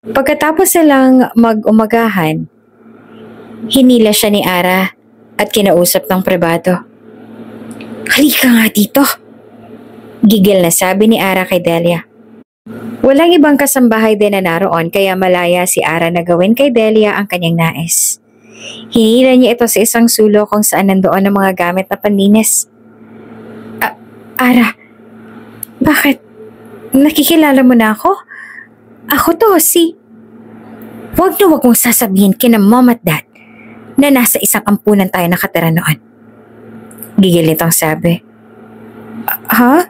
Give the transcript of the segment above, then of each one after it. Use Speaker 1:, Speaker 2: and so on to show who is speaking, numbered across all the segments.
Speaker 1: Pagkatapos silang mag-umagahan, hinila siya ni Ara at kinausap ng pribado. "Halika nga dito," gigil na sabi ni Ara kay Delia. Walang ibang kasambahay din na naroon kaya malaya si Ara na gawin kay Delia ang kanyang nais. Hinila niya ito sa isang sulo kung saan nandoon ang mga gamit na panlinis. Ara, bakit? Nakikilala mo na ako? Ako to, si... Huwag mong sasabihin kina mom at dad na nasa isang ampunan tayo nakatira noon. Gigil nitong sabi. Ha?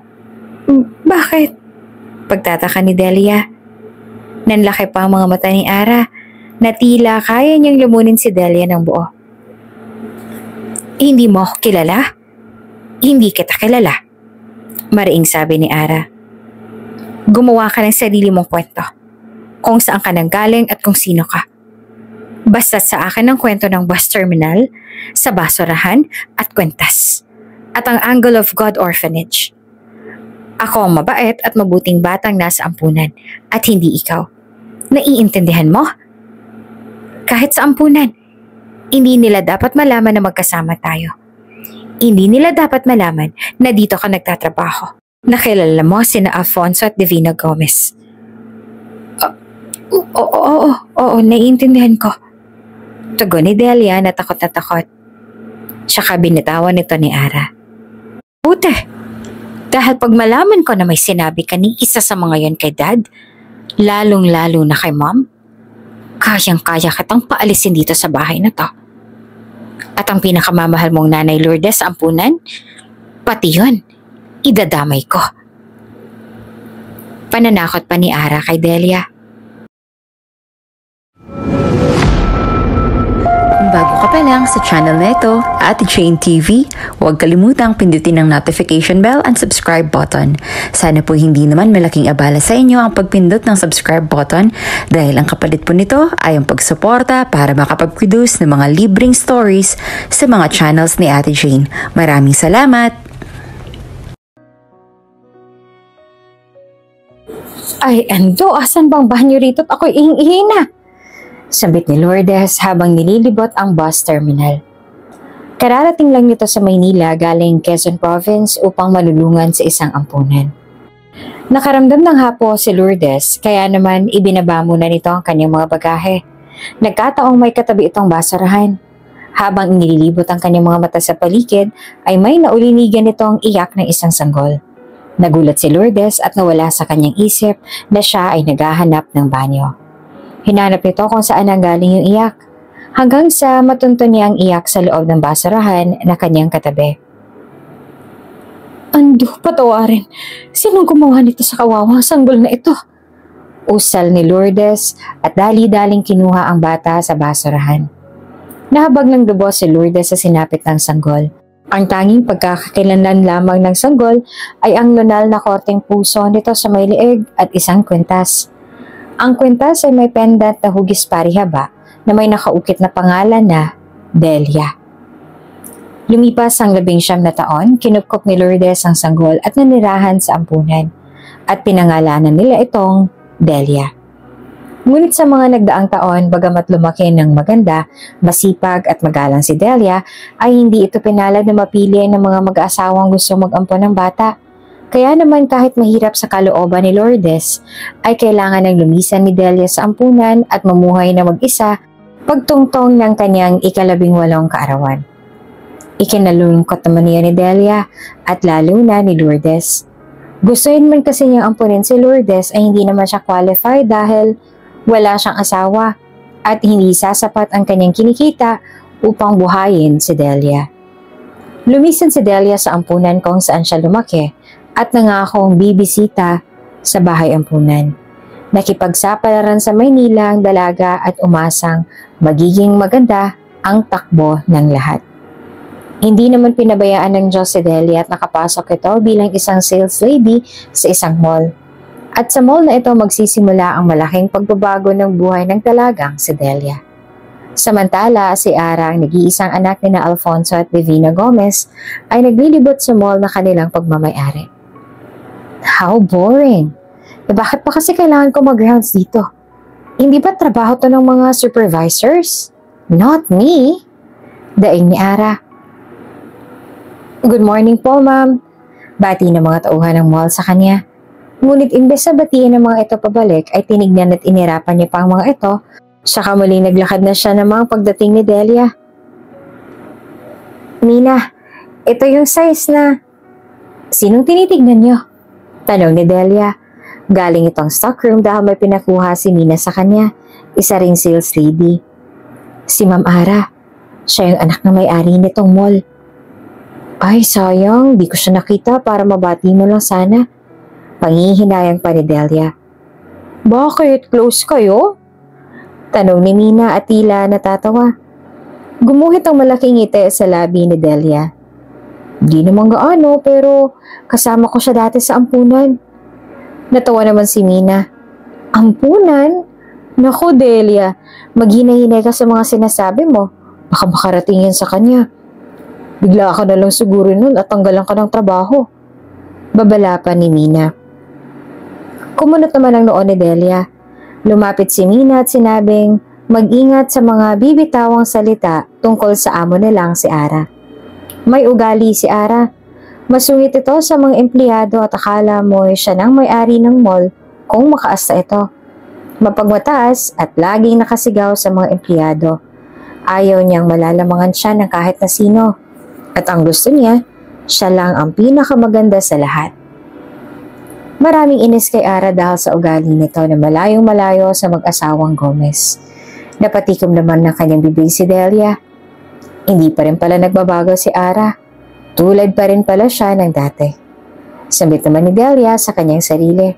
Speaker 1: Bakit? Pagtataka ni Delia. Nanlaki pa ang mga mata ni Ara na tila kaya niyang lumunin si Delia ng buo. Hindi mo ako kilala? Hindi kita kilala. Mariing sabi ni Ara. Gumawa ka ng sarili mong kwento. Kung saan ka nanggaling at kung sino ka. Basta sa akin ang kwento ng bus terminal, sa basurahan at kwentas. At ang Angle of God Orphanage. Ako ang mabait at mabuting batang nasa ampunan at hindi ikaw. Naiintindihan mo? Kahit sa ampunan, hindi nila dapat malaman na magkasama tayo. Hindi nila dapat malaman na dito ka nagtatrabaho. Nakilala mo sina Alfonso at Divina Gomez. Oo, naiintindihan ko. Tugon ni Delia na takot na takot. Tsaka binitawan nito ni Ara. Buti, dahil pag malaman ko na may sinabi ka ni isa sa mga yon kay Dad, lalong-lalo na kay Mom, kayang-kaya kitang paalisin dito sa bahay na to. At ang pinakamamahal mong nanay Lourdes sa ampunan, pati yun, idadamay ko. Pananakot pa ni Ara kay Delia.
Speaker 2: Kung bago ka pa lang sa channel na ito, Ate Jane TV, huwag kalimutang pindutin ang notification bell and subscribe button. Sana po hindi naman malaking abala sa inyo ang pagpindot ng subscribe button dahil ang kapalit po nito ay ang pagsuporta para makapag-produce ng mga libreng stories sa mga channels ni Ate Jane. Maraming salamat!
Speaker 1: Ay, Ando, asan bang banyo rito at ako'y ihing-ihi na? Sabit ni Lourdes habang nililibot ang bus terminal. Kararating lang nito sa Maynila galing Quezon Province upang malulungan sa isang ampunan. Nakaramdam ng hapo si Lourdes kaya naman ibinaba muna nito ang kanyang mga bagahe. Nagkataong may katabi itong basurahan. Habang inililibot ang kanyang mga mata sa paligid ay may naulinigan nitong iyak ng isang sanggol. Nagulat si Lourdes at nawala sa kanyang isip na siya ay naghahanap ng banyo. Hinanap nito kung saan nanggaling yung iyak, hanggang sa matunto niya ang iyak sa loob ng basurahan na kanyang katabi. Ando, patawarin. Sinong gumawa nito sa kawawang sanggol na ito? Usal ni Lourdes at dali-daling kinuha ang bata sa basurahan. Nahabag ng dugo si Lourdes sa sinapit ng sanggol. Ang tanging pagkakakilanlan lamang ng sanggol ay ang lunal na korteng puso nito sa may leeg at isang kwintas. Ang kwintas ay may pendant na hugis parihaba na may nakaukit na pangalan na Delia. Lumipas ang 19 na taon, kinupkop ni Lourdes ang sanggol at nanirahan sa ampunan at pinangalanan nila itong Delia. Ngunit sa mga nagdaang taon, bagamat lumaki ng maganda, masipag at magalang si Delia, ay hindi ito pinalad na mapili ng mga mag-aasawang gusto mag-ampon ng bata. Kaya naman kahit mahirap sa kalooban ni Lourdes, ay kailangan ng lumisan ni Delia sa ampunan at mamuhay na mag-isa pagtungtong ng kanyang 18 kaarawan. Ikinalulungkot naman niya ni Delia at lalo na ni Lourdes. Gustuin man kasi niyang ampunin si Lourdes ay hindi naman siya qualified dahil wala siyang asawa at hindi sasapat ang kanyang kinikita upang buhayin si Delia. Lumisan si Delia sa ampunan kung saan siya lumaki at nangakong bibisita sa bahay ampunan. Nakipagsapalaran sa Maynila ang dalaga at umasang magiging maganda ang takbo ng lahat. Hindi naman pinabayaan ng Diyos si Delia at nakapasok ito bilang isang sales lady sa isang mall. At sa mall na ito magsisimula ang malaking pagbabago ng buhay ng dalagang si Delia. Samantala, si Ara, ang nag-iisang anak ni na Alfonso at Divina Gomez, ay naglilibot sa mall na kanilang pagmamayari. How boring! Bakit pa kasi kailangan ko mag-rounds dito? Hindi ba trabaho to ng mga supervisors? Not me. Daing ni Ara. Good morning po, ma'am. Bati ng mga tauhan ng mall sa kanya. Ngunit imbes na batiin ng mga ito pabalik ay tinignan at inirapan niya pa ang mga ito, saka muling naglakad na siya namang pagdating ni Delia. Nina, ito yung size na... Sinong tinitignan niyo? Tanong ni Delia. Galing itong stockroom dahil may pinakuha si Nina sa kanya, isa ring sales lady. Si Ma'am Ara, siya yung anak na may-ari nitong mall. Ay sayang, di ko siya nakita para mabati mo lang sana. Pangihinayang pa ni Delia. Bakit? Close kayo? Tanong ni Nina at tila natatawa. Gumuhit ang malaking ngiti sa labi ni Delia. Di naman gaano pero kasama ko siya dati sa ampunan. Natawa naman si Nina. Ampunan? Naku Delia, maghinay-hinay ka sa mga sinasabi mo. Baka makarating yan sa kanya. Bigla ka na lang siguro nun at tanggalan ka ng trabaho. Babala pa ni Nina. Kumunot naman ang noon ni Delia. Lumapit si Nina at sinabing mag-ingat sa mga bibitawang salita tungkol sa amo nilang si Ara. May ugali si Ara. Masungit ito sa mga empleyado at akala mo siya nang may-ari ng mall kung makaasta ito. Mapagmataas at laging nakasigaw sa mga empleyado. Ayaw niyang malalamangan siya ng kahit na sino. At ang gusto niya, siya lang ang pinakamaganda sa lahat. Maraming inis kay Ara dahil sa ugali nito na malayong malayo sa mag-asawang Gomez. Napatikom naman ng kanyang bibig si Delia. Hindi pa rin pala nagbabago si Ara. Tulad pa rin pala siya ng dati. Sambit naman ni Delia sa kanyang sarili.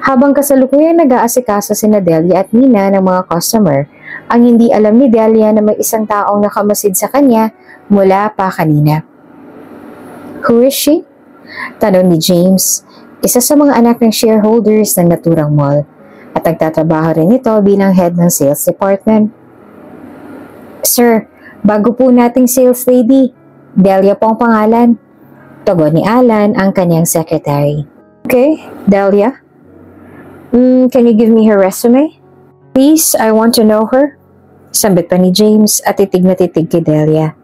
Speaker 1: Habang kasalukuyang nag-aasikaso sina Delia at Nina ng mga customer, ang hindi alam ni Delia na may isang taong nakamasid sa kanya mula pa kanina. Who is she? Tanong ni James, isa sa mga anak ng shareholders ng naturang mall at nagtatrabaho rin ito bilang head ng sales department. Sir, bago po nating sales lady, Delia po ang pangalan. Tugon ni Alan ang kanyang secretary. Okay, Delia? Can you give me her resume? Please, I want to know her. Sambit pa ni James at titig na titig kay Delia.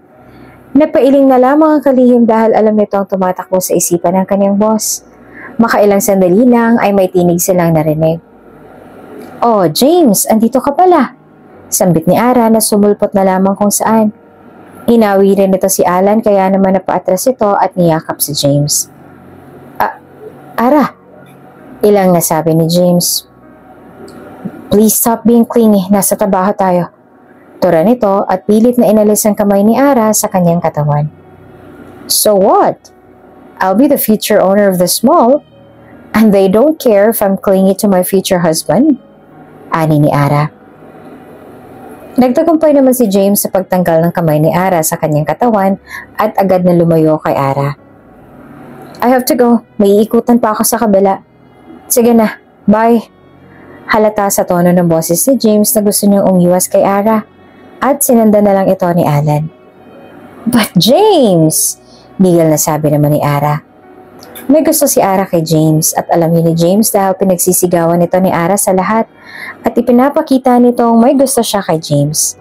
Speaker 1: Napailing na lamang ang kalihim dahil alam nito ang tumatakbo sa isipan ng kanyang boss. Makailang sandali lang ay may tinig silang narinig. Oh, James, andito ka pala. Sambit ni Ara na sumulpot na lamang kung saan. Hinawi rin ito si Alan kaya naman napaatras ito at niyakap si James. Ara, ilang nasabi ni James. Please stop being clingy, nasa trabaho tayo. Tura nito at pilit na inalis ang kamay ni Ara sa kanyang katawan. So what? I'll be the future owner of this mall and they don't care if I'm clingy to my future husband? Ani ni Ara. Nagtagumpay naman si James sa pagtanggal ng kamay ni Ara sa kanyang katawan at agad na lumayo kay Ara. I have to go. May iikutan pa ako sa kabila. Sige na. Bye. Halata sa tono ng boses ni James na gusto niyang umiwas kay Ara at sinanda na lang ito ni Alan. But James! Bigel na sabi naman ni Ara. May gusto si Ara kay James at alam niya ni James dahil pinagsisigawan nito ni Ara sa lahat at ipinapakita nitong may gusto siya kay James.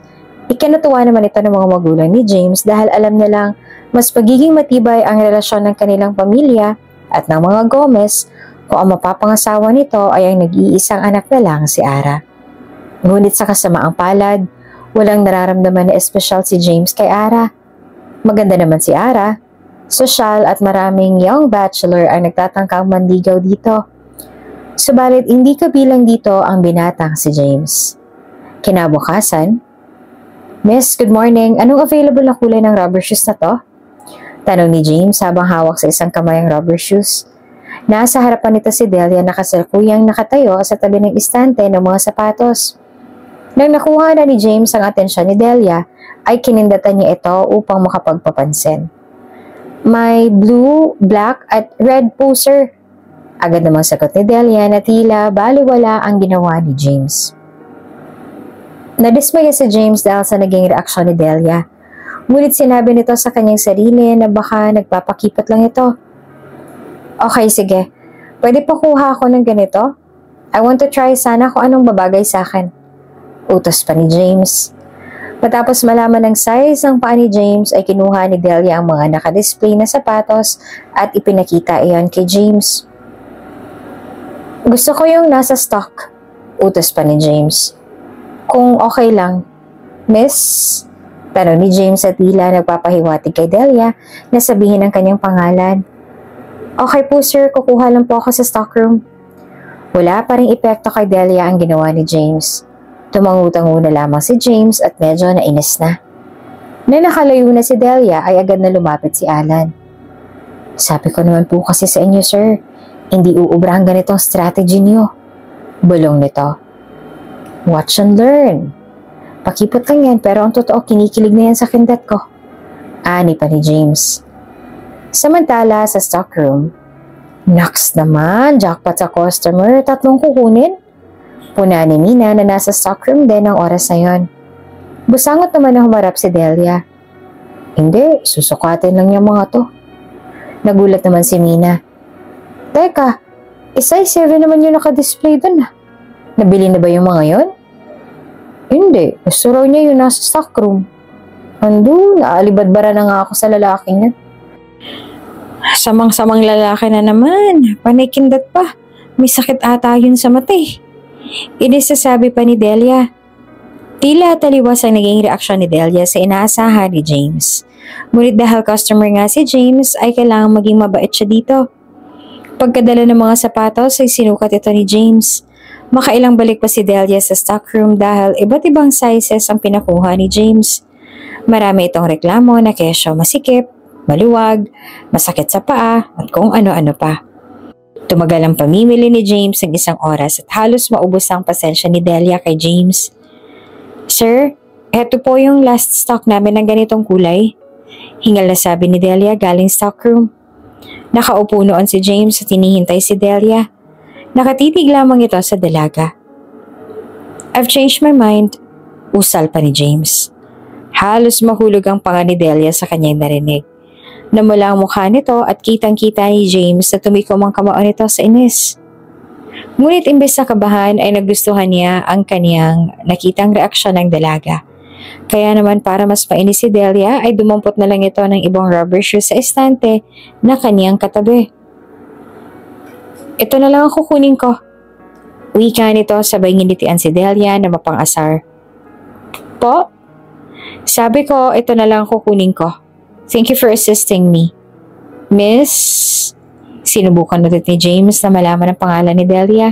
Speaker 1: Ikinatuwa naman ito ng mga magulang ni James dahil alam nilang mas pagiging matibay ang relasyon ng kanilang pamilya at ng mga Gomez kung ang mapapangasawa nito ay ang nag-iisang anak na lang si Ara. Ngunit sa kasamaang palad, walang nararamdaman na espesyal si James kay Ara. Maganda naman si Ara. Sosyal at maraming young bachelor ang nagtatangkang manligaw dito. Subalit hindi kabilang dito ang binatang si James. Kinabukasan, Miss, good morning. Anong available na kulay ng rubber shoes na to? Tanong ni James habang hawak sa isang kamay ang rubber shoes. Nasa harapan nito si Delia na kasalukuyang nakatayo sa tabi ng istante ng mga sapatos. Nang nakuha na ni James ang atensyon ni Delia, ay kinindatan niya ito upang makapagpapansin. May blue, black at red po, sir. Agad namang sagot ni Delia na tila baliwala ang ginawa ni James. Nadismaya si James dahil sa naging reaksyon ni Delia. Ngunit sinabi nito sa kanyang sarili na baka nagpapakipot lang ito. Okay, sige. Pwede pa kuha ako ng ganito? I want to try sana kung anong babagay sa akin. Utos pa ni James. Matapos malaman ng size ng paa ni James ay kinuha ni Delia ang mga nakadisplay na sapatos at ipinakita iyon kay James. Gusto ko yung nasa stock, utos pa ni James. Kung okay lang, Miss? Tanong ni James at tila nagpapahiwatig kay Delia na sabihin ang kanyang pangalan. Okay po sir, kukuha lang po ako sa stockroom. Wala pa ring epekto kay Delia ang ginawa ni James. Tumangutango na lamang si James at medyo nainis na. Na nakalayo na si Delia ay agad na lumapit si Alan. Sabi ko naman po kasi sa inyo sir, hindi uubra ang ganitong strategy niyo. Bulong nito. Watch and learn. Pakipot lang yan pero ang totoo kinikilig na yan sa kindat ko. Ani pa ni James. Samantala sa stockroom, Naks naman, jackpot sa customer, 3 kukunin. Puna ni Mina na nasa stockroom din ang oras na yon. Busangot naman na humarap si Delia. Hindi, susukatin lang yung mga to. Nagulat naman si Mina. Teka, size 7 naman yung nakadisplay dun ah. Nabili na ba yung mga yon? Hindi, gusto raw niya yung nasa stockroom. Ando, naalibadbara na nga ako sa lalaking yan. Samang-samang lalaki na naman. Panikindat pa. May sakit ata yun sa mata eh. Inisasabi pa ni Delia. Tila taliwas ang naging reaksyon ni Delia sa inaasahan ni James. Ngunit dahil customer nga si James ay kailangang maging mabait siya dito. Pagkadala ng mga sapatos ay sinukat ito ni James. Makailang balik pa si Delia sa stockroom dahil iba't ibang sizes ang pinakuha ni James. Marami itong reklamo na kesyo masikip, maluwag, masakit sa paa at kung ano-ano pa. Tumagal ang pamimili ni James ng 1 oras at halos maubos ang pasensya ni Delia kay James. Sir, eto po yung last stock namin ng ganitong kulay. Hingal na sabi ni Delia galing stockroom. Nakaupo noon si James at hinihintay si Delia. Nakatitig lamang ito sa dalaga. I've changed my mind, usal pa ni James. Halos mahulog ang panga ni Delia sa kanyang narinig. Namula ang mukha nito at kitang-kita ni James na tumikom ang kamao nito sa inis. Ngunit imbes na kabahan ay nagustuhan niya ang kaniyang nakitang reaksyon ng dalaga. Kaya naman para mas mainis si Delia ay dumampot na lang ito ng ibang rubber shoes sa estante na kaniyang katabi. Ito na lang ang kukunin ko. Wika nito sabay nginitian si Delia na mapang-asar. Po? Sabi ko ito na lang ang kukunin ko. Thank you for assisting me. Miss? Sinubukan ulit ni James na malaman ang pangalan ni Delia.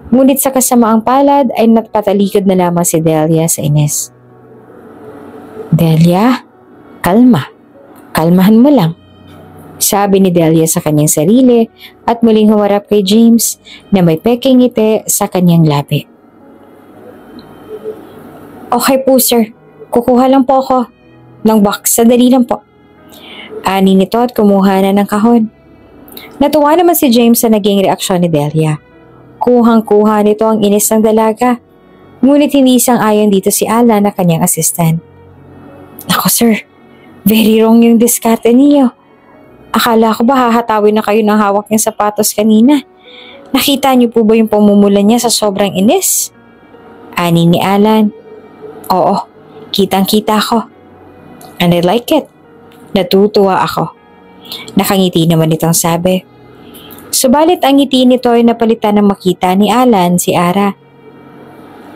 Speaker 1: Ngunit sa kasamaang palad ay napatalikod na lamang si Delia sa inis. Delia, kalma. Kalmahan mo lang. Sabi ni Delia sa kanyang sarili at muling humarap kay James na may peking ngiti sa kanyang labi. Okay po sir, kukuha lang po ako ng box, sadali lang po. Ani nito at kumuha na ng kahon. Natuwa naman si James sa naging reaksyon ni Delia. Kuhang-kuha nito ang inis ng dalaga. Ngunit hindi sang-ayon dito si Alan na kanyang assistant. Ako sir, very wrong yung diskarte niyo. Akala ko ba hahatawin na kayo ng hawak niyang sapatos kanina? Nakita niyo po ba yung pamumula niya sa sobrang inis? Ani ni Alan. Oo, kitang-kita ko. And I like it. Natutuwa ako. Nakangiti naman itong sabi. Subalit ang ngiti nito ay napalitan ng makita ni Alan si Ara.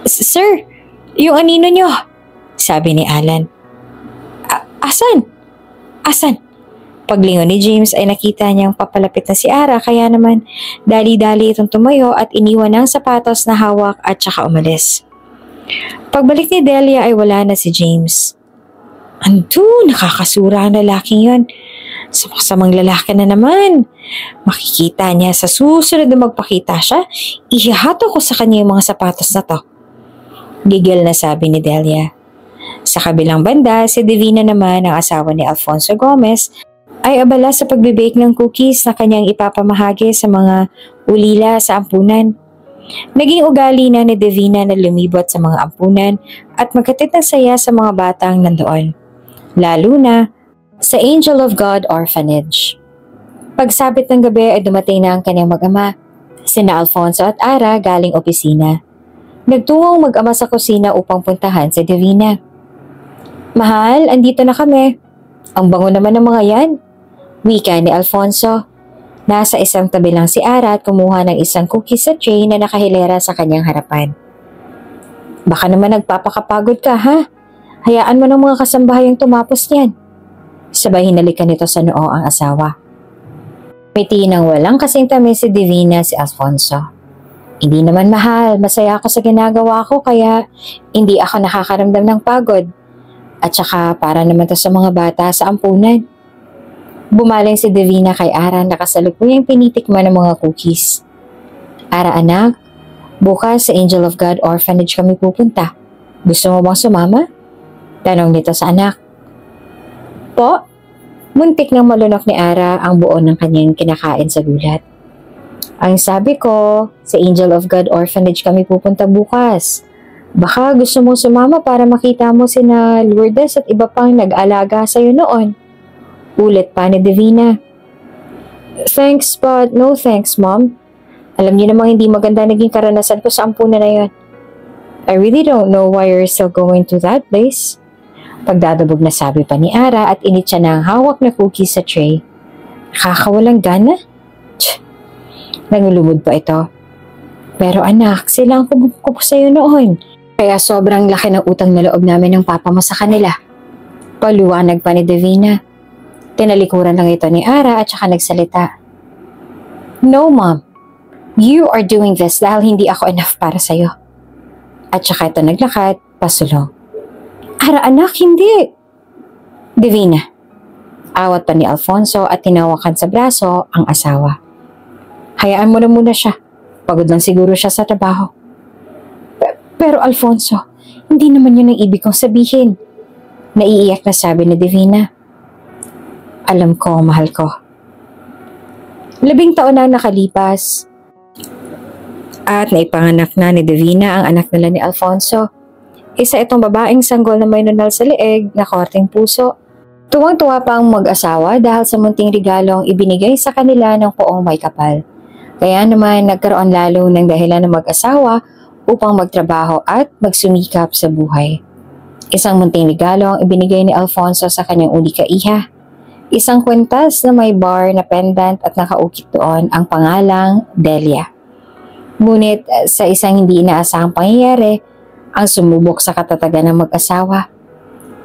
Speaker 1: Sir, yung anino nyo, sabi ni Alan. Asan? Asan? Paglingon ni James ay nakita niyang papalapit na si Ara kaya naman dali-dali itong tumayo at iniwan ang sapatos na hawak at saka umalis. Pagbalik ni Delia ay wala na si James. Ando, nakakasura ang lalaking yon. Samang lalaki na naman. Makikita niya sa susunod na magpakita siya, ihahato ko sa kanya yung mga sapatos na to. Gigil na sabi ni Delia. Sa kabilang banda, si Divina naman, ang asawa ni Alfonso Gomez, ay abala sa pagbibake ng cookies na kanyang ipapamahagi sa mga ulila sa ampunan. Naging ugali na ni Divina na lumibot sa mga ampunan at magkatid ng saya sa mga batang nandoon. Lalo na sa Angel of God Orphanage. Pagsabit ng gabi ay dumating na ang kanyang mag-ama. sina Alfonso at Ara galing opisina. Nagtungong mag-ama sa kusina upang puntahan si Divina. Mahal, andito na kami. Ang bango naman ng mga yan. Wika ni Alfonso. Nasa isang tabi lang si Ara at kumuha ng isang cookies sa tray na nakahilera sa kanyang harapan. Baka naman nagpapakapagod ka, ha? Hayaan mo ng mga kasambahayang tumapos niyan. Sabay hinalikan nito sa noo ang asawa. Miti nang walang kasing tamis si Divina si Alfonso. Hindi naman mahal, masaya ako sa ginagawa ko kaya hindi ako nakakaramdam ng pagod. At saka para naman to sa mga bata sa ampunan. Bumaling si Divina kay Ara na kasalukuyang tinitikman ng mga cookies. Ara anak, bukas sa Angel of God Orphanage kami pupunta. Gusto mo bang sumama? Tanong nito sa anak. Po? Muntik nang malunok ni Ara ang buo ng kanyang kinakain sa gulat. Ang sabi ko, sa Angel of God Orphanage kami pupunta bukas. Baka gusto mo sumama para makita mo sina Lourdes at iba pang nag-alaga sa'yo noon. Ulit pa ni Divina. Thanks but no thanks, Mom. Alam niyo namang hindi maganda naging karanasan ko sa ampunan na yun. I really don't know why you're still going to that place. Pagdadabog na sabi pa ni Ara at init siya ng hawak na cookies sa tray. Nakakawalang gana? Nangulumod pa ito. Pero anak, sila ang kumukup sa'yo noon. Kaya sobrang laki ng utang na loob namin ng papa mo sa kanila. Paluwanag pa ni Divina. Tinalikuran lang ito ni Ara at saka nagsalita. No, Mom. You are doing this dahil hindi ako enough para sa'yo. At saka ito naglakad, pasulong. Ara anak, hindi. Divina. Awat pa ni Alfonso at tinawakan sa braso ang asawa. Hayaan mo na muna siya. Pagod lang siguro siya sa trabaho. Pero Alfonso, hindi naman yun ang ibig kong sabihin. Naiiyak na sabi ni Divina. Alam ko, mahal ko. 11 taon na nakalipas. At naipanganak na ni Divina ang anak nila ni Alfonso. Isa itong babaeng sanggol na may nunal sa leeg na korteng puso. Tuwang-tuwa pa ang mag-asawa dahil sa munting regalong ibinigay sa kanila ng poong may kapal. Kaya naman nagkaroon lalo ng dahilan ng mag-asawa upang magtrabaho at magsumikap sa buhay. Isang munting regalo ang ibinigay ni Alfonso sa kanyang uli kaiha. Isang kwintas na may bar na pendant at nakaukit doon ang pangalang Delia. Ngunit sa isang hindi inaasahang pangyayari, ang sumubok sa katatagan ng mag-asawa.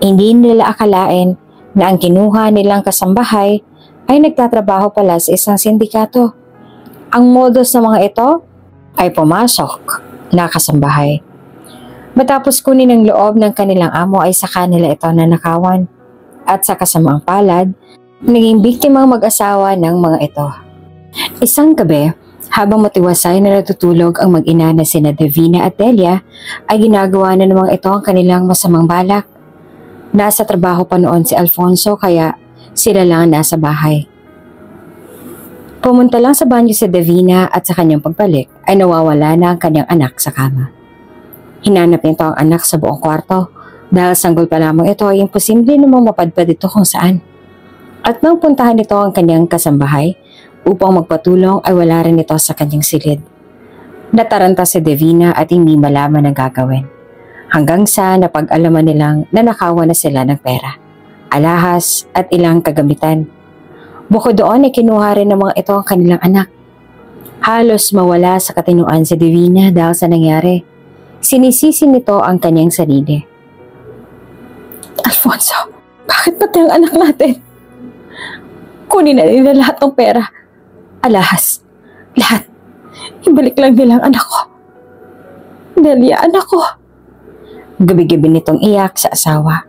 Speaker 1: Hindi nila akalain na ang kinuha nilang kasambahay ay nagtatrabaho pala sa isang sindikato. Ang modus ng mga ito ay pumasok na kasambahay. Matapos kunin ang loob ng kanilang amo ay sa kanila ito nanakawan. At sa kasamaang palad, naging biktima ang mag-asawa ng mga ito. Isang gabi, habang matiwasay na natutulog ang mag-ina na sina Divina at Delia, ay ginagawa na ng mga ito ang kanilang masamang balak. Nasa trabaho pa noon si Alfonso kaya sila lang nasa bahay. Pumunta lang sa banyo si Divina at sa kanyang pagbalik ay nawawala na ang kanyang anak sa kama. Hinanap nito ang anak sa buong kwarto dahil sanggol pa lamang ito ay imposible namang mapadpad ito kung saan. At nang puntahan nito ang kanyang kasambahay upang magpatulong ay wala rin ito sa kanyang silid. Nataranta si Divina at hindi malaman ang gagawin. Hanggang sa napag-alaman nilang nanakawan na sila ng pera, alahas at ilang kagamitan. Bukod doon ay kinuha rin ng mga ito ang kanilang anak. Halos mawala sa katinuan si Divina dahil sa nangyari. Sinisisi nito ang kanyang sarili. Alfonso, bakit pati ang anak natin? Kunin na nila lahat ng pera. Alahas, lahat. Ibalik lang nila ang anak ko. Delia, anak ko. Gabi-gabi nitong iyak sa asawa.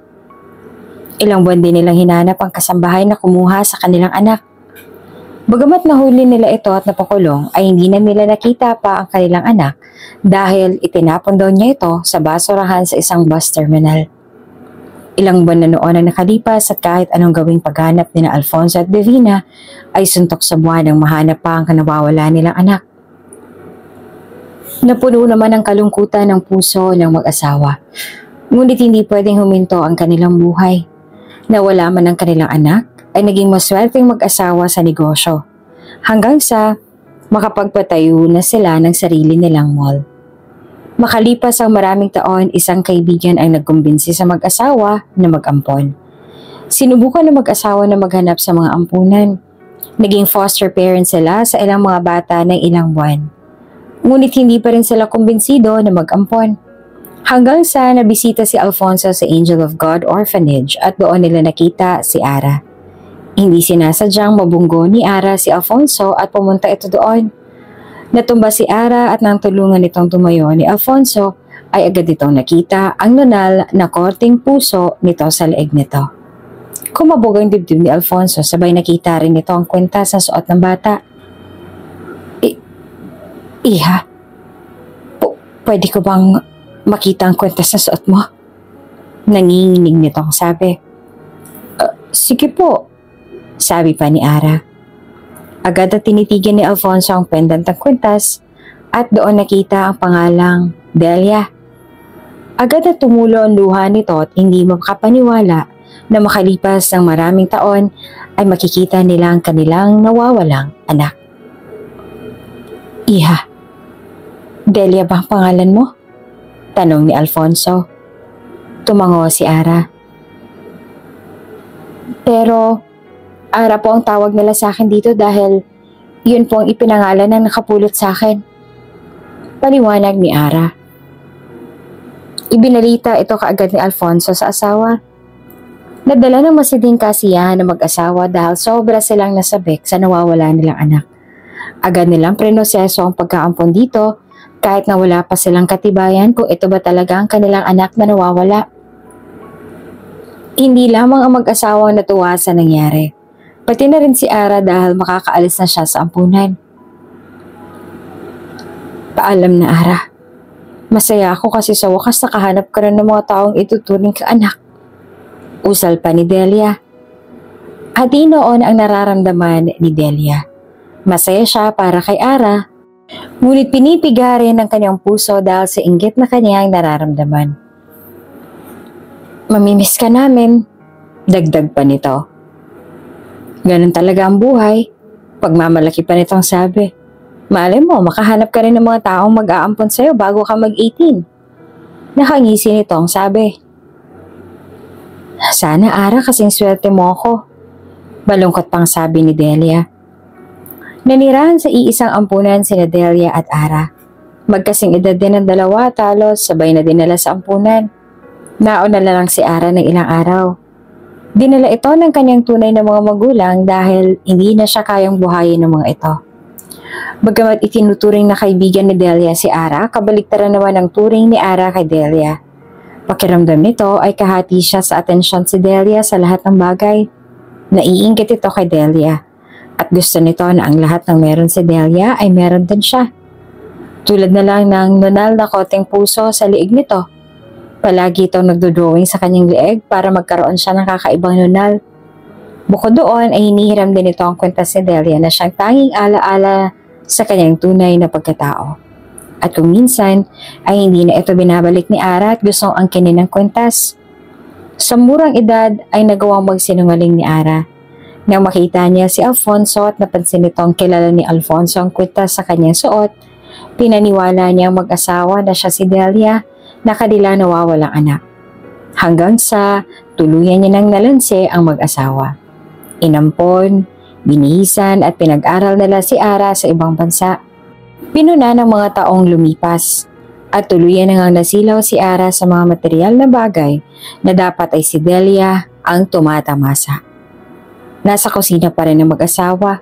Speaker 1: Ilang buwan din nilang hinanap ang kasambahay na kumuha sa kanilang anak. Bagamat nahuli nila ito at napakulong, ay hindi na nila nakita pa ang kanilang anak dahil itinapon daw niya ito sa basurahan sa isang bus terminal. Ilang buwan na noon ang nakalipas at kahit anong gawing paghanap ni Alfonso at Divina ay suntok sa buwan ng mahanap pa ang kanawawala nilang anak. Napuno naman ang kalungkutan ng puso ng mag-asawa, ngunit hindi pwedeng huminto ang kanilang buhay. Nawala man ang kanilang anak, ay naging maswerteng mag-asawa sa negosyo. Hanggang sa makapagpatayo na sila ng sarili nilang mall. Makalipas ang maraming taon, isang kaibigan ang nagkumbinsi sa mag-asawa na mag-ampon. Sinubukan ng mag-asawa na maghanap sa mga ampunan. Naging foster parents sila sa ilang mga bata ng ilang buwan. Ngunit hindi pa rin sila kumbinsido na mag-ampon. Hanggang sa nabisita si Alfonso sa Angel of God Orphanage at doon nila nakita si Ara. Hindi sinasadyang mabunggo ni Ara si Alfonso at pumunta ito doon. Natumba si Ara at nang tulungan nitong tumayo ni Alfonso ay agad itong nakita ang nunal na korteng puso nito sa leeg nito. Kumabog ang dibdib ni Alfonso, sabay nakita rin nito ang kwintas sa suot ng bata. Iha, pwede ko bang makita ang kwintas sa suot mo? Nanginginig nitong sabi. Sige po, sabi pa ni Ara. Agad na tinitigan ni Alfonso ang pendant ng kwintas at doon nakita ang pangalang Delia. Agad na tumulo ang luha nito at hindi makapaniwala na makalipas ng maraming taon ay makikita nila ang kanilang nawawalang anak. Iha, Delia ba ang pangalan mo? Tanong ni Alfonso. Tumango si Ara. Pero Ara po ang tawag nila sa akin dito dahil yun po ang ipinangalan ng nakapulot sa akin. Paliwanag ni Ara. Ibinalita ito kaagad ni Alfonso sa asawa. Nadala ng masiding kasiyahan ng mag-asawa dahil sobra silang nasabik sa nawawala nilang anak. Agad nilang prenoseso ang pagkaampon dito kahit na wala pa silang katibayan kung ito ba talaga ang kanilang anak na nawawala. Hindi lamang ang mag-asawa natuwa sa nangyari. Pati na rin si Ara dahil makakaalis na siya sa ampunan. Paalam na Ara. Masaya ako kasi sa wakas nakahanap ka rin ng mga taong ituturing ka anak. Usal pa ni Delia. At noon ang nararamdaman ni Delia. Masaya siya para kay Ara. Ngunit pinipiga rin ang kanyang puso dahil sa inggit na kanyang nararamdaman. Mamimiss ka namin. Dagdag pa nito. Ganun talaga ang buhay. Pagmamalaki pa nitong sabi. Malay mo, makahanap ka rin ng mga taong mag-aampon sa'yo bago ka mag-18. Nakangisi nitong sabi. Sana Ara kasing swerte mo ako. Balungkot pang sabi ni Delia. Nanirahan sa iisang ampunan sina Delia at Ara. Magkasing edad din ang dalawa, talos sabay na dinala sa ampunan. Nauna na lang si Ara ng ilang araw. Dinala ito ng kanyang tunay na mga magulang dahil hindi na siya kayang buhayin ng mga ito. Bagamat itinuturing na kaibigan ni Delia si Ara, kabaliktaran naman ang turing ni Ara kay Delia. Pakiramdam nito ay kahati siya sa atensyon si Delia sa lahat ng bagay. Naiinggit ito kay Delia at gusto nito na ang lahat ng meron si Delia ay meron din siya. Tulad na lang ng nunal na koteng puso sa liig nito. Palagi itong nagdodrawing sa kanyang leeg para magkaroon siya ng kakaibang nunal. Bukod doon ay hinihiram din ito ang kwintas ni Delia na siyang tanging ala-ala sa kanyang tunay na pagkatao. At kung minsan ay hindi na ito binabalik ni Ara at gustong angkinin ng kwintas. Sa murang edad ay nagawang magsinungaling ni Ara. Nang makita niya si Alfonso at napansin nitong kilala ni Alfonso ang kwintas sa kanyang suot, pinaniwala niya ang mag-asawa na siya si Delia na kanila nawawalang anak. Hanggang sa tuluyan niya nang nalanse ang mag-asawa. Inampon, binihisan at pinag-aral nila si Ara sa ibang bansa. Pinuna ng mga taong lumipas at tuluyan na ngang nasilaw si Ara sa mga material na bagay na dapat ay si Delia ang tumatamasa. Nasa kusina pa rin ang mag-asawa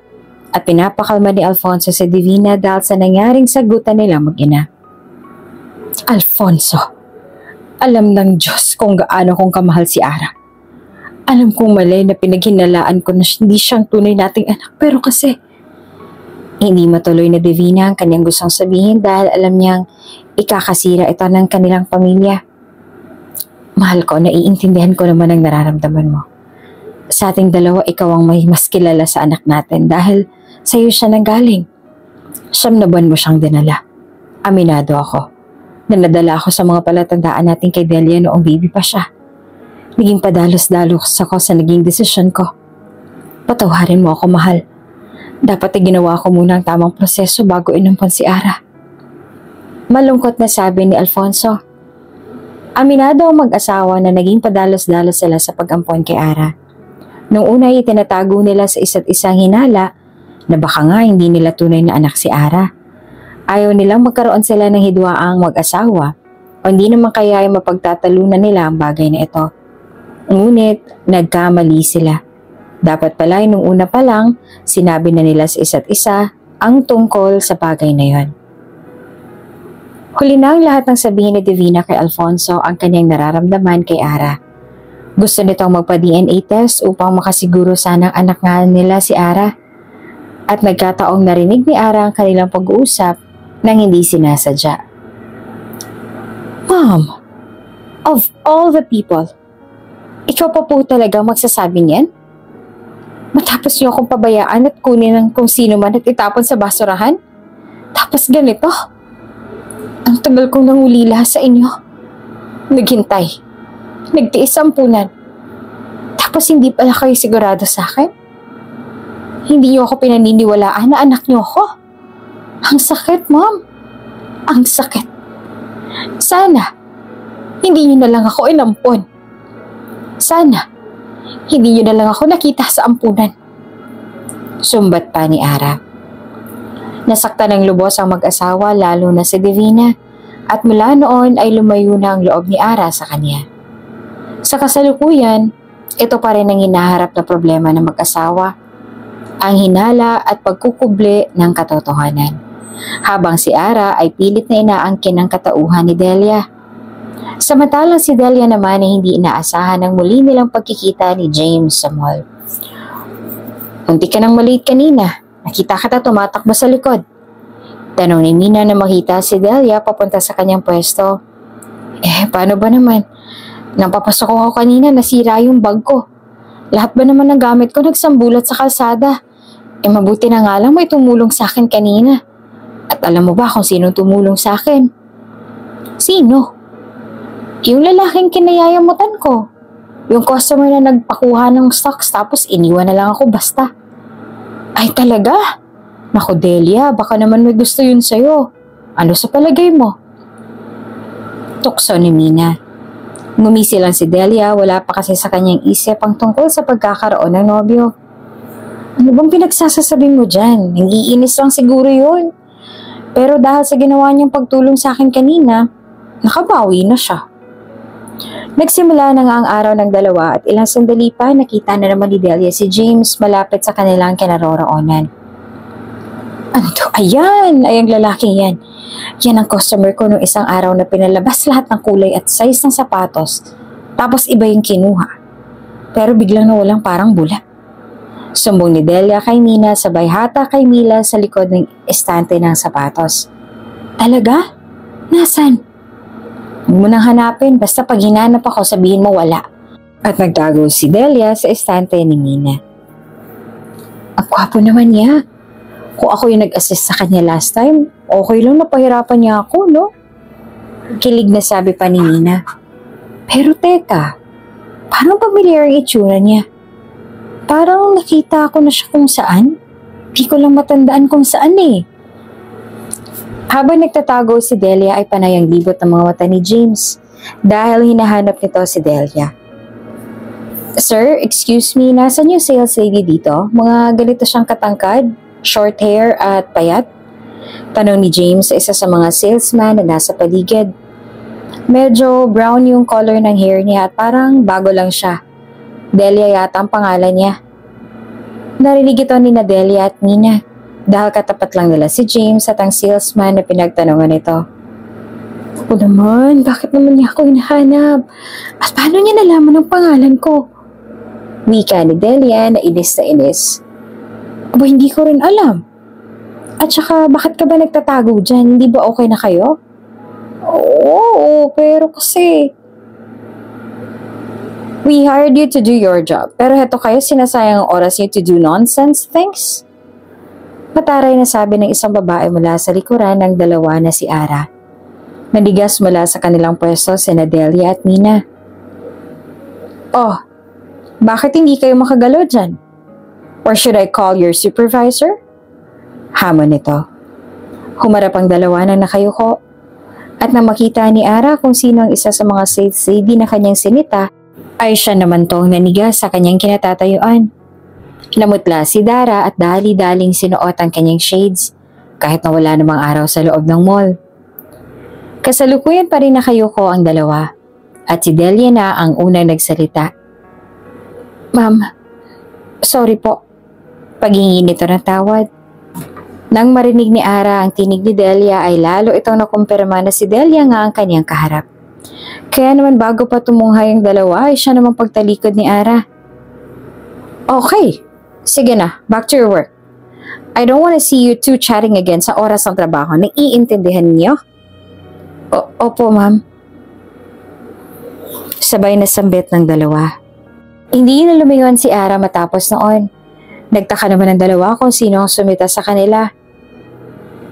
Speaker 1: at pinapakalma ni Alfonso si Divina dahil sa nangyaring sagutan nila mag-ina. Alfonso, alam ng Diyos kung gaano kong kamahal si Ara. Alam kong mali na pinaghinalaan ko na hindi siyang tunay nating anak pero kasi hindi matuloy na Divina ang kanyang gustong sabihin dahil alam niyang ikakasira ito ng kanilang pamilya. Mahal ko, naiintindihan ko naman ang nararamdaman mo. Sa ating dalawa, ikaw ang may mas kilala sa anak natin dahil sa iyo siya nanggaling. 9 na buwan mo siyang dinala. Aminado ako. Nadala ako sa mga palatandaan natin kay Delia noong baby pa siya. Naging padalos-dalos ako sa naging desisyon ko. Patawarin mo ako, mahal. Dapat ay ginawa ko muna ang tamang proseso bago inampon si Ara. Malungkot na sabi ni Alfonso. Aminado ang mag-asawa na naging padalos-dalos sila sa pag-ampon kay Ara. Nung una ay itinatago nila sa isa't isang hinala na baka nga hindi nila tunay na anak si Ara. Ayaw nilang magkaroon sila ng hidwaang mag-asawa o hindi naman kaya ay mapagtatalunan nila ang bagay na ito. Ngunit nagkamali sila. Dapat pala nung una pa lang sinabi na nila sa isa't isa ang tungkol sa bagay na yon. Huli na ang lahat ng sabihin ni Divina kay Alfonso ang kanyang nararamdaman kay Ara. Gusto nitong magpa-DNA test upang makasiguro sanang anak nga nila si Ara. At nagkataong narinig ni Ara ang kanilang pag-uusap nang hindi sinasadya. Mom, of all the people, ikaw pa po talaga magsasabi niyan? Matapos niyo akong pabayaan at kunin ng kung sino man at itapon sa basurahan? Tapos ganito? Ang tagal kong nangulila sa inyo. Naghintay. Nagtiis ampunan. Tapos hindi pala kayo sigurado sa akin? Hindi niyo ako pinaniniwalaan na anak niyo ako? Ang sakit, Mom. Ang sakit. Sana, hindi niyo na lang ako inampon. Sana, hindi niyo na lang ako nakita sa ampunan. Sumbat pa ni Ara. Nasaktan ng lubos ang mag-asawa lalo na si Divina at mula noon ay lumayo na ang loob ni Ara sa kanya. Sa kasalukuyan, ito pa rin ang hinaharap na problema ng mag-asawa, ang hinala at pagkukubli ng katotohanan. Habang si Ara ay pilit na inaangkin ang katauhan ni Delia. Samantalang si Delia naman ay hindi inaasahan ang muli nilang pagkikita ni James sa mall. Unti ka nang maliit kanina, nakita kita tumatakbo sa likod. Tanong ni Mina na makita si Delia papunta sa kanyang pwesto. Paano ba naman? Nang papasok ako kanina, nasira yung bag ko. Lahat ba naman ng gamit ko nagsambulat sa kalsada? Mabuti na nga lang may tumulong sa akin kanina. At alam mo ba kung sinong tumulong sa akin? Sino? Yung lalaking kinayayamutan ko. Yung customer na nagpakuha ng stocks tapos iniwan na lang ako basta. Ay talaga? Naku Delia, baka naman may gusto yun sa'yo. Ano sa palagay mo? Tukso ni Mina. Ngumisi lang si Delia, wala pa kasi sa kanyang isip ang tungkol sa pagkakaroon ng nobyo. Ano bang pinagsasasabi mo dyan? Nangiinis lang siguro yun. Pero dahil sa ginawa niyang pagtulong sa akin kanina, nakabawi na siya. Nagsimula na nga ang araw ng dalawa at ilang sandali pa nakita na naman ni Delia si James malapit sa kanilang kinaroroonan. Ano to? Ayan! Ay ang lalaking yan. Yan ang customer ko nung isang araw na pinalabas lahat ng kulay at size ng sapatos. Tapos iba yung kinuha. Pero biglang nawalang parang bulat. Sumbong ni Delia kay Mina sabay hata kay Mila sa likod ng estante ng sapatos. Talaga? Nasaan? Huwag mo nang hanapin, basta pag hinanap ako sabihin mo wala. At nagtago si Delia sa estante ni Mina. Ang gwapo naman niya. Kung ako yung nag-assist sa kanya last time, okay lang napahirapan niya ako, no? Kilig na sabi pa ni Mina. Pero teka, parang familiar ang itsura niya. Parang nakita ko na siya kung saan. Di ko lang matandaan kung saan eh. Habang nagtatago si Delia ay panayang libot ang mga mata ni James dahil hinahanap nito si Delia. Sir, excuse me, nasan yung sales lady dito? Mga ganito siyang katangkad, short hair at payat? Tanong ni James sa isa sa mga salesman na nasa paligid. Medyo brown yung color ng hair niya at parang bago lang siya. Delia yata ang pangalan niya. Narinig ito ni Delia at Mina. Dahil katapat lang nila si James at ang salesman na pinagtanungan ito. O naman, bakit naman niya ako hinahanap? At paano niya nalaman ang pangalan ko? Wika ni Delia na inis na inis. Aba, hindi ko rin alam. At saka, bakit ka ba nagtatago dyan? Hindi ba okay na kayo? Oo, pero kasi... We hired you to do your job, pero heto kayo sinasayang ang oras niyo to do nonsense things? Mataray na sabi ng isang babae mula sa likuran ng dalawa na si Ara. Nadigas mula sa kanilang pwesto sina Delia at Mina. Oh, bakit hindi kayo makagalaw dyan? Or should I call your supervisor? Hamon nito. Humarap ang dalawa na nakayuko at nang makita ni Ara kung sino ang isa sa mga shady na kanyang sinita, ay siya naman tong naniga sa kanyang kinatatayuan. Namutla si Dara at dali-daling sinuot ang kanyang shades kahit na wala namang araw sa loob ng mall. Kasalukuyan pa rin nakayuko ang dalawa at si Delia na ang unang nagsalita. Ma'am, sorry po. Paghingi nito ng tawad. Nang marinig ni Ara ang tinig ni Delia ay lalo itong nakumpirma na si Delia nga ang kanyang kaharap. Kaya naman bago pa tumunghay ang dalawa ay siya namang pagtalikod ni Ara. Okay, sige na, back to your work. I don't want to see you two chatting again sa oras ng trabaho. Naiintindihan niyo? Opo, ma'am. Sabay na sambit ng dalawa. Hindi na lumingon si Ara matapos noon. Nagtaka naman ang dalawa kung sino ang sumita sa kanila.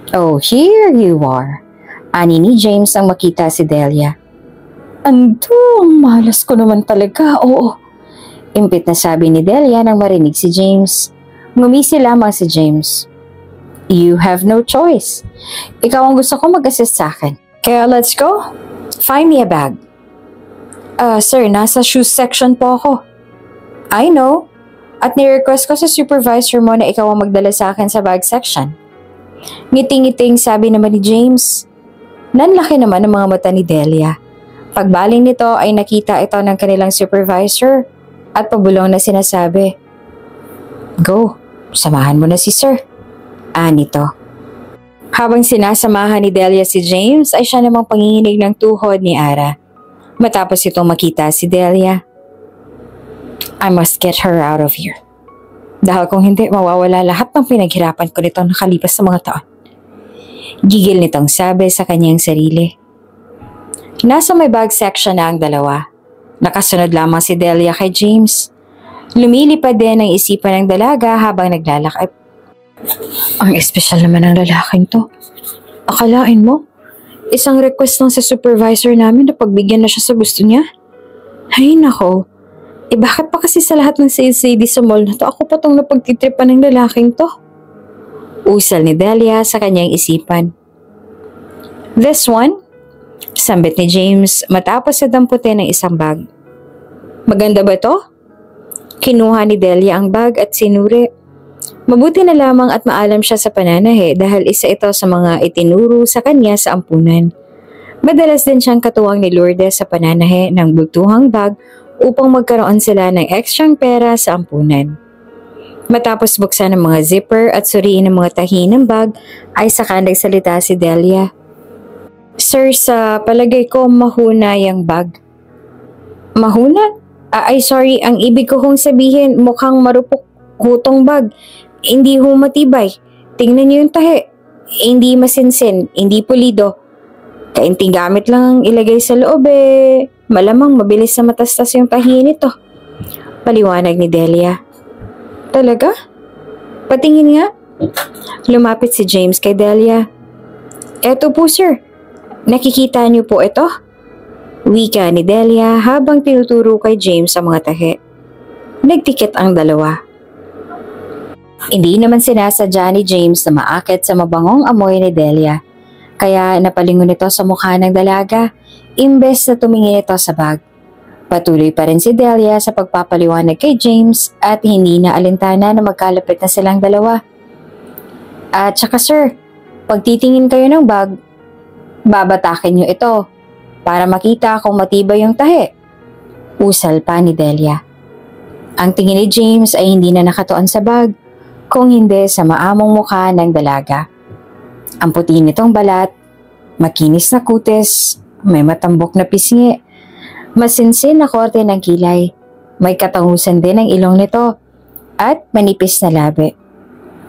Speaker 1: Oh, here you are. Ani ni James nang makita si Delia. Ang malas ko naman talaga, oo. Impit na sabi ni Delia nang marinig si James. Ngumisi lamang si James. You have no choice. Ikaw ang gusto ko mag-assist sa akin. Kaya let's go. Find me a bag. Sir, nasa shoes section po ako. I know. At ni-request ko sa supervisor mo na ikaw ang magdala sa akin sa bag section. Ngiting-ngiting sabi naman ni James. Nanlaki naman ang mga mata ni Delia. Pagbaling nito ay nakita ito ng kanilang supervisor at pabulong na sinasabi. Go, samahan mo na si sir. Nito. Habang sinasamahan ni Delia si James ay siya namang panginginig ng tuhod ni Ara. Matapos itong makita si Delia. I must get her out of here. Dahil kung hindi, mawawala lahat ng pinaghirapan ko nito nakalipas sa mga taon. Gigil nitong sabi sa kanyang sarili. Nasa may bag section na ang dalawa. Nakasunod lamang si Delia kay James. Lumilipad din ang isipan ng dalaga habang naglalakad. Ang espesyal naman ng lalaking to. Akalain mo, isang request lang sa supervisor namin na pagbigyan na siya sa gusto niya? Ay nako. Bakit pa kasi sa lahat ng sales-lady sa mall na to ako pa tong napagtitripan ng lalaking to? Usal ni Delia sa kanyang isipan. This one? Sambit ni James matapos sa damputin ng isang bag. Maganda ba to? Kinuha ni Delia ang bag at sinuri. Mabuti na lamang at maalam siya sa pananahe dahil isa ito sa mga itinuro sa kanya sa ampunan. Madalas din siyang katuwang ni Lourdes sa pananahe ng bultuhang bag upang magkaroon sila ng ekstrang pera sa ampunan. Matapos buksan ang mga zipper at suriin ang mga tahi ng bag, ay saka nagsalita si Delia. Sir, sa palagay ko mahuna yung bag. Mahuna? Sorry, ang ibig ko kong sabihin mukhang marupok hutong bag. Hindi ho matibay. Tingnan niyo yung tahi. Hindi masinsin, hindi pulido. Kainting gamit lang ang ilagay sa loob Malamang mabilis na matastas yung tahi nito. Paliwanag ni Delia. Talaga? Patingin nga. Lumapit si James kay Delia. Eto po sir. Nakikita niyo po ito? Wika ni Delia habang tinuturo kay James ang mga tahi. Nagtikit ang dalawa. Hindi naman sinasadya ni James na maakit sa mabangong amoy ni Delia. Kaya napalingon ito sa mukha ng dalaga, imbes na tumingin ito sa bag. Patuloy pa rin si Delia sa pagpapaliwanag kay James at hindi na alintana na magkalapit na silang dalawa. At saka sir, pag titingin kayo ng bag, babatakin niyo ito para makita kung matibay yung tahi. Usal pa ni Delia. Ang tingin ni James ay hindi na nakatuon sa bag, kung hindi sa maamong mukha ng dalaga. Ang puti nitong balat, makinis na kutis, may matambok na pisngi, masinsin na korte ng kilay, may katangusan din ang ilong nito, at manipis na labi.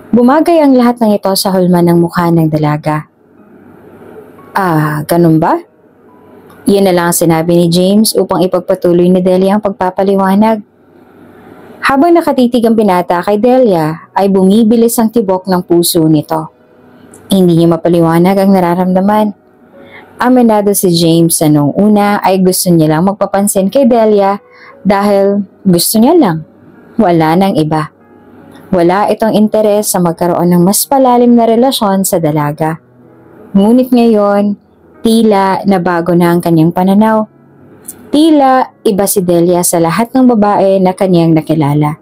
Speaker 1: Bumagay ang lahat ng ito sa hulma ng mukha ng dalaga. Ganun ba? Iyan na lang ang sinabi ni James upang ipagpatuloy ni Delia ang pagpapaliwanag. Habang nakatitig ang binata kay Delia, ay bumibilis ang tibok ng puso nito. Hindi niya mapaliwanag ang nararamdaman. Aminado si James na noong una ay gusto niya lang magpapansin kay Delia dahil gusto niya lang. Wala nang iba. Wala itong interes sa magkaroon ng mas palalim na relasyon sa dalaga. Ngunit ngayon, tila nabago na ang kanyang pananaw. Tila iba si Delia sa lahat ng babae na kanyang nakilala.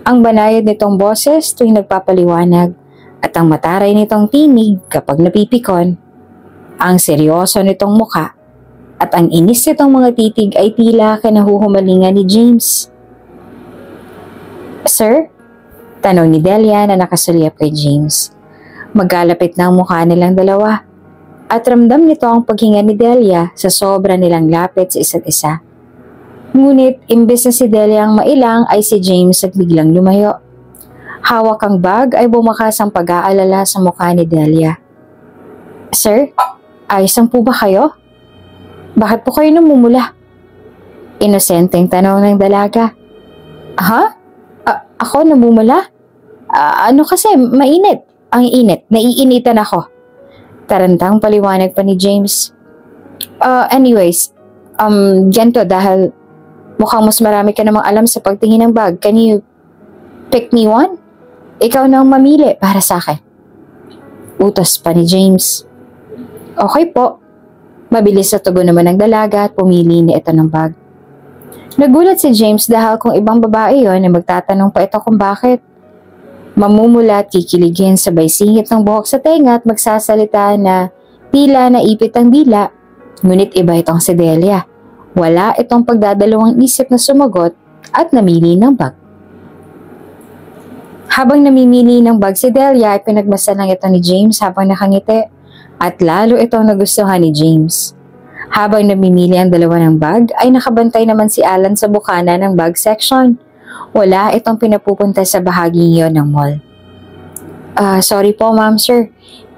Speaker 1: Ang banayad nitong boses tuwing nagpapaliwanag at ang mataray nitong tinig kapag napipikon. Ang seryoso nitong muka at ang inis nitong mga titig ay tila kinahuhumalingan ni James. "Sir?" tanong ni Delia na nakasulyap kay James. Magkalapit na ang mukha nilang dalawa at ramdam nito ang paghinga ni Delia sa sobra nilang lapit sa isa't isa. Ngunit imbes na si Delia ang mailang ay si James at biglang lumayo. Hawak ang bag ay bumakas ang pag-aalala sa mukha ni Delia. "Sir? Ayos lang po ba kayo? Bakit po kayo namumula?" Inosenteng tanong ng dalaga. "Ha? Ako namumula? Ano kasi, mainit. Ang init, naiinitan ako." Tarantang paliwanag pa ni James. Anyways, ganito dahil mukhang mas marami ka namang alam sa pagtingin ng bag. Can you pick me one? Ikaw na ang mamili para sa akin. Utos pa ni James. "Okay po." Mabilis na tugon naman ng dalaga at pumili ni ito ng bag. Nagulat si James dahil kung ibang babae yon ay magtatanong pa ito kung bakit. Mamumula at kikiligin sabay singit ng buhok sa tenga at magsasalita na tila naipit ang dila. Ngunit iba itong si Delia. Wala itong pagdadalawang isip na sumagot at namili ng bag. Habang namimili ng bag si Delia ay pinagmasdan lang ito ni James habang nakangiti at lalo itong nagustuhan ni James. Habang namimili ang dalawa ng bag ay nakabantay naman si Alan sa bukana ng bag section. Wala itong pinapupunta sa bahaging iyon ng mall. Sorry po ma'am sir,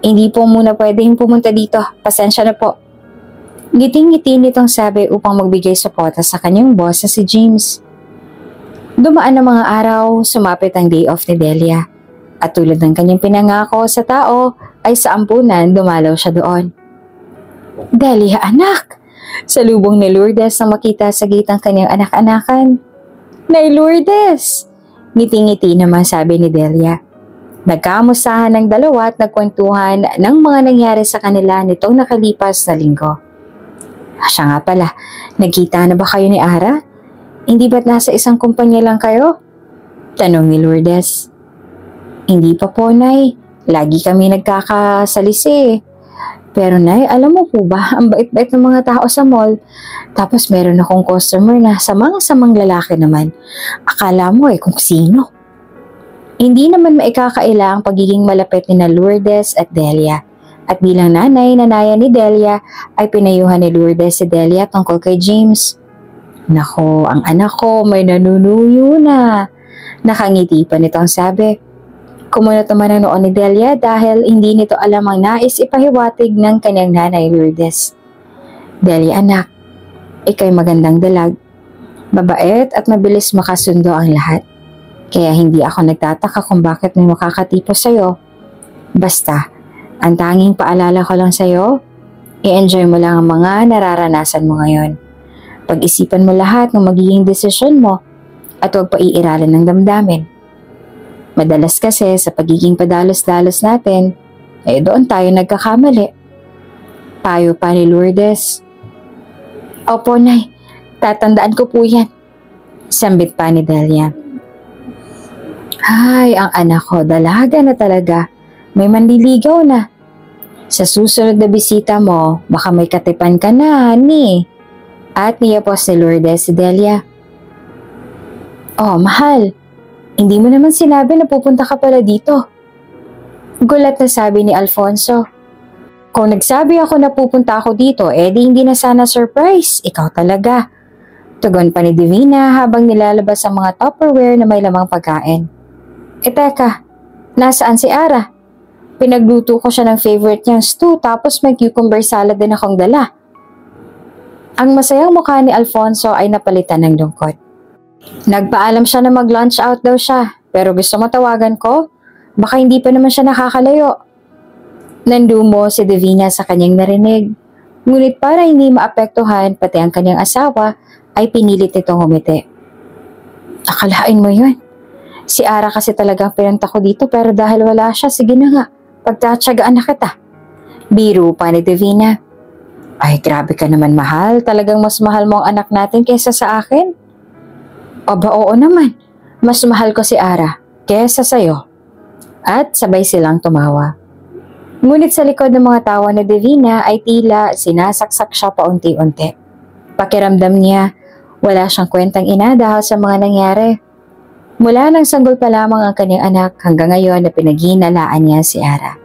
Speaker 1: hindi po muna pwedeng pumunta dito, pasensya na po." Ngiting-ngiti nitong sabi upang magbigay suporta sa kanyang boss na si James. Dumaan ang mga araw, sumapit ang day off ni Delia. At tulad ng kanyang pinangako sa tao, ay sa ampunan dumalaw siya doon. "Delia anak!" Salubong ni Lourdes na makita sa gitang kanyang anak-anakan. "Nay Lourdes!" Ngiti-ngiti naman sabi ni Delia. Nagkamustahan ng dalawa at nagkwentuhan ng mga nangyari sa kanila nitong nakalipas na linggo. Siya nga pala, nagkita na ba kayo ni Ara? Hindi ba't nasa isang kumpanya lang kayo? Tanong ni Lourdes. "Hindi pa po, Nay. Lagi kami nagkakasalisi. Pero Nay, alam mo po ba, ang bait-bait ng mga tao sa mall. Tapos meron akong customer na samang-samang lalaki naman. Akala mo kung sino." Hindi naman maikakaila ang pagiging malapit ni na Lourdes at Delia. At bilang nanay-nanaya ni Delia, ay pinayuhan ni Lourdes si Delia tungkol kay James. "Nako, ang anak ko may nanunuyo na." Nakangiti pa nitong sabi. Kumunot naman ang noon ni Delia dahil hindi nito alam ang nais ipahiwatig ng kanyang nanay Lourdes. "Delia anak, ikay magandang dalag. Mabait at mabilis makasundo ang lahat. Kaya hindi ako nagtataka kung bakit may makakatipo sa'yo. Basta, ang tanging paalala ko lang sa'yo, i-enjoy mo lang ang mga nararanasan mo ngayon. Pag-isipan mo lahat ng magiging desisyon mo at huwag pa iiralan ng damdamin. Madalas kasi sa pagiging padalos-dalos natin, doon tayo nagkakamali." Payo pa ni Lourdes. "Opo, Nay. Tatandaan ko po yan." Sambit pa ni Delia. "Ay, ang anak ko, dalaga na talaga. May manliligaw na. Sa susunod na bisita mo, baka may katipan ka na, ni." At niyapos ni Lourdes si Delia. "Oh, mahal. Hindi mo naman sinabi na pupunta ka pala dito." Gulat na sabi ni Alfonso. "Kung nagsabi ako na pupunta ako dito, di hindi na sana surprise. Ikaw talaga." Tugon pa ni Divina habang nilalabas ang mga Tupperware na may lamang pagkain. Teka, nasaan si Ara? Pinagluto ko siya ng favorite niyang stew tapos may cucumber salad din akong dala." Ang masayang mukha ni Alfonso ay napalitan ng lungkot. Nagpaalam siya na mag-lunch out daw siya, pero gusto mo tawagan ko? Baka hindi pa naman siya nakakalayo. Nandumo si Divina sa kanyang narinig. Ngunit para hindi maapektuhan pati ang kanyang asawa, ay pinilit nitong humiti. "Akalain mo yun? Si Ara kasi talagang pinunta ko dito pero dahil wala siya, sige na nga, pagtatsagaan na kita. Biro pa ni Divina. Ay, grabe ka naman mahal. Talagang mas mahal mo ang anak natin kaysa sa akin? Aba, oo naman. Mas mahal ko si Ara kaysa sa'yo. At sabay silang tumawa. Ngunit sa likod ng mga tawa ni Divina ay tila sinasaksak siya paunti-unti. Pakiramdam niya, wala siyang kwentang ina dahil sa mga nangyari. Mula nang sanggol pa lamang ang kanyang anak hanggang ngayon na pinaghihinalaan niya si Ara.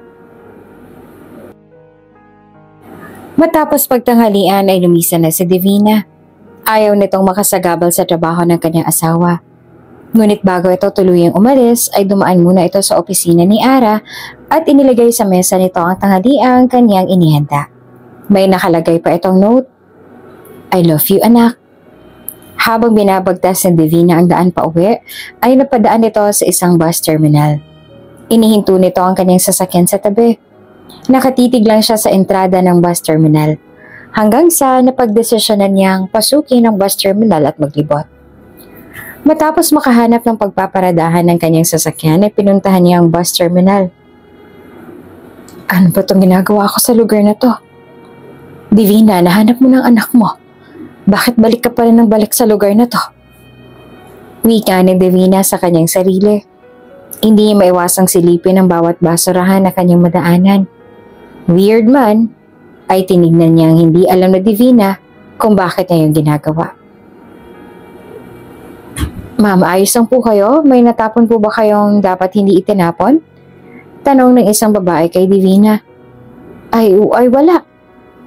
Speaker 1: Matapos pagtanghalian ay lumisan na si Divina. Ayaw nitong makasagabal sa trabaho ng kanyang asawa. Ngunit bago ito tuluyang umalis ay dumaan muna ito sa opisina ni Ara at inilagay sa mesa nito ang tanghaliang kanyang inihanda. May nakalagay pa itong note, I love you anak. Habang binabagtas ni Divina ang daan pa uwi, ay napadaan ito sa isang bus terminal. Inihinto nito ang kanyang sasakyan sa tabi. Nakatitig lang siya sa entrada ng bus terminal hanggang sa napagdesisyonan niyang pasukin ang bus terminal at maglibot. Matapos makahanap ng pagpaparadahan ng kanyang sasakyan ay pinuntahan niya ang bus terminal. Ano ba itong ginagawa ko sa lugar na to? Divina, nahanap mo ng anak mo. Bakit balik ka pa rin ng balik sa lugar na to? Wika ni Divina sa kanyang sarili. Hindi niya maiwasang silipin ang bawat basurahan na kanyang madaanan. Weird man, ay tinignan niyang hindi alam na Divina kung bakit niya yung ginagawa. Ma'am, ayos lang po kayo? May natapon po ba kayong dapat hindi itinapon? Tanong ng isang babae kay Divina. Ay wala.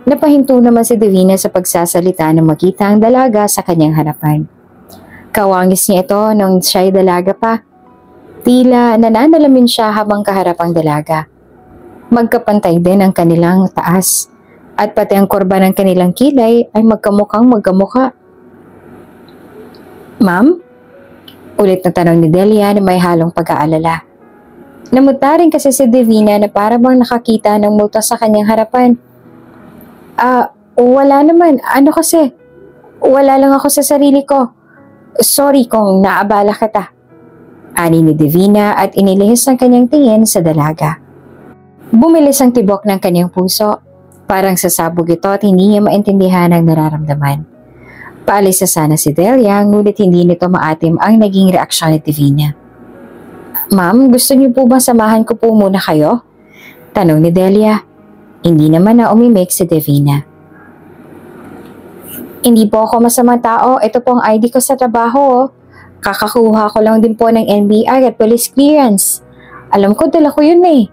Speaker 1: Napahinto naman si Divina sa pagsasalita nang makita ang dalaga sa kanyang harapan. Kawangis niya ito nung siya'y dalaga pa. Tila nananalamin siya habang kaharap ang dalaga. Magkapantay din ang kanilang taas at pati ang kurba ng kanilang kilay ay magkamukhang magkamukha. Ma'am? Ulit na tanong ni Delia na may halong pag-aalala. Namuta rin kasi si Divina na para bang nakakita ng multo sa kanyang harapan. Wala naman. Ano kasi? Wala lang ako sa sarili ko. Sorry kung naabala kita. Ani ni Divina at inilihis ang kanyang tingin sa dalaga. Bumilis ang tibok ng kanyang puso. Parang sasabog ito at hindi niya maintindihan ang nararamdaman. Paalis na sana si Delia, ngunit hindi nito maatim ang naging reaksyon ni Divina. Ma'am, gusto niyo po ba samahan ko po muna kayo? Tanong ni Delia. Hindi naman na umimik si Divina. Hindi po ako masamang tao. Ito po ang ID ko sa trabaho. Kakakuha ko lang din po ng NBI at police clearance. Alam ko, dala ko yun eh.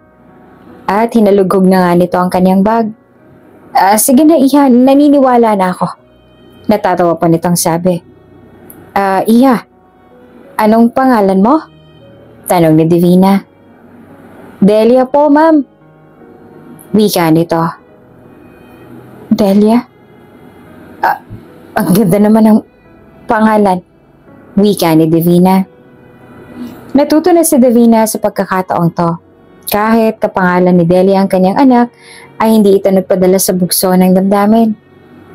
Speaker 1: At hinalugog na nga nito ang kanyang bag. Sige na Iha, naniniwala na ako. Natatawa pa nitong sabi. Iha, anong pangalan mo? Tanong ni Divina. Delia po, ma'am. Wika nito. Delia? Ang ganda naman ng pangalan. Wika ni Divina. Natuto na si Divina sa pagkakataong to. Kahit kapangalan ni Delia ang kanyang anak, ay hindi ito nagpadala sa bugso ng damdamin.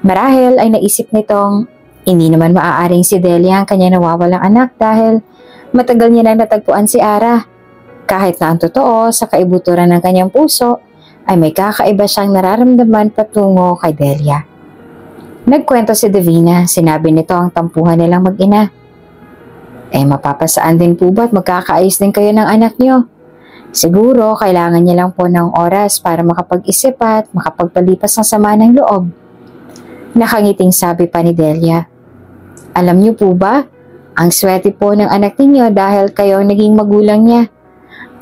Speaker 1: Marahil ay naisip nitong hindi naman maaaring si Delia ang kanyang nawawalang anak dahil matagal niya na natagpuan si Ara. Kahit na ang totoo sa kaibuturan ng kanyang puso, ay may kakaiba siyang nararamdaman patungo kay Delia. Nagkwento si Divina, sinabi nito ang tampuhan nilang mag-ina. Mapapasaan din po ba't magkakaayos din kayo ng anak niyo? Siguro kailangan niya lang po ng oras para makapag-isip at makapagpalipas ng sama ng loob. Nakangiting sabi pa ni Delia. Alam niyo po ba, ang swerte po ng anak ninyo dahil kayo ang naging magulang niya.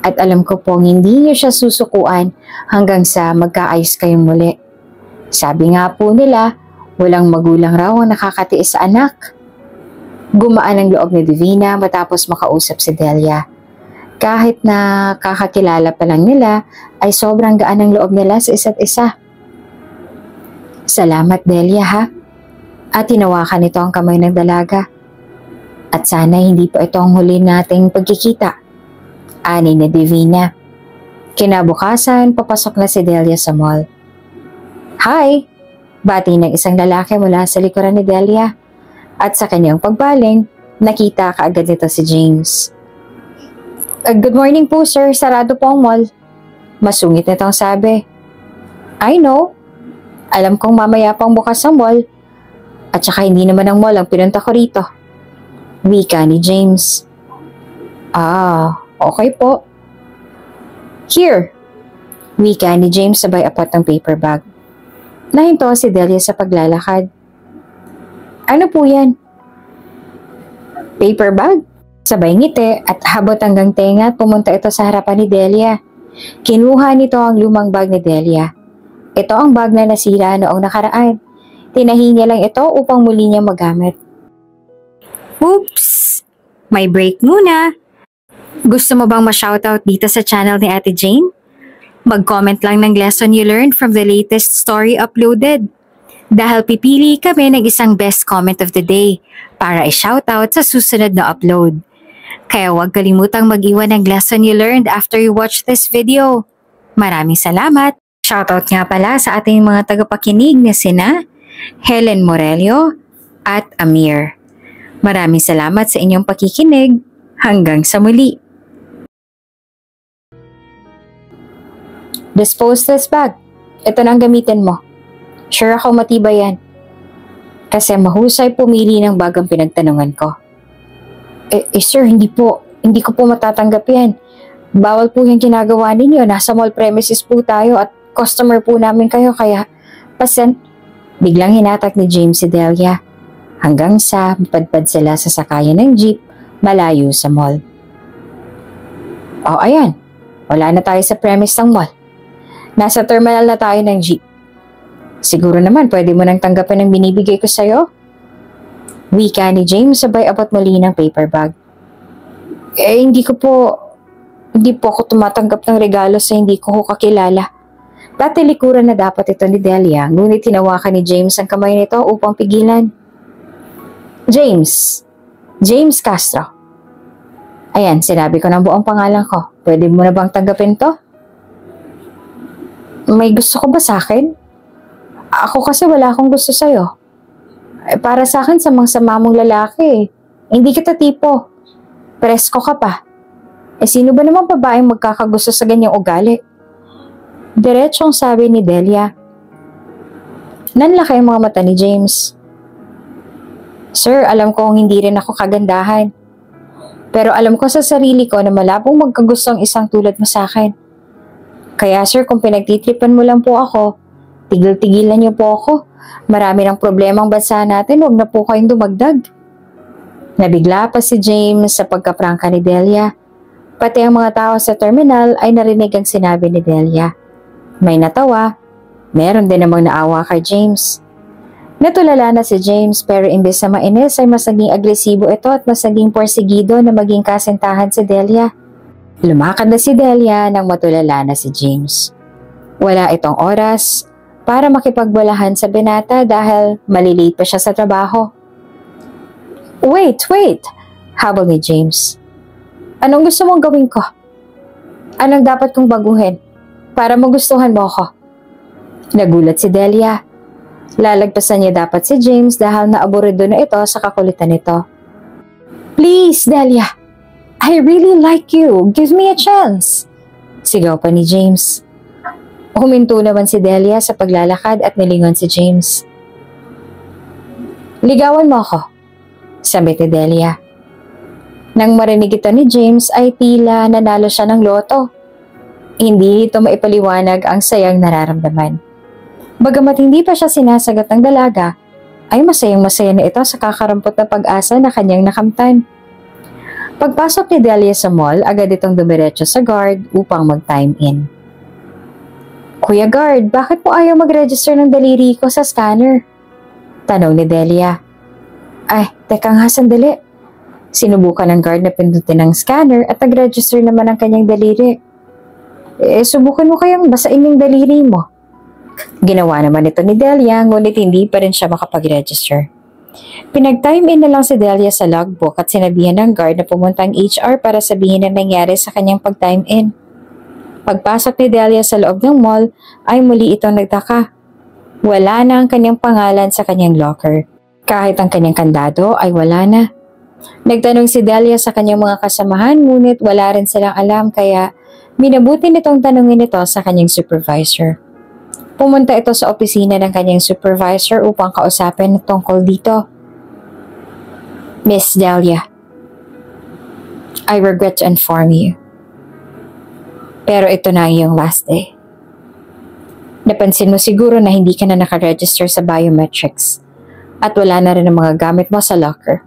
Speaker 1: At alam ko pong hindi niyo siya susukuan hanggang sa magkaayos kayong muli. Sabi nga po nila, walang magulang raw ang nakakatiis sa anak. Gumaan ang loob ni Divina matapos makausap si Delia. Kahit na kakakilala pa lang nila, ay sobrang gaan ang loob nila sa isa't isa. Salamat Delia ha. At tinawakan nito ang kamay ng dalaga. At sana hindi po ito ang huli nating pagkikita. Ani ni Divina. Kinabukasan, papasok na si Delia sa mall. Hi! Bati ng isang lalaki mula sa likuran ni Delia. At sa kanyang pagbaling, nakita kaagad nito si James. Good morning po sir, sarado po ang mall. Masungit nitong sabi. I know. Alam kong mamaya pang bukas ang mall. At saka hindi naman ang mall ang pinunta ko rito. Wika ni James. Ah, okay po. Here. Wika ni James sabay apat ng paper bag. Nahinto si Delia sa paglalakad. Ano po yan? Paper bag? Sabay ngiti at habot hanggang tenga at pumunta ito sa harapan ni Delia. Kinuha nito ang lumang bag ni Delia. Ito ang bag na nasira noong nakaraan. Tinahi niya lang ito upang muli niya magamit. Oops! May break muna. Gusto mo bang ma-shoutout dito sa channel ni Ate Jane? Mag-comment lang ng lesson you learned from the latest story uploaded. Dahil pipili kami ng isang best comment of the day para i-shoutout sa susunod na upload. Kaya huwag kalimutang mag-iwan ng lesson you learned after you watch this video. Maraming salamat! Shoutout nga pala sa ating mga tagapakinig na sina Helen Morelio at Amir. Maraming salamat sa inyong pakikinig. Hanggang sa muli. Dispose this bag. Ito nang gamitin mo. Sure ako matibay yan. Kasi mahusay pumili ng bag ang pinagtanungan ko. Sir, hindi po. Hindi ko po matatanggap yan. Bawal po yung ginagawa ninyo. Nasa mall premises po tayo at customer po namin kayo kaya Biglang hinatak ni James si Delia hanggang sa mapadpad sila sa sakayan ng jeep malayo sa mall. Oh, ayan. Wala na tayo sa premise ng mall. Nasa terminal na tayo ng jeep. Siguro naman pwede mo nang tanggapin ang binibigay ko sa'yo? Wika ni James sabay abot muli ng paper bag. Hindi po ako tumatanggap ng regalo sa hindi ko kakilala. Dati likuran na dapat ito ni Delia, ngunit tinawakan ni James ang kamay nito upang pigilan. James Castro. Ayan, sinabi ko ng buong pangalan ko. Pwede mo na bang tanggapin to? May gusto ko ba sa akin? Ako kasi wala akong gusto sa'yo. Para sa akin, samang-sama mong lalaki. Hindi kita tipo. Presko ka pa. Sino ba naman babaeng magkakagusto sa ganyang ugali? Diretsong sabi ni Delia. Nanlaki ang mga mata ni James. Sir, alam kong hindi rin ako kagandahan. Pero alam ko sa sarili ko na malabong magkagusto ang isang tulad mo sa akin. Kaya sir, kung pinagtitripan mo lang po ako, tigil-tigilan niyo po ako. Marami ng problema ang bansa natin, huwag na po kayong dumagdag. Nabigla pa si James sa pagkaprangka ni Delia. Pati ang mga tao sa terminal ay narinig ang sinabi ni Delia. May natawa, meron din namang naawa kay James. Natulala na si James pero imbes na mainis ay mas naging agresibo ito at mas naging porsigido na maging kasintahan si Delia. Lumakad na si Delia nang matulala na si James. Wala itong oras para makipagbulahan sa binata dahil malilate pa siya sa trabaho. Wait! Habol ni James. Anong gusto mong gawin ko? Anong dapat kong baguhin para magustuhan mo ako? Nagulat si Delia. Lalagpasan niya dapat si James dahil naaburido na ito sa kakulitan nito. Please, Delia. I really like you. Give me a chance. Sigaw pa ni James. Huminto naman si Delia sa paglalakad at nilingon si James. Ligawan mo ako, sabi ni Delia. Nang marinig ito ni James ay tila nanalo siya ng loto. Hindi ito maipaliwanag ang sayang nararamdaman. Bagamat hindi pa siya sinasagot ng dalaga, ay masayang-masaya na ito sa kakarampot na pag-asa na kanyang nakamtan. Pagpasok ni Delia sa mall, agad itong dumiretso sa guard upang mag-time in. Kuya guard, bakit mo ayaw mag-register ng daliri ko sa scanner? Tanong ni Delia. Ay, teka nga sandali. Sinubukan ng guard na pindutin ang scanner at nag-register naman ang kanyang daliri. Subukan mo kayang basain yung daliri mo. Ginawa naman ito ni Delia, ngunit hindi pa rin siya makapag-register. Pinag-time in na lang si Delia sa logbook at sinabihan ng guard na pumunta ang HR para sabihin ang nangyari sa kanyang pag-time in. Pagpasok ni Delia sa loob ng mall, ay muli itong nagtaka. Wala na ang kanyang pangalan sa kanyang locker. Kahit ang kanyang kandado ay wala na. Nagtanong si Delia sa kanyang mga kasamahan ngunit wala rin silang alam kaya minabuti nitong tanungin ito sa kanyang supervisor. Pumunta ito sa opisina ng kanyang supervisor upang kausapin tungkol dito. Miss Delia, I regret to inform you. Pero ito na ang iyong last day. Napansin mo siguro na hindi ka na nakaregister sa biometrics at wala na rin ang mga gamit mo sa locker.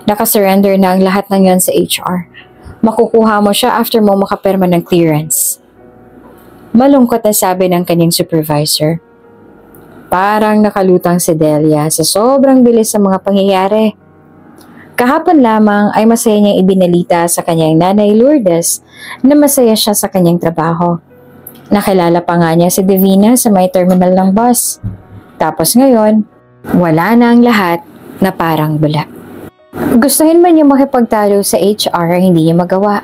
Speaker 1: Nakasurrender na ang lahat ng yan sa HR. Makukuha mo siya after mo makapirma ng clearance. Malungkot na sabi ng kanyang supervisor. Parang nakalutang si Delia sa sobrang bilis sa mga pangyayari. Kahapon lamang ay masaya niyang ibinalita sa kanyang nanay Lourdes na masaya siya sa kanyang trabaho. Nakilala pa nga niya si Divina sa may terminal ng bus. Tapos ngayon, wala na ang lahat na parang bula. Gustuhin man niya makipagtalo sa HR, hindi niya magawa.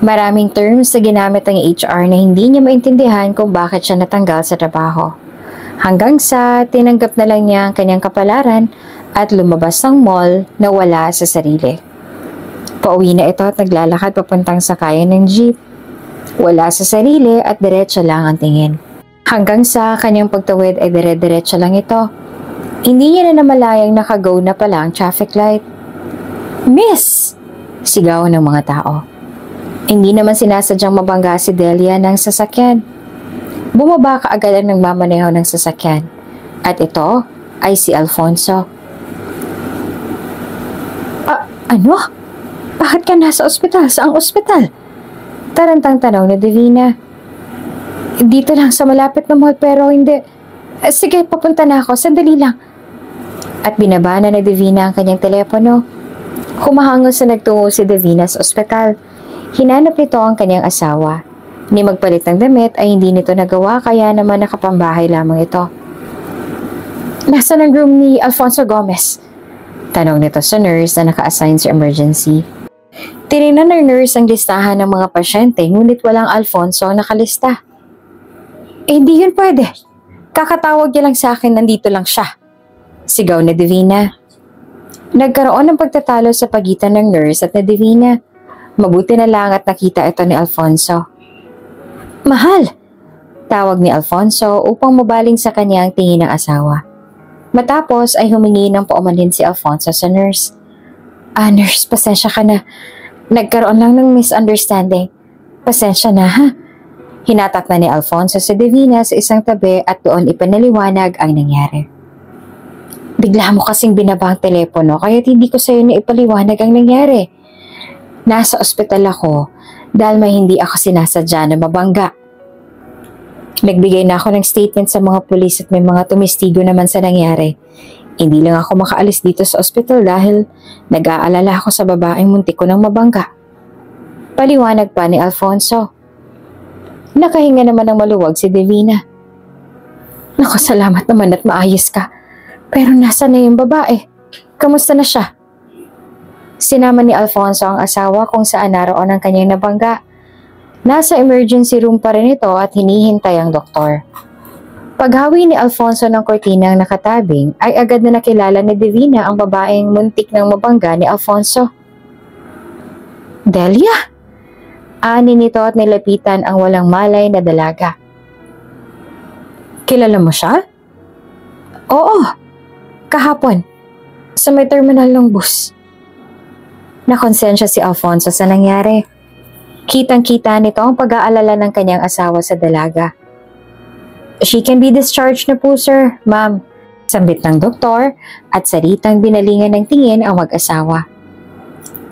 Speaker 1: Maraming terms na ginamit ng HR na hindi niya maintindihan kung bakit siya natanggal sa trabaho. Hanggang sa tinanggap na lang niya ang kanyang kapalaran at lumabas ng mall na wala sa sarili. Pauwi na ito at naglalakad papuntang sakayan ng jeep. Wala sa sarili at diretso lang ang tingin. Hanggang sa kanyang pagtawid ay dire-diretso lang ito. Hindi niya na namalayang naka-go na pala ang traffic light. Miss! Sigaw ng mga tao. Hindi naman sinasadyang mabangga si Delia ng sasakyan. Bumaba kaagad ang nagmamaneho ng sasakyan. At ito ay si Alfonso. Ano? Bakit ka nasa ospital? Saang ospital? Tarantang tanong ni Divina. Dito lang sa malapit na mall pero hindi. Sige, papunta na ako. Sandali lang. At binaba na ni Divina ang kanyang telepono. Humahangos sa nagtungo si Divina sa ospital. Hinanap nito ang kanyang asawa. Ni magpalit ng damit ay hindi nito nagawa kaya naman nakapambahay lamang ito. Nasaan ang room ni Alfonso Gomez? Tanong nito sa nurse na naka-assign sa emergency. Tinignan ng nurse ang listahan ng mga pasyente ngunit walang Alfonso ang nakalista. Hindi yun pwede. Kakatawag niya lang sa akin, nandito lang siya. Sigaw ni Divina. Nagkaroon ng pagtatalo sa pagitan ng nurse at ni Divina. Mabuti na lang at nakita ito ni Alfonso. Mahal! Tawag ni Alfonso upang mabaling sa kanya ang tingin ng asawa. Matapos ay humingi ng paumanhin si Alfonso sa nurse. Nurse, pasensya ka na. Nagkaroon lang ng misunderstanding. Pasensya na ha. Hinatak na ni Alfonso si Divina sa isang tabi at doon ipanaliwanag ang nangyari. Bigla mo kasing binaba ang telepono kaya hindi ko sa'yo na ipaliwanag ang nangyari. Nasa ospital ako dahil may hindi ako sinasadya na mabangga. Nagbigay na ako ng statement sa mga pulis at may mga tumistigo naman sa nangyari. Hindi lang ako makaalis dito sa ospital dahil nag-aalala ako sa babaeng muntik ko ng mabangga. Paliwanag pa ni Alfonso. Nakahinga naman ng maluwag si Divina. Naku, salamat naman at maayos ka. Pero nasa na yung babae? Kamusta na siya? Sinama ni Alfonso ang asawa kung saan naroon ang kanyang nabangga. Nasa emergency room pa rin ito at hinihintay ang doktor. Paghawi ni Alfonso ng kortinang nakatabing ay agad na nakilala ni Divina ang babaeng muntik ng mabangga ni Alfonso. Delia? Ani nito at nilapitan ang walang malay na dalaga. Kilala mo siya? Oo, kahapon, sa may terminal ng bus. Nakonsensya si Alfonso sa nangyari. Kitang-kita nito ang pag-aalala ng kanyang asawa sa dalaga. She can be discharged na po, sir, ma'am. Sambit ng doktor at salitang binalingan ng tingin ang mag-asawa.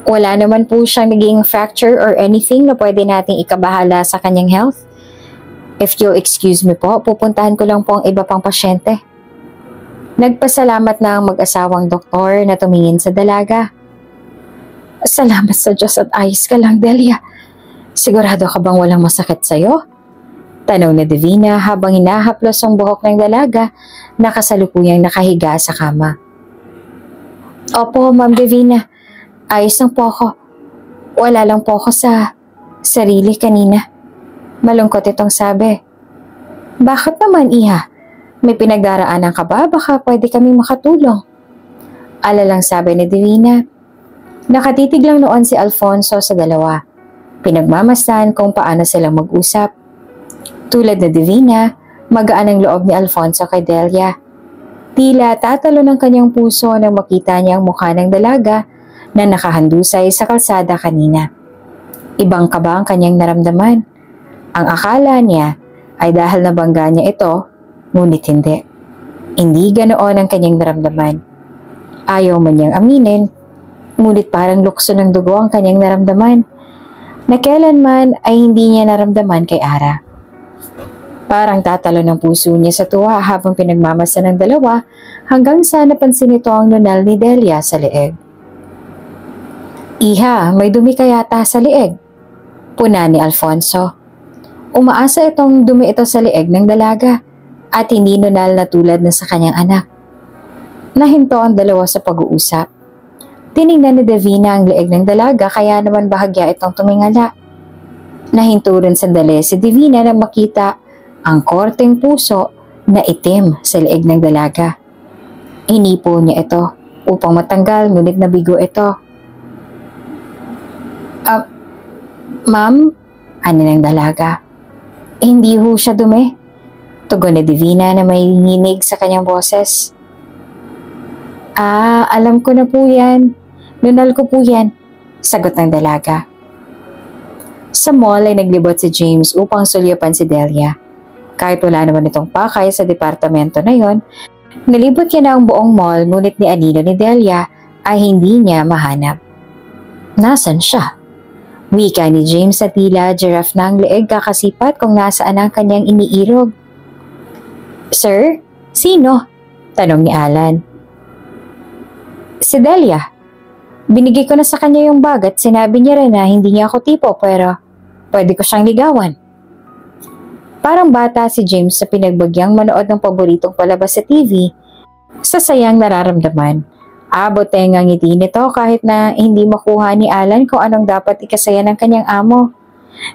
Speaker 1: Wala naman po siyang naging fracture or anything na pwede nating ikabahala sa kanyang health. If you'll excuse me po, pupuntahan ko lang po ang iba pang pasyente. Nagpasalamat na ang mag-asawang doktor na tumingin sa dalaga. Salamat sa Diyos at ayos ka lang, Delia. Sigurado ka bang walang masakit sa'yo? Tanong ni Divina habang hinahaplos ang buhok ng dalaga na kasalukuyang nakahiga sa kama. Opo, Ma'am Divina. Ayos lang po ako. Wala lang po ako sa sarili kanina. Malungkot itong sabi. Bakit naman, Iha? May pinagdaraanan ka ba? Baka pwede kami makatulong. Alalang sabi ni Divina. Nakatitig lang noon si Alfonso sa dalawa. Pinagmamasdan kung paano sila mag-usap. Tulad na Divina, magaan ang loob ni Alfonso kay Delia. Tila tatalo ng kanyang puso nang makita niya ang mukha ng dalaga na nakahandusay sa kalsada kanina. Ibang kaba ang kanyang naramdaman. Ang akala niya ay dahil nabangga niya ito, ngunit hindi. Hindi ganoon ang kanyang naramdaman. Ayaw man niyang aminin, ngunit parang lukso ng dugo ang kanyang naramdaman, na kailanman ay hindi niya naramdaman kay Ara. Parang tatalo ng puso niya sa tuwa habang pinagmamasa ng dalawa hanggang sa napansin nito ang nunal ni Delia sa leeg. Iha, may dumi ka yata sa leeg, puna ni Alfonso. Umaasa itong dumi ito sa leeg ng dalaga at hindi nunal na tulad na sa kanyang anak. Nahinto ang dalawa sa pag-uusap. Tinignan ni Divina ang leeg ng dalaga kaya naman bahagya itong tumingala. Nahinto rin sandali si Divina na makita ang korteng puso na itim sa leeg ng dalaga. Inipo niya ito upang matanggal ngunit nabigo ito. Ma'am, ano ng dalaga? Hindi ho siya dumi. Tugon ni Divina na may nginig sa kanyang boses. Alam ko na po yan. Nunal ko po yan, sagot ng dalaga. Sa mall ay naglibot si James upang sulyapan si Delia. Kahit wala naman itong pakay sa departamento na yon, nalibot niya na ang buong mall ngunit ni anino ni Delia ay hindi niya mahanap. Nasaan siya? Wika ni James sa tila giraffe na ang leeg kakasipat kung nasaan ang kanyang iniirog. Sir? Sino? Tanong ni Alan. Si Delia. Binigay ko na sa kanya yung bag at sinabi niya rin na hindi niya ako tipo pero pwede ko siyang ligawan. Parang bata si James sa pinagbagyang manood ng paboritong palabas sa TV. Sa sayang nararamdaman, abot ang ngiti nito kahit na hindi makuha ni Alan kung anong dapat ikasaya ng kanyang amo.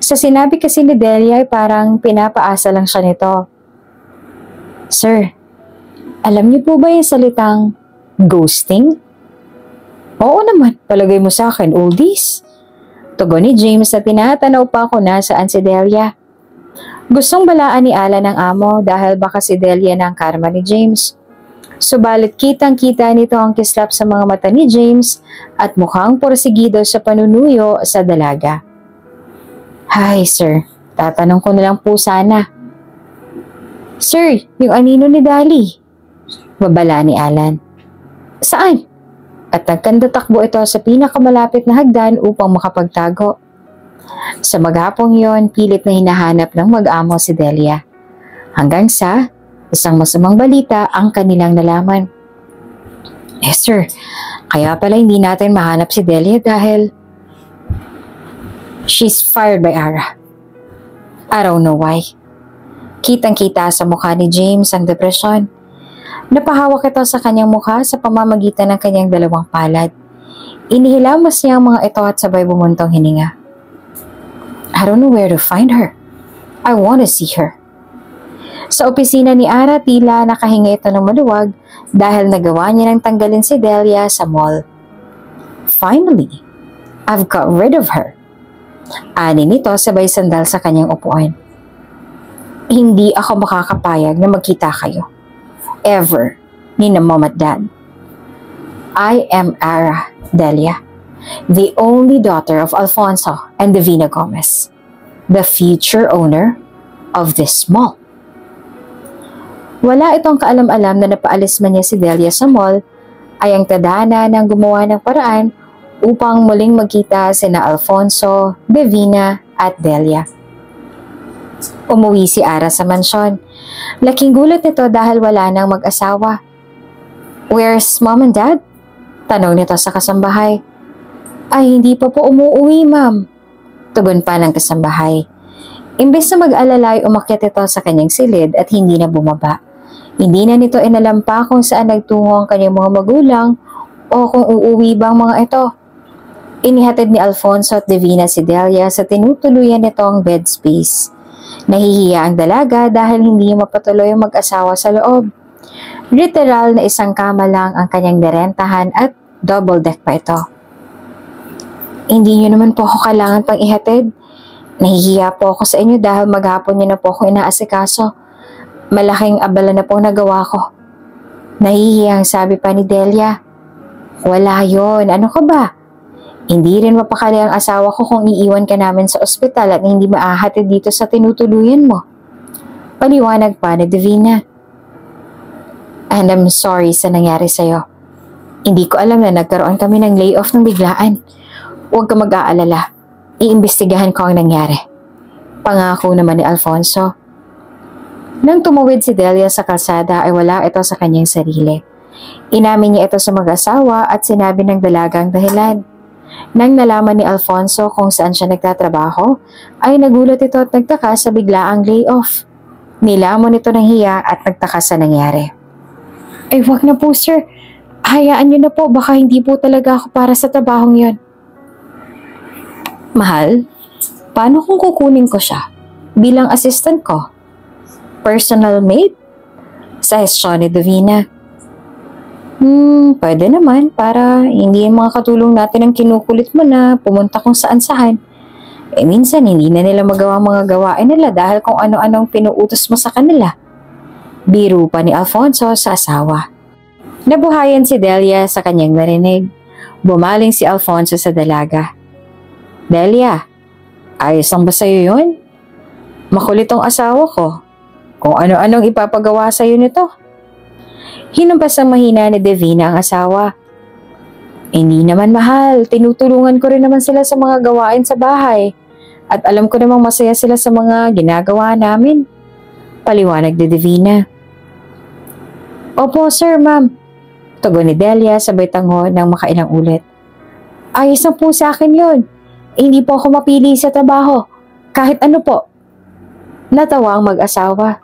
Speaker 1: Sa sinabi kasi ni Delia ay parang pinapaasa lang siya nito. Sir, alam niyo po ba yung salitang ghosting? Oo naman, palagay mo sa akin, oldies. Tugon ni James na tinatanaw pa kung nasaan si Delia. Gustong balaan ni Alan ang amo dahil baka si Delia na ang karma ni James. Subalit kitang-kita nito ang kislap sa mga mata ni James at mukhang porsigido sa panunuyo sa dalaga. Hi sir, tatanong ko na lang po sana. Sir, yung anino ni Dali. Babala ni Alan. Saan? At nagkandatakbo ito sa pinakamalapit na hagdan upang makapagtago. Sa maghapong yon, pilit na hinahanap ng mag-amo si Delia. Hanggang sa isang masamang balita ang kanilang nalaman. Sir, kaya pala hindi natin mahanap si Delia dahil she's fired by Ara. I don't know why. Kitang-kita sa mukha ni James ang depresyon. Napahawak ito sa kanyang mukha sa pamamagitan ng kanyang dalawang palad. Inihilamas niya ang mga ito at sabay bumuntong hininga. I don't know where to find her. I want to see her. Sa opisina ni Ara, tila nakahinga ito ng maluwag dahil nagawa niya ng tanggalin si Delia sa mall. Finally, I've got rid of her. Ani nito sabay sandal sa kanyang upuan. Hindi ako makakapayag na magkita kayo. Ever, ni na mom at dad. I am Ara, Delia, the only daughter of Alfonso and Divina Gomez, the future owner of this mall. Wala itong kaalam-alam na napaalis man niya si Delia sa mall ay ang tadhana ng gumawa ng paraan upang muling magkita sina Alfonso, Divina at Delia. Umuwi si Ara sa mansyon. Laking gulat nito dahil wala nang mag-asawa. Where's mom and dad? Tanong nito sa kasambahay. Ay, hindi pa po umuwi, ma'am. Tugon pa ng kasambahay. Imbes na mag-alala ay umakyat ito sa kanyang silid at hindi na bumaba. Hindi na nito inalampa kung saan nagtungo ang kanyang mga magulang o kung uuwi bang mga ito. Inihatid ni Alfonso at Divina si Delia sa tinutuluyan nitong bed space. Nahihiya ang dalaga dahil hindi mapatuloy ang mag-asawa sa loob. Literal na isang kama lang ang kanyang nirentahan at double deck pa ito. Hindi niyo naman po ako kailangan pang ihatid. Nahihiya po ako sa inyo dahil maghapon niyo na po ako inaasikaso. Malaking abala na po nagawa ko. Nahihiyang sabi pa ni Delia. Wala yon, ano ka ba? Hindi rin mapakali ang asawa ko kung iiwan ka namin sa ospital at hindi maahatid dito sa tinutuluyan mo. Paliwanag pa ni Divina. And I'm sorry sa nangyari sa'yo. Hindi ko alam na nagkaroon kami ng layoff ng biglaan. Huwag ka mag-aalala. Iimbestigahan ko ang nangyari. Pangako naman ni Alfonso. Nang tumawid si Delia sa kalsada ay wala ito sa kanyang sarili. Inamin niya ito sa mag-asawa at sinabi ng dalagang dahilan. Nang nalaman ni Alfonso kung saan siya nagtatrabaho, ay nagulat ito at nagtaka sa biglaang layoff. Nilamon ito ng hiya at nagtaka sa nangyari. Ay wag na po sir, hayaan niyo na po, baka hindi po talaga ako para sa trabahong yon. Mahal, paano kung kukunin ko siya bilang assistant ko? Personal maid? Suggestion ni Divina. Pwede naman para hindi yung mga katulong natin ang kinukulit mo na pumunta kung saan-saan. Minsan hindi na nila magawa mga gawain nila dahil kung ano-anong pinuutos mo sa kanila. Biro pa ni Alfonso sa asawa. Nabuhayan si Delia sa kanyang narinig. Bumaling si Alfonso sa dalaga. Delia, ayos lang ba sa'yo yun? Makulit ang asawa ko. Kung ano-anong ipapagawa sa'yo nito. Hinampas ang mahina ni Divina ang asawa. Hindi naman mahal, tinutulungan ko rin naman sila sa mga gawain sa bahay. At alam ko namang masaya sila sa mga ginagawa namin. Paliwanag ni Divina. Opo sir, ma'am. Tugon ni Delia sabay tango ng makailang ulit. Ayos na po sa akin yun. Hindi po ako mapili sa trabaho. Kahit ano po. Natawa ang mag-asawa.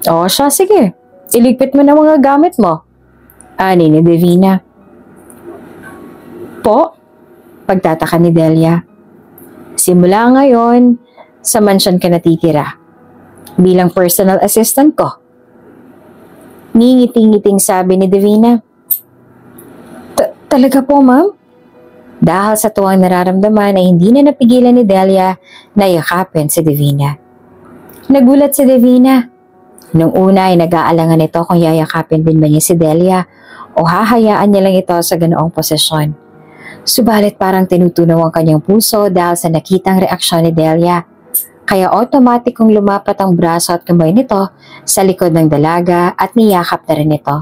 Speaker 1: O siya, sige. Iligpit mo na mga gamit mo. Ani ni Divina. Po? Pagtataka ni Delia. Simula ngayon, sa mansyon ka natitira. Bilang personal assistant ko. Ngingiting-ngiting sabi ni Divina. Talaga po, ma'am? Dahil sa tuwang nararamdaman ay hindi na napigilan ni Delia na yakapin si Divina. Nagulat si Divina. Nung una ay nag-aalangan ito kung yayakapin din ba niya si Delia o hahayaan niya lang ito sa ganoong posisyon. Subalit parang tinutunaw ang kanyang puso dahil sa nakitang reaksyon ni Delia. Kaya automatikong lumapat ang braso at kamay nito sa likod ng dalaga at niyakap na rin ito.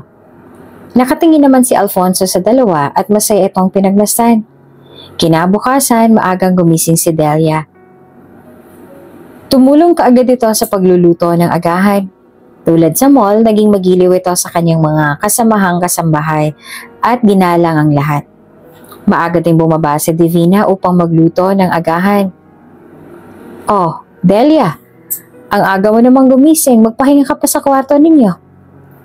Speaker 1: Nakatingin naman si Alfonso sa dalawa at masaya itong pinagmasdan. Kinabukasan, maagang gumising si Delia. Tumulong kaagad ito sa pagluluto ng agahan. Tulad sa mall, naging magiliw ito sa kanyang mga kasamahang kasambahay at ginalang ang lahat. Maaga din bumaba si Divina upang magluto ng agahan. Oh, Delia, ang aga mo namang gumising, magpahinga ka pa sa kwarto ninyo.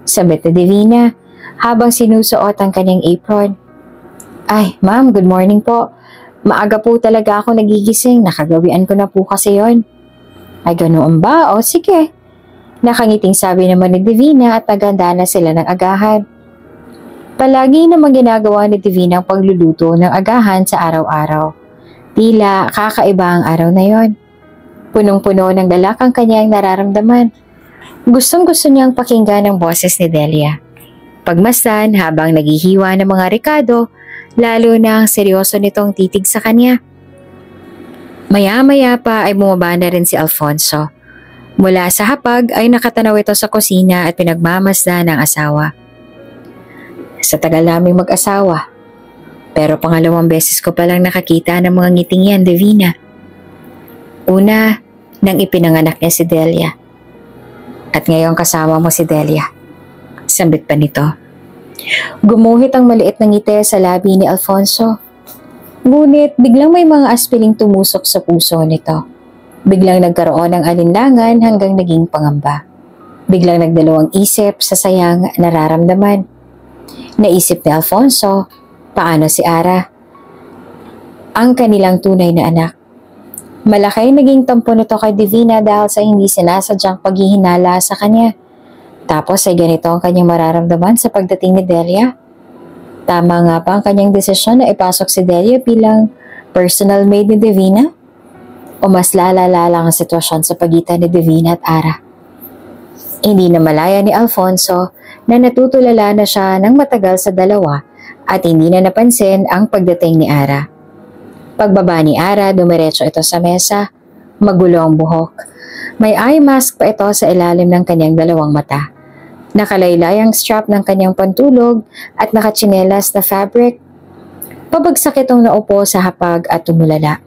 Speaker 1: Sabit ni Divina habang sinusuot ang kanyang apron. Ay, ma'am, good morning po. Maaga po talaga ako nagigising, nakagawian ko na po kasi yon. Ay, ganoon ba? O sige. Nakangiting sabi naman ni Divina at naganda na sila ng agahan. Palagi namang ginagawa ni Divina ang pagluluto ng agahan sa araw-araw. Tila kakaiba ang araw na yon. Punong-puno ng galak ang kanyang nararamdaman. Gustong-gusto niyang pakinggan ang boses ni Delia. Pagmasdan habang naghihiwa ng mga rekado, lalo na ang seryoso nitong titig sa kanya. Maya-maya pa ay bumaba na rin si Alfonso. Mula sa hapag ay nakatanaw ito sa kusina at pinagmamasdan ng asawa. Sa tagal naming mag-asawa, pero pangalawang beses ko palang nakakita ng mga ngiting yan, Divina. Una, nang ipinanganak niya si Delia. At ngayon kasama mo si Delia. Sambit pa nito. Gumuhit ang maliit na ngiti sa labi ni Alfonso. Ngunit biglang may mga aspiling tumusok sa puso nito. Biglang nagkaroon ng alinlangan hanggang naging pangamba. Biglang nagdalawang isip sa sayang nararamdaman. Naisip ni Alfonso, paano si Ara? Ang kanilang tunay na anak. Malaki naging tampo nito kay Divina dahil sa hindi sinasadyang paghihinala sa kanya. Tapos ay ganito ang kanyang mararamdaman sa pagdating ni Delia. Tama nga ba ang kanyang desisyon na ipasok si Delia bilang personal maid ni Divina? O mas lalala lang ang sitwasyon sa pagitan ni Divina at Ara? Hindi na malaya ni Alfonso na natutulala na siya ng matagal sa dalawa at hindi na napansin ang pagdating ni Ara. Pagbaba ni Ara, dumiretso ito sa mesa, magulo ang buhok. May eye mask pa ito sa ilalim ng kanyang dalawang mata. Nakalaylay ang strap ng kanyang pantulog at nakatsinelas na fabric. Pabagsak itong naupo sa hapag at tumulala.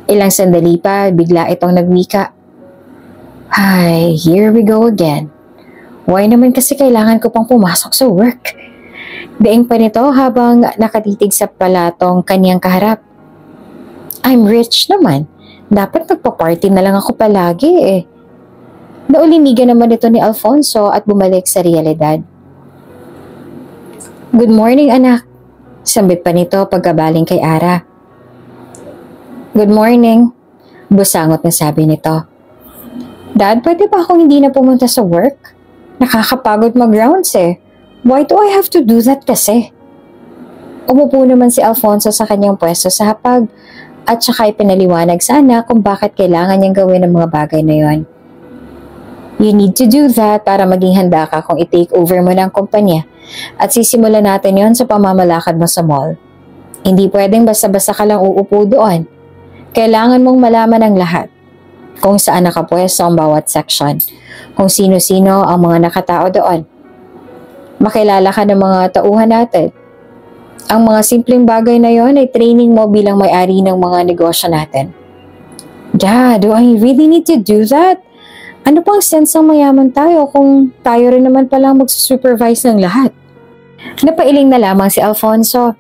Speaker 1: Ilang sandali pa, bigla itong nagwika. Ay, here we go again. Why naman kasi kailangan ko pang pumasok sa work? Daing pa nito habang nakatitig sa palatong kanyang kaharap. I'm rich naman. Dapat nagpa-party na lang ako palagi eh. Naulinigan naman ito ni Alfonso at bumalik sa realidad. Good morning, anak. Sambit pa nito pagkabaling kay Ara. Good morning, busangot na sabi nito. Dad, pwede ba akong hindi na pumunta sa work? Nakakapagod mag-rounds eh. Why do I have to do that kasi? Umupo naman si Alfonso sa kanyang pwesto sa hapag at saka ipinaliwanag sa anak kung bakit kailangan niyang gawin ang mga bagay na yon. You need to do that para maging handa ka kung i-take over mo ng kumpanya at sisimulan natin yon sa pamamalakad mo sa mall. Hindi pwedeng basta-basta ka lang uupo doon. Kailangan mong malaman ang lahat. Kung saan nakapwesto ang bawat section, kung sino-sino ang mga nakatao doon. Makilala ka ng mga tauhan natin. Ang mga simpleng bagay na yon ay training mo bilang may-ari ng mga negosyo natin. Dad, do I really need to do that? Ano pang sense ng mayaman tayo kung tayo rin naman palang magsusupervise ng lahat? Napailing na lamang si Alfonso.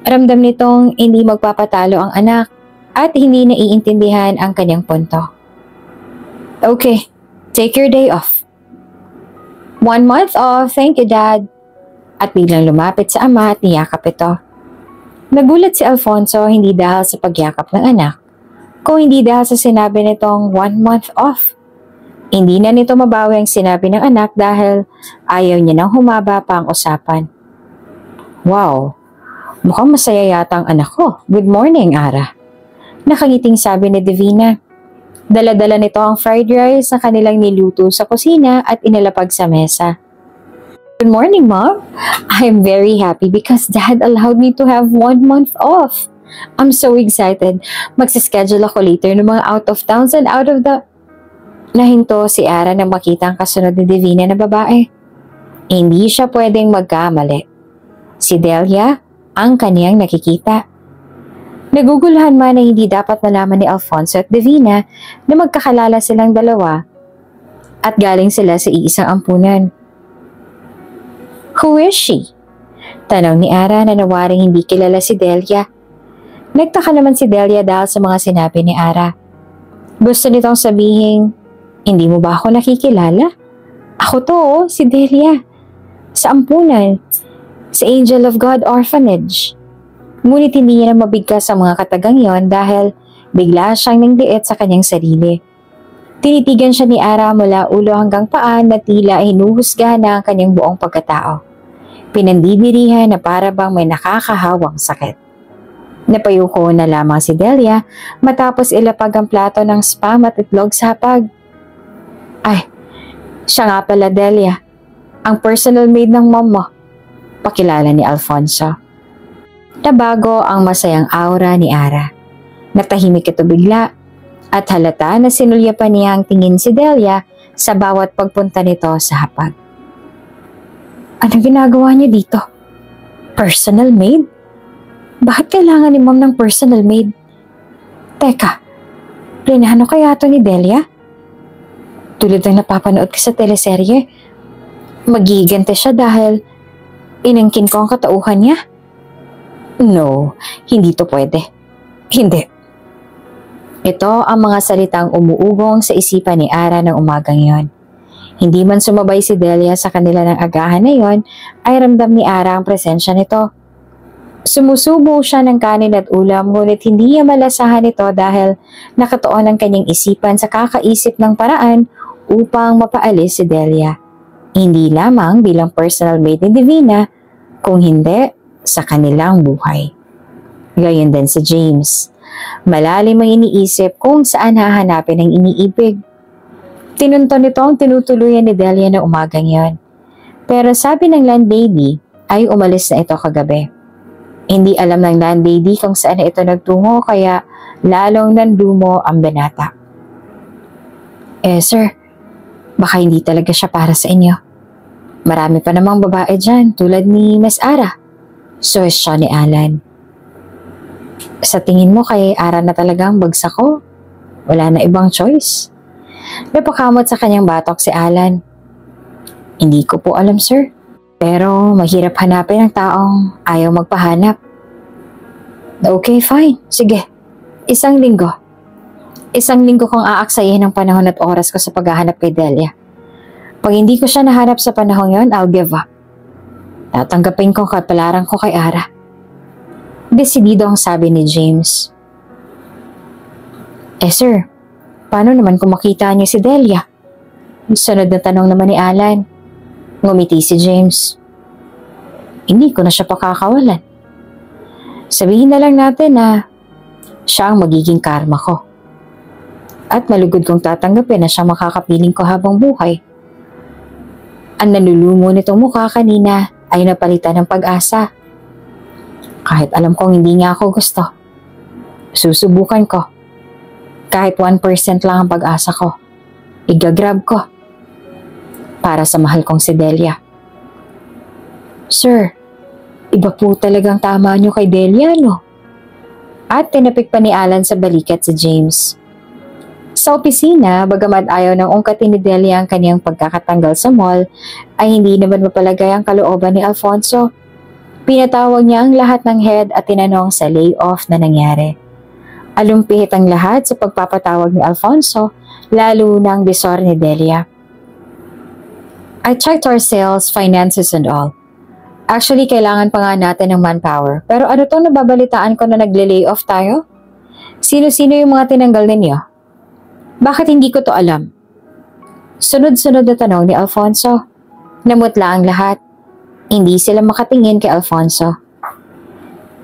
Speaker 1: Ramdam nitong hindi magpapatalo ang anak at hindi naiintindihan ang kanyang punto. Okay, take your day off. 1 month off, thank you, Dad. At biglang lumapit sa ama at niyakap ito. Nagulat si Alfonso hindi dahil sa pagyakap ng anak, kung hindi dahil sa sinabi nitong 1 month off. Hindi na nito mabawi ang sinabi ng anak dahil ayaw niya nang humaba pa ang usapan. Wow, mukhang masaya yata ang anak ko. Good morning, Ara. Nakangiting sabi ni Divina. Dala-dala nito ang fried rice na kanilang niluto sa kusina at inilapag sa mesa. Good morning, Mom. I'm very happy because Dad allowed me to have 1 month off. I'm so excited. Magsischedule ako later ng mga out of towns and out of the... Nahinto si Ara nang makita ang kasunod ni Divina na babae. Hindi siya pwedeng magkamali. Si Delia ang kaniyang nakikita. Naguguluhan man na hindi dapat malaman ni Alfonso at Divina na magkakalala silang dalawa at galing sila sa iisang ampunan. Who is she? Tanong ni Ara na nawaring hindi kilala si Delia. Nagtaka naman si Delia dahil sa mga sinabi ni Ara. Gusto nitong sabihin, hindi mo ba ako nakikilala? Ako to, si Delia. Sa ampunan. Sa Angel of God Orphanage. Ngunit hindi niya na mabigkas sa mga katagang yon dahil bigla siyang nangdiit sa kanyang sarili. Tinitigan siya ni Ara mula ulo hanggang paa na tila hinuhusgahan na ang kanyang buong pagkatao. Pinandidirihan na para bang may nakakahawang sakit. Napayuko na lamang si Delia matapos ilapag ang plato ng spam at itlog sa hapag. Ay, siya nga pala Delia, ang personal maid ng mom mo, pakilala ni Alfonso. Nabago ang masayang aura ni Ara. Natahimik ito bigla at halata na sinulyapan niya ang tingin si Delia sa bawat pagpunta nito sa hapag. Ano ginagawa niya dito? Personal maid? Bakit kailangan ni mom ng personal maid? Teka, plinano kaya ito ni Delia? Tulad ng napapanood ko sa teleserye, magigante siya dahil inangkin ko ang katauhan niya? No, hindi to pwede. Hindi. Ito ang mga salitang umuugong sa isipan ni Ara ng umagang yon. Hindi man sumabay si Delia sa kanila ng agahan na yon, ay ramdam ni Ara ang presensya nito. Sumusubo siya ng kanin at ulam ngunit hindi niya malasahan ito dahil nakatuon ang kanyang isipan sa kakaisip ng paraan upang mapaalis si Delia. Hindi lamang bilang personal maid ni Divina, kung hindi sa kanilang buhay. Gayon din si James. Malalim ang iniisip kung saan hahanapin ang iniibig. Tinunton nito ang tinutuluyan ni Delia na umagang yon. Pero sabi ng landlady ay umalis na ito kagabi. Hindi alam ng landlady kung saan ito nagtungo kaya lalong nandumo ang binata. Sir, baka hindi talaga siya para sa inyo. Marami pa namang babae dyan tulad ni Miss Ara. So siya ni Alan. Sa tingin mo kay Ara na talagang bagsak ko? Wala na ibang choice. Napakamot sa kanyang batok si Alan. Hindi ko po alam, sir. Pero mahirap hanapin ang taong ayaw magpahanap. Okay, fine. Sige. 1 linggo. 1 linggo kong aaksayin ang panahon at oras ko sa paghahanap kay Delia. Pag hindi ko siya nahanap sa panahon yon, I'll give up. Tatanggapin ko kapalaran ko kay Ara. Desidido ang sabi ni James. Sir, paano naman kung makita niyo si Delia? Sunod na tanong naman ni Alan. Ngumiti si James. Hindi ko na siya pakakawalan. Sabihin na lang natin na siya ang magiging karma ko. At malugod kong tatanggapin na siya makakapiling ko habang buhay. Ang nanlulumo nitong mukha kanina ay napalitan ng pag-asa. Kahit alam kong hindi niya ako gusto, susubukan ko. Kahit 1% lang ang pag-asa ko, igagrab ko para sa mahal kong si Delia. Sir, iba po talagang tama niyo kay Delia, no? At tinapik pa ni Alan sa balikat si James. Sa opisina, bagamat ayaw ng ungkatin ni Delia ang kaniyang pagkakatanggal sa mall, ay hindi naman mapalagay ang kalooban ni Alfonso. Pinatawag niya ang lahat ng head at tinanong sa layoff na nangyari. Alumpihit ang lahat sa pagpapatawag ni Alfonso, lalo na ang bisor ni Delia. I checked our sales, finances and all. Actually, kailangan pa nga natin ng manpower. Pero ano tong nababalitaan ko na nagle-layoff tayo? Sino-sino yung mga tinanggal ninyo? Bakit hindi ko to alam? Sunod-sunod na tanong ni Alfonso. Namutla ang lahat. Hindi sila makatingin kay Alfonso.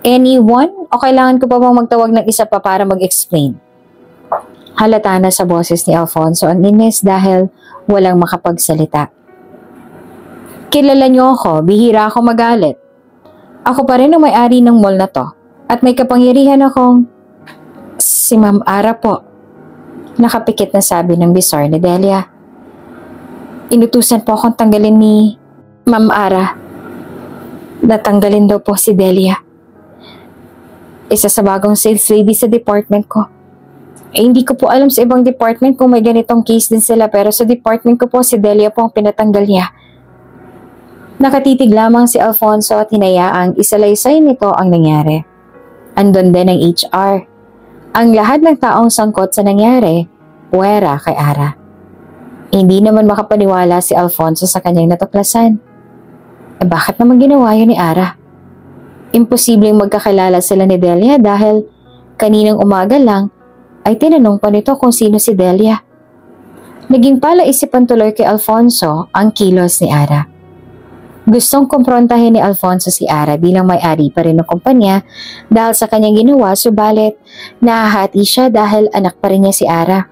Speaker 1: Anyone? O kailangan ko pa bang magtawag ng isa pa para mag-explain? Halata na sa boses ni Alfonso ang inis dahil walang makapagsalita. Kilala niyo ako, bihira ako magalit. Ako pa rin ang may-ari ng mall na to at may kapangyarihan akong... Si Ma'am Ara po. Nakapikit na sabi ng bisor ni Delia. Inutusan po akong tanggalin ni Ma'am Ara. Natanggalin daw po si Delia. Isa sa bagong sales lady sa department ko. Hindi ko po alam sa ibang department kung may ganitong case din sila pero sa department ko po si Delia po ang pinatanggal niya. Nakatitig lamang si Alfonso at hinayaang isalaysay nito ang nangyari. Andun din ang HR. Ang lahat ng taong sangkot sa nangyari, puwera kay Ara. Hindi naman makapaniwala si Alfonso sa kanyang natuklasan. Bakit naman ginawa yun ni Ara? Imposibleng magkakilala sila ni Delia dahil kaninang umaga lang ay tinanong pa nito kung sino si Delia. Naging palaisipan tuloy kay Alfonso ang kilos ni Ara. Gustong kumprontahin ni Alfonso si Ara bilang may-ari pa rin ng kumpanya dahil sa kanyang ginawa subalit nahahati siya dahil anak pa rin niya si Ara.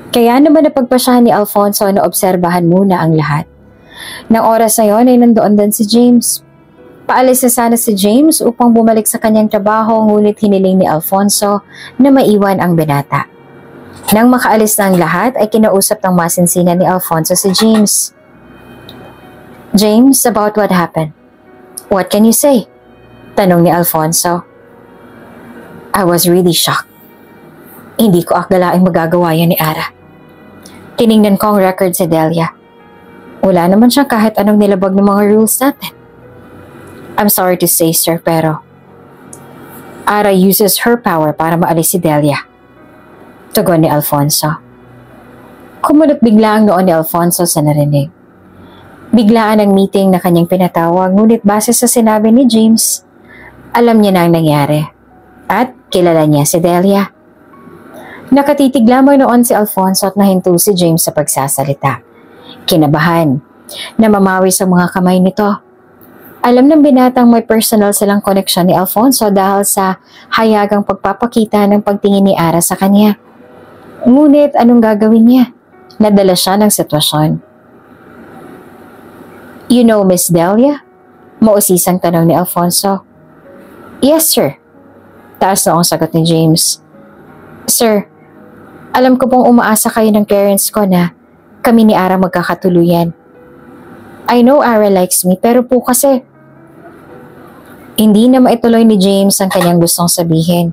Speaker 1: Kaya naman napagpasyahan ni Alfonso na obserbahan muna ang lahat. Nang oras na yon ay nandoon din si James. Paalis na sana si James upang bumalik sa kanyang trabaho ngunit hiniling ni Alfonso na maiwan ang binata. Nang makaalis na ang lahat ay kinausap ng masinsinan ni Alfonso si James. James, about what happened? What can you say? Tanong ni Alfonso. I was really shocked. Hindi ko akalaing magagawa yan ni Ara. Tiningnan ko ang record si Delia. Wala naman siya kahit anong nilabag ng mga rules natin. I'm sorry to say, sir, pero Ara uses her power para maalis si Delia. Tugon ni Alfonso. Kumunot bigla ang noon ni Alfonso sa narinig. Biglaan ang meeting na kanyang pinatawag ngunit base sa sinabi ni James, alam niya na ang nangyari at kilala niya si Delia. Nakatitig lamang noon si Alfonso at nahinto si James sa pagsasalita. Kinabahan, namamawi sa mga kamay nito. Alam ng binatang may personal silang koneksyon ni Alfonso dahil sa hayagang pagpapakita ng pagtingin ni Ara sa kanya. Ngunit anong gagawin niya? Nadala siya ng sitwasyon. You know Miss Delia? Mausisang tanong ni Alfonso. Yes, sir. Taas na ang sagot ni James. Sir, alam ko pong umaasa kayo ng parents ko na kami ni Ara magkakatuluyan. I know Ara likes me pero po kasi hindi na maituloy ni James ang kanyang gustong sabihin.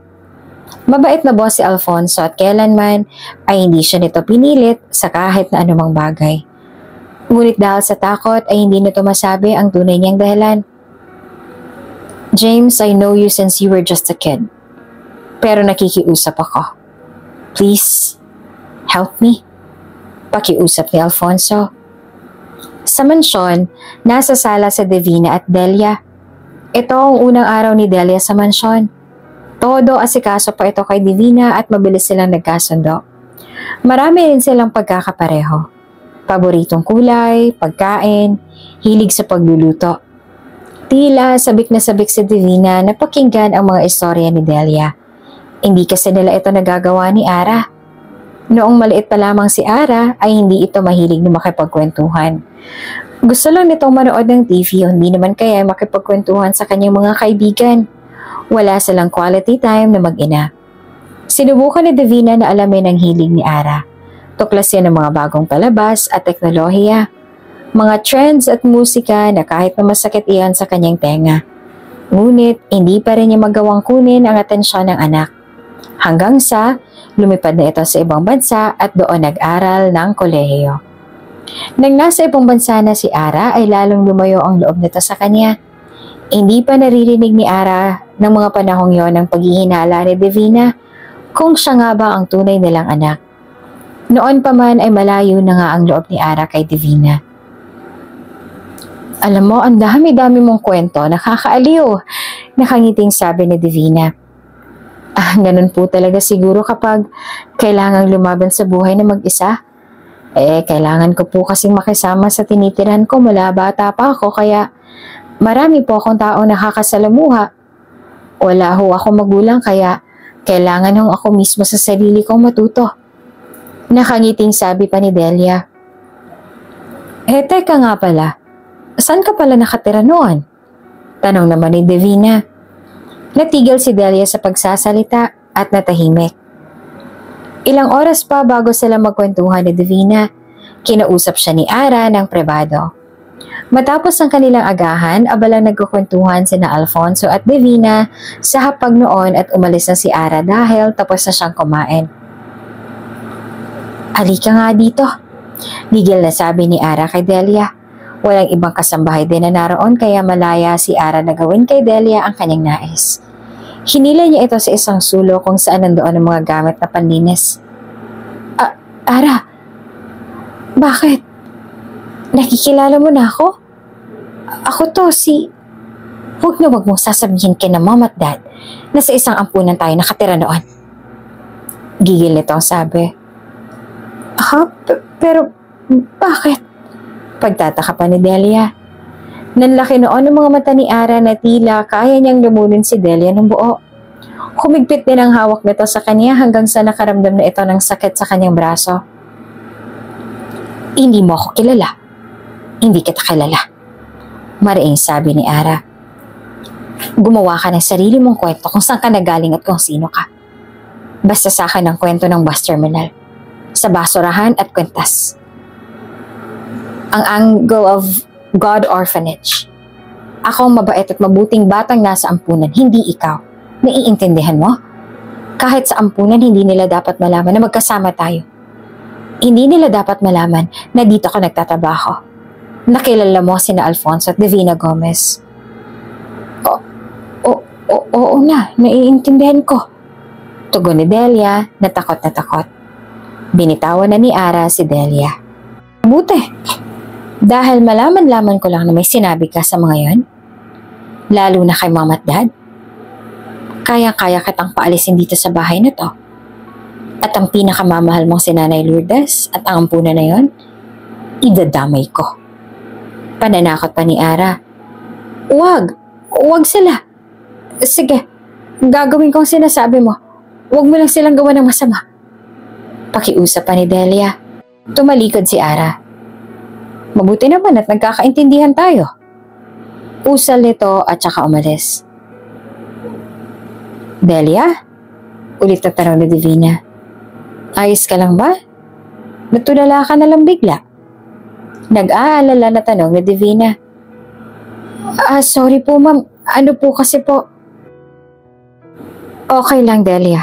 Speaker 1: Mabait na boss si Alfonso at kailanman ay hindi siya nito pinilit sa kahit na anumang bagay. Ngunit dahil sa takot ay hindi nito masabi ang tunay niyang dahilan. James, I know you since you were just a kid. Pero nakikiusap ako. Please, help me. Pakiusap ni Alfonso. Sa mansyon, nasa sala sa Divina at Delia. Ito ang unang araw ni Delia sa mansyon. Todo asikaso pa ito kay Divina at mabilis silang nagkasundo. Marami rin silang pagkakapareho. Paboritong kulay, pagkain, hilig sa pagluluto. Tila sabik na sabik si Divina na pakinggan ang mga istorya ni Delia. Hindi kasi nila ito nagagawa ni Ara. Noong maliit pa lamang si Ara ay hindi ito mahilig na makipagkwentuhan. Gusto lang nitong manood ng TV, hindi naman kaya makipagkwentuhan sa kanyang mga kaibigan. Wala silang quality time na mag-ina. Sinubukan ni Divina na alamin ang hilig ni Ara. Tuklasin ang mga bagong palabas at teknolohiya. Mga trends at musika na kahit na masakit iyan sa kanyang tenga. Ngunit hindi pa rin niya magawang kunin ang atensyon ng anak. Hanggang sa lumipad na ito sa ibang bansa at doon nag-aral ng kolehiyo. Nang nasa ibang bansa na si Ara ay lalong lumayo ang loob nito sa kanya. Hindi pa naririnig ni Ara ng mga panahong yon ang paghihinala ni Divina kung siya nga ba ang tunay nilang anak. Noon pa man ay malayo na nga ang loob ni Ara kay Divina. Alam mo, ang dami-dami mong kwento, nakakaaliw, nakangiting sabi ni Divina. Ganun po talaga siguro kapag kailangang lumaban sa buhay na mag-isa. Kailangan ko po kasing makisama sa tinitirahan ko mula bata pa ako kaya marami po akong taong nakakasalamuha. Wala ho ako magulang kaya kailangan hong ako mismo sa sarili kong matuto. Nakangiting sabi pa ni Delia. Teka nga pala, saan ka pala nakatira noon? Tanong naman ni Divina. Natigil si Delia sa pagsasalita at natahimik. Ilang oras pa bago sila magkwentuhan ni Divina, kinausap siya ni Ara ng pribado. Matapos ang kanilang agahan, abalang nagkukwentuhan sina Alfonso at Divina sa hapag noon at umalis na si Ara dahil tapos na siyang kumain. Halika nga dito, gigil na sabi ni Ara kay Delia. Walang ibang kasambahay din na naroon kaya malaya si Ara na gawin kay Delia ang kanyang nais. Hinila niya ito sa isang sulo kung saan nandoon ang mga gamit na panlinis. Ara, bakit? Nakikilala mo na ako? Ako to si... Huwag mong sasabihin kina mom at dad na sa isang ampunan tayo nakatira noon. Gigil nito ang sabi. Pero bakit? Pagtataka pa ni Delia. Nanlaki noon ang mga mata ni Ara na tila kaya niyang lumunin si Delia ng buo. Humigpit din ang hawak nito sa kanya hanggang sa nakaramdam na ito ng sakit sa kanyang braso. Hindi mo ako kilala. Hindi kita kilala. Mariing sabi ni Ara. Gumawa ka ng sarili mong kwento kung saan ka nagaling at kung sino ka. Basta sa akin ang kwento ng bus terminal. Sa basurahan at kwentas. Ang angle of God Orphanage. Ako ang mabait at mabuting batang nasa ampunan, hindi ikaw. Naiintindihan mo? Kahit sa ampunan, hindi nila dapat malaman na magkasama tayo. Hindi nila dapat malaman na dito ka nagtatrabaho. Nakilala mo sina Alfonso at Divina Gomez. Oo na, naiintindihan ko. Tugon ni Delia na takot na takot. Binitawan na ni Ara si Delia. Mabuti. Dahil malaman-laman ko lang na may sinabi ka sa mga yon, lalo na kay mom at dad, kaya-kaya kitang paalisin dito sa bahay na to. At ang pinakamamahal mong si Nanay Lourdes at ang ampunan na yon, idadamay ko. Pananakot pa ni Ara. Huwag sila. Sige, gagawin ko ang sinasabi mo. Huwag mo lang silang gawa ng masama. Pakiusap pa ni Delia. Tumalikod si Ara. Mabuti naman at nagkakaintindihan tayo. Usal nito at saka umalis. Delia? Ulit na tanong ni Divina. Ayos ka lang ba? Natulala ka na lang bigla. Nag-aalala na tanong ni Divina. Sorry po ma'am. Ano po kasi po? Okay lang Delia.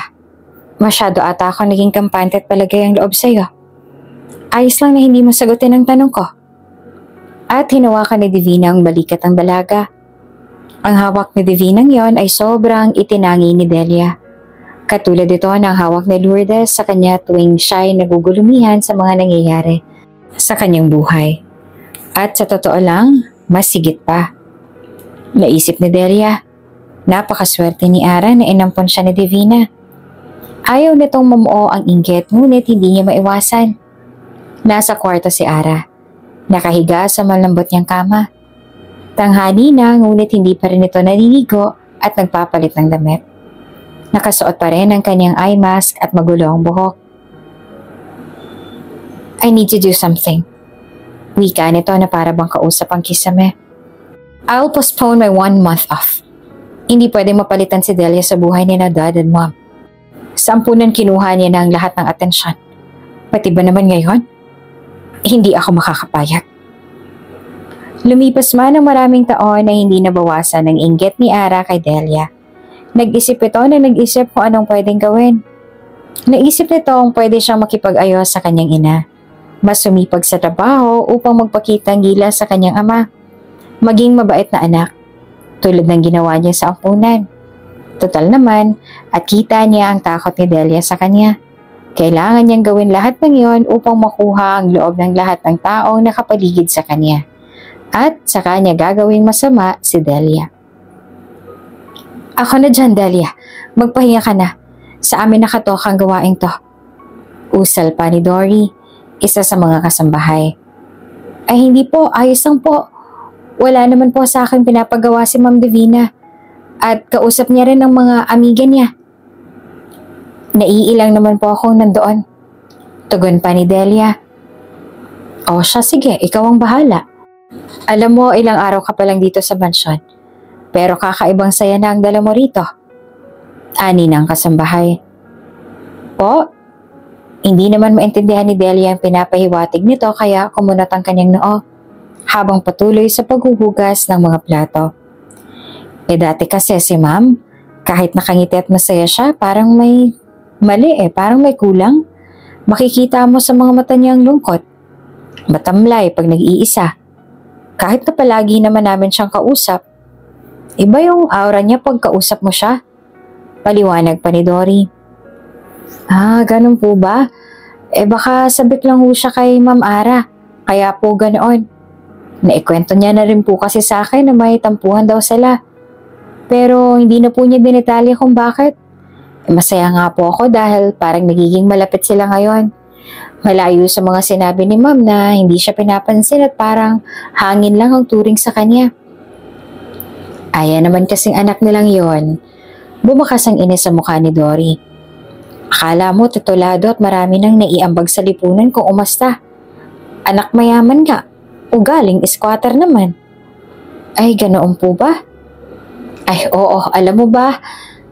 Speaker 1: Masyado ata ako naging kampante at palagay ang loob sa'yo. Ayos lang na hindi mo sagutin ang tanong ko. At hinawakan ni Divina ang balikat ng dalaga. Ang hawak ni Divinang yon ay sobrang itinangi ni Delia. Katulad ito ng hawak ni Lourdes sa kanya tuwing siya'y nagugulumihan sa mga nangyayari sa kanyang buhay. At sa totoo lang, mas sigit pa. Naisip ni Delia, napakaswerte ni Ara na inampon siya ni Divina. Ayaw nitong mamuo ang inggit ngunit hindi niya maiwasan. Nasa kwarto si Ara, nakahiga sa malambot niyang kama. Tanghali na ngunit hindi pa rin ito naliligo at nagpapalit ng damit. Nakasuot pa rin ang kanyang eye mask at magulo ang buhok. I need to do something. Wika nito na para bang kausap ang kisame. I'll postpone my 1 month off. Hindi pwedeng mapalitan si Delia sa buhay ni na dad and mom. Sa ampunan kinuha niya na ang lahat ng atensyon. Pati ba naman ngayon? Hindi ako makakapayag. Lumipas man ang maraming taon na hindi nabawasan ng inggit ni Ara kay Delia. Nag-isip ito na nag-isip kung anong pwedeng gawin. Naisip nitong pwede siyang makipag-ayos sa kanyang ina. Mas sumipag sa trabaho upang magpakitang gilas sa kanyang ama. Maging mabait na anak, tulad ng ginawa niya sa ampunan. Total naman, at kita niya ang takot ni Delia sa kanya. Kailangan niyang gawin lahat ng iyon upang makuha ang loob ng lahat ng taong nakapaligid sa kanya. At sa kanya gagawing masama si Delia. Ako na dyan, Delia. Magpahinga ka na. Sa amin nakatok ang gawain to. Usal pa ni Dory, isa sa mga kasambahay. Ay hindi po, ayos lang po. Wala naman po sa akin pinapagawa si Ma'am Divina. At kausap niya rin ang mga amiga niya. Naiilang naman po akong nandoon. Tugon pa ni Delia. O siya, sige, ikaw ang bahala. Alam mo, ilang araw ka pa lang dito sa mansyon. Pero kakaibang saya na ang dala mo rito. Ani ng kasambahay. Po, hindi naman maintindihan ni Delia ang pinapahiwatig nito kaya kumunot ang kanyang noo habang patuloy sa paghuhugas ng mga plato. Dati kasi si ma'am, kahit nakangiti at masaya siya, parang may mali parang may kulang. Makikita mo sa mga mata niyang lungkot. Matamlay pag nag-iisa. Kahit na palagi naman namin siyang kausap. Iba yung aura niya pag kausap mo siya. Paliwanag pa ni Dory. Ganun po ba? Baka sabik lang ho siya kay Ma'am Ara. Kaya po ganoon. Naikwento niya na rin po kasi sa akin na may tampuhan daw sila. Pero hindi na po niya dinetalya kung bakit. Masaya nga po ako dahil parang nagiging malapit sila ngayon. Malayo sa mga sinabi ni Ma'am na hindi siya pinapansin at parang hangin lang ang turing sa kanya. Aya naman kasing anak nilang yon. Bumakas ang inis sa mukha ni Dory. Akala mo titulado at marami nang naiambag sa lipunan kung umasta. Anak mayaman nga, ugaling squatter naman. Ay, ganoon po ba? Ay, oo, alam mo ba?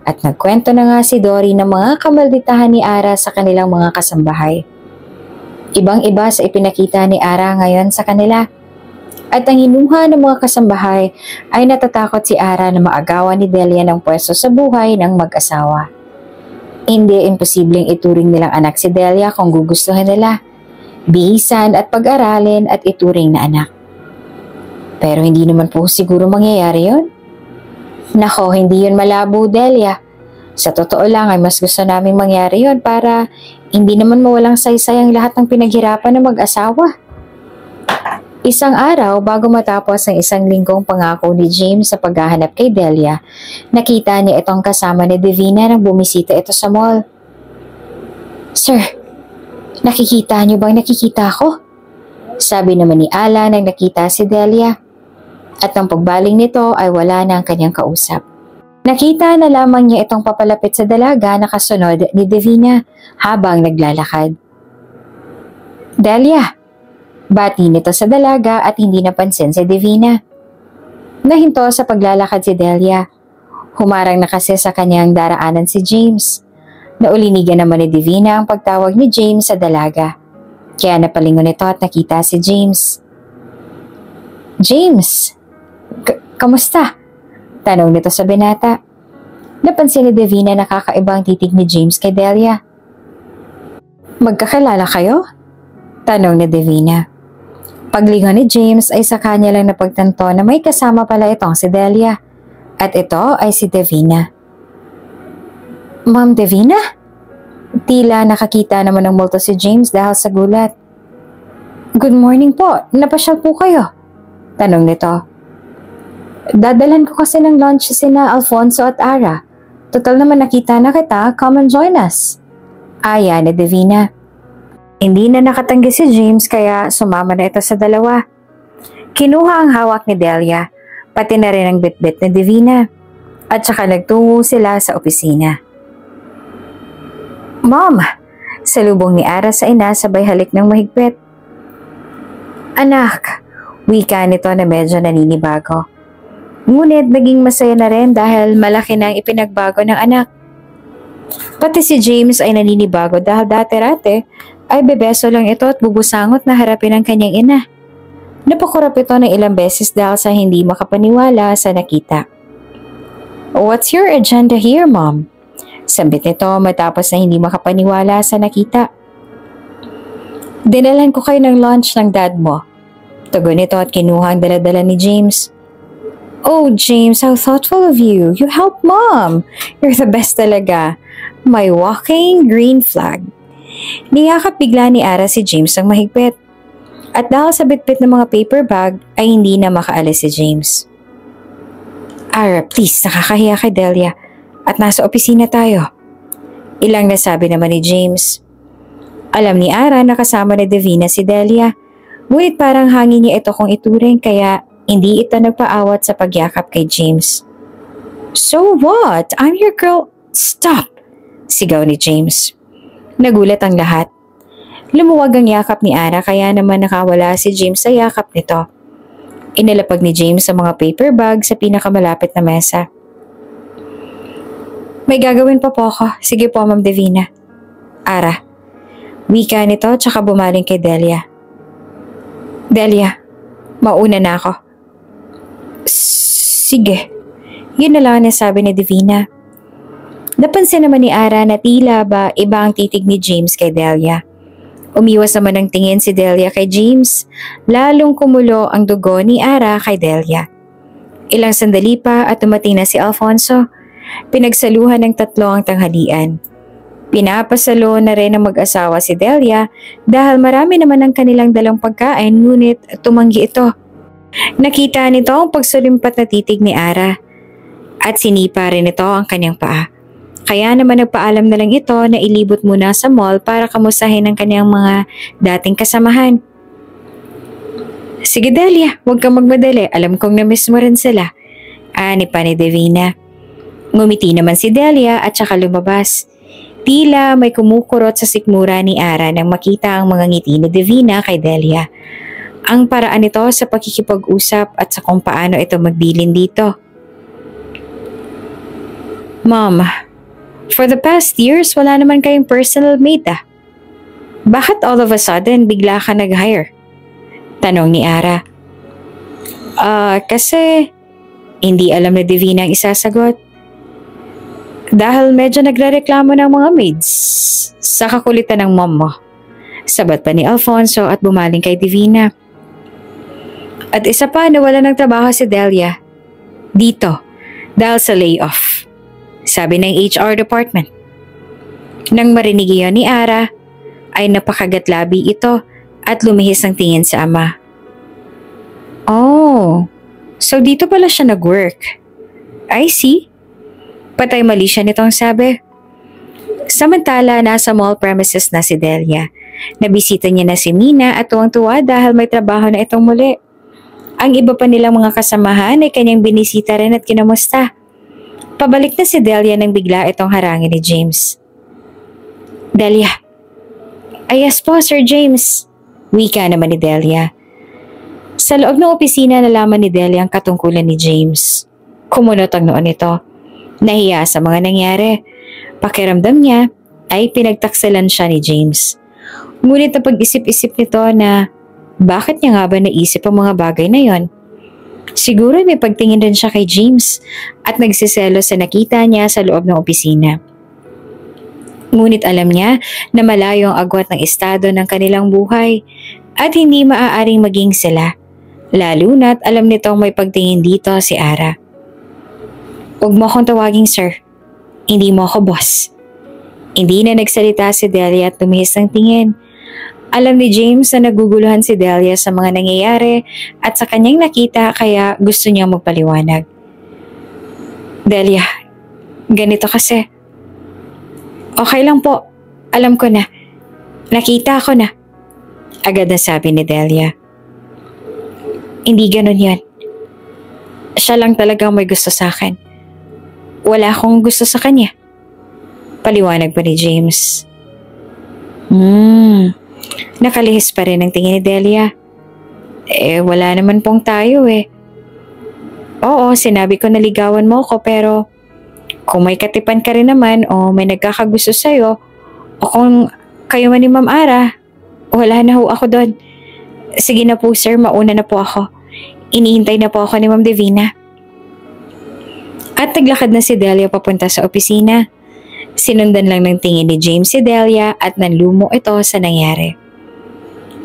Speaker 1: At nagkwento na nga si Dory ng mga kamalditahan ni Ara sa kanilang mga kasambahay. Ibang-iba sa ipinakita ni Ara ngayon sa kanila. At ang hinuha ng mga kasambahay ay natatakot si Ara na maagawan ni Delia ng pwesto sa buhay ng mag-asawa. Hindi imposibleng ituring nilang anak si Delia kung gugustuhan nila. Bihisan at pag-aralin at ituring na anak. Pero hindi naman po siguro mangyayari yon. Nako, hindi yun malabo, Delia. Sa totoo lang ay mas gusto naming mangyari yon para hindi naman mawalang saysay ang lahat ng pinaghirapan ng mag-asawa. Isang araw bago matapos ang isang linggong pangako ni James sa paghahanap kay Delia, nakita niya itong kasama ni Divina nang bumisita ito sa mall. Sir, nakikita niyo bang nakikita ko? Sabi naman ni Ala nang nakita si Delia. At nang pagbaling nito ay wala na ang kanyang kausap. Nakita na lamang niya itong papalapit sa dalaga na kasunod ni Divina habang naglalakad. Delia! Bati nito sa dalaga at hindi napansin si Divina. Nahinto sa paglalakad si Delia. Humarang na kasi sa kanyang daraanan si James. Naulinigan naman ni Divina ang pagtawag ni James sa dalaga. Kaya napalingon ito at nakita si James. James! Kamusta? Tanong nito sa binata. Napansin ni Divina na kakaibang titig ni James kay Delia. Magkakilala kayo? Tanong ni Divina. Paglingon ni James ay sa kanya lang napagtanto na may kasama pala itong si Delia. At ito ay si Divina. Ma'am Divina? Tila nakakita naman ng multo si James dahil sa gulat. Good morning po, napasyal po kayo? Tanong nito. Dadalan ko kasi ng lunch sina Alfonso at Ara. Total naman nakita na kita, come and join us. Aya ni Divina. Hindi na nakatanggi si James kaya sumama na ito sa dalawa. Kinuha ang hawak ni Delia, pati na rin ang bitbit ni Divina. At saka nagtungo sila sa opisina. Mom! Salubong ni Ara sa ina sabay halik ng mahigpit. Anak! Wika nito na medyo naninibago. Ngunit naging masaya na rin dahil malaki na ang ipinagbago ng anak. Pati si James ay naninibago dahil dati-rate ay bebeso lang ito at bubusangot na harapin ang kanyang ina. Napakurap ito ng ilang beses dahil sa hindi makapaniwala sa nakita. What's your agenda here, Mom? Sambit nito matapos na hindi makapaniwala sa nakita. Dinalan ko kayo ng lunch ng dad mo. Tugon nito at kinuha ang daladala ni James. Oh, James, how thoughtful of you. You helped Mom. You're the best talaga. My walking green flag. Niyakap bigla ni Ara si James ang mahigpit. At dahil sa bitbit ng mga paper bag, ay hindi na makaalis si James. Ara, please, nakakahiya kay Delia. At nasa opisina tayo. Ilang nasabi naman ni James. Alam ni Ara na kasama ni Divina si Delia. Ngunit parang hangin niya ito kung ituring kaya hindi ito nagpaawat sa pagyakap kay James. So what? I'm your girl. Stop! Sigaw ni James. Nagulat ang lahat. Lumuwag ang yakap ni Ara kaya naman nakawala si James sa yakap nito. Inilapag ni James ang mga paper bag sa pinakamalapit na mesa. May gagawin pa po ako. Sige po, Ma'am Divina. Ara. Wika nito tsaka bumaling kay Delia. Delia, mauna na ako. Sige. Yun na lang ang nasabi ni Divina. Napansin naman ni Ara na tila ba iba ang titig ni James kay Delia. Umiwas naman ang tingin si Delia kay James, lalong kumulo ang dugo ni Ara kay Delia. Ilang sandali pa at dumating na si Alfonso. Pinagsaluhan ng tatlo ang tanghalian. Pinapasalo na rin ang mag-asawa si Delia dahil marami naman ang kanilang dalang pagkain ngunit tumanggi ito. Nakita nito ang pagsulimpat na titig ni Ara at sinipa rin ito ang kanyang paa. Kaya naman nagpaalam na lang ito na ilibot muna sa mall para kamustahin ang kanyang mga dating kasamahan. Sige Delia, huwag kang magmadali. Alam kong na-miss mo rin sila. Ani pa ni Divina. Ngumiti naman si Delia at saka lumabas. Tila may kumukurot sa sikmura ni Ara nang makita ang mga ngiti ni Divina kay Delia. Ang paraan nito sa pakikipag-usap at sa kung paano ito magbilin dito. Mom, for the past years wala naman kayong personal maid ah. Bakit all of a sudden bigla ka nag-hire? Tanong ni Ara. Kasi hindi alam ni Divina ang isasagot. Dahil medyo nagrereklamo ng mga maids sa kakulitan ng mom mo. Sabat pa ni Alfonso at bumaling kay Divina. At isa pa nawala ng trabaho si Delia. Dito, dahil sa layoff. Sabi ng HR department. Nang marinig iyon ni Ara, ay napakagatlabi ito at lumihis ang tingin sa ama. Oh, so dito pala siya nag-work. I see. Patay mali siya nitong sabi. Samantala, nasa mall premises na si Delia. Nabisita niya na si Mina at tuwang-tuwa dahil may trabaho na itong muli. Ang iba pa nilang mga kasamahan ay kanyang binisita rin at kinamusta. Pabalik na si Delia nang bigla itong harangin ni James. Delia. Ay yes po, Sir James. Wika naman ni Delia. Sa loob ng opisina nalaman ni Delia ang katungkulan ni James. Kumunot ang noon nito. Nahiya sa mga nangyari. Pakiramdam niya ay pinagtaksalan siya ni James. Ngunit napag-isip-isip nito na bakit niya nga ba naisip ang mga bagay na yon? Siguro may pagtingin rin siya kay James at nagsiselos sa nakita niya sa loob ng opisina. Ngunit alam niya na malayo ang agwat ng estado ng kanilang buhay at hindi maaaring maging sila. Lalo na't alam nitong may pagtingin dito si Ara. Huwag mo akong tawaging sir. Hindi mo ako boss. Hindi na nagsalita si Delia at tumihis ng tingin. Alam ni James na naguguluhan si Delia sa mga nangyayari at sa kanyang nakita kaya gusto niyang magpaliwanag. Delia, ganito kasi. Okay lang po. Alam ko na. Nakita ko na. Agad na sabi ni Delia. Hindi ganun yan. Siya lang talagang may gusto sa akin. Wala akong gusto sa kanya. Paliwanag pa ni James. Nakalihis pa rin ang tingin ni Delia. Wala naman pong tayo eh. Oo, sinabi ko na ligawan mo ko pero kung may katipan ka rin naman o may nagkakagusto sa'yo o kung kayo man ni Ma'am Ara, wala na ho ako doon. Sige na po sir, mauna na po ako. Iniintay na po ako ni Ma'am Divina. At naglakad na si Delia papunta sa opisina. Sinundan lang ng tingin ni James si Delia at nanlumo ito sa nangyari.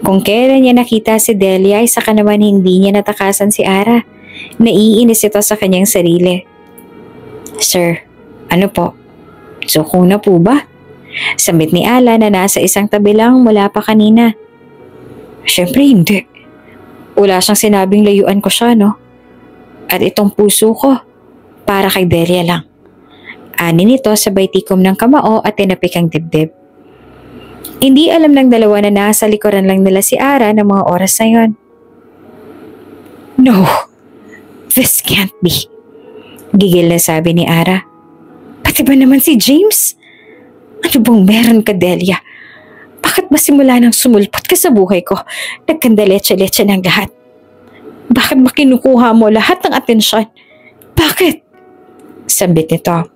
Speaker 1: Kung kailan niya nakita si Delia ay saka naman hindi niya natakasan si Ara. Naiinis ito sa kanyang sarili. Sir, ano po? Suko na po ba? Sambit ni Ala na nasa isang tabi lang mula pa kanina. Siyempre hindi. Wala siyang sinabing layuan ko siya, no? At itong puso ko, para kay Delia lang. Ani nito sabay tikom ng kamao at tinapik ang dibdib. Hindi alam ng dalawa na nasa likuran lang nila si Ara ng mga oras na yon. No, this can't be. Gigil na sabi ni Ara. Pati ba naman si James? Ano bang meron ka, Delia? Bakit ba simula nang sumulpot ka sa buhay ko? Nagkandaletse-letse ng lahat. Bakit ba kinukuha mo lahat ng atensyon? Bakit? Sambit nito.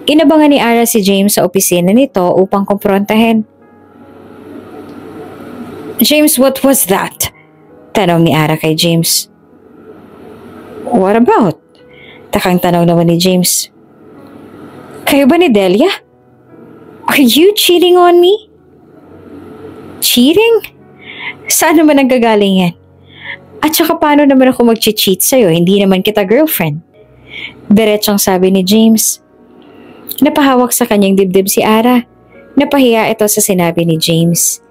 Speaker 1: Inabangan ni Ara si James sa opisina nito upang kumprontahin. James, what was that? Tanong ni Ara kay James. What about? Takang tanong naman ni James. Kayo ba ni Delia? Are you cheating on me? Cheating? Saan naman nanggagaling yan? At saka paano naman ako mag-cheat sa'yo? Hindi naman kita girlfriend. Diretsong sabi ni James. Napahawak sa kanyang dibdib si Ara. Napahiya ito sa sinabi ni James.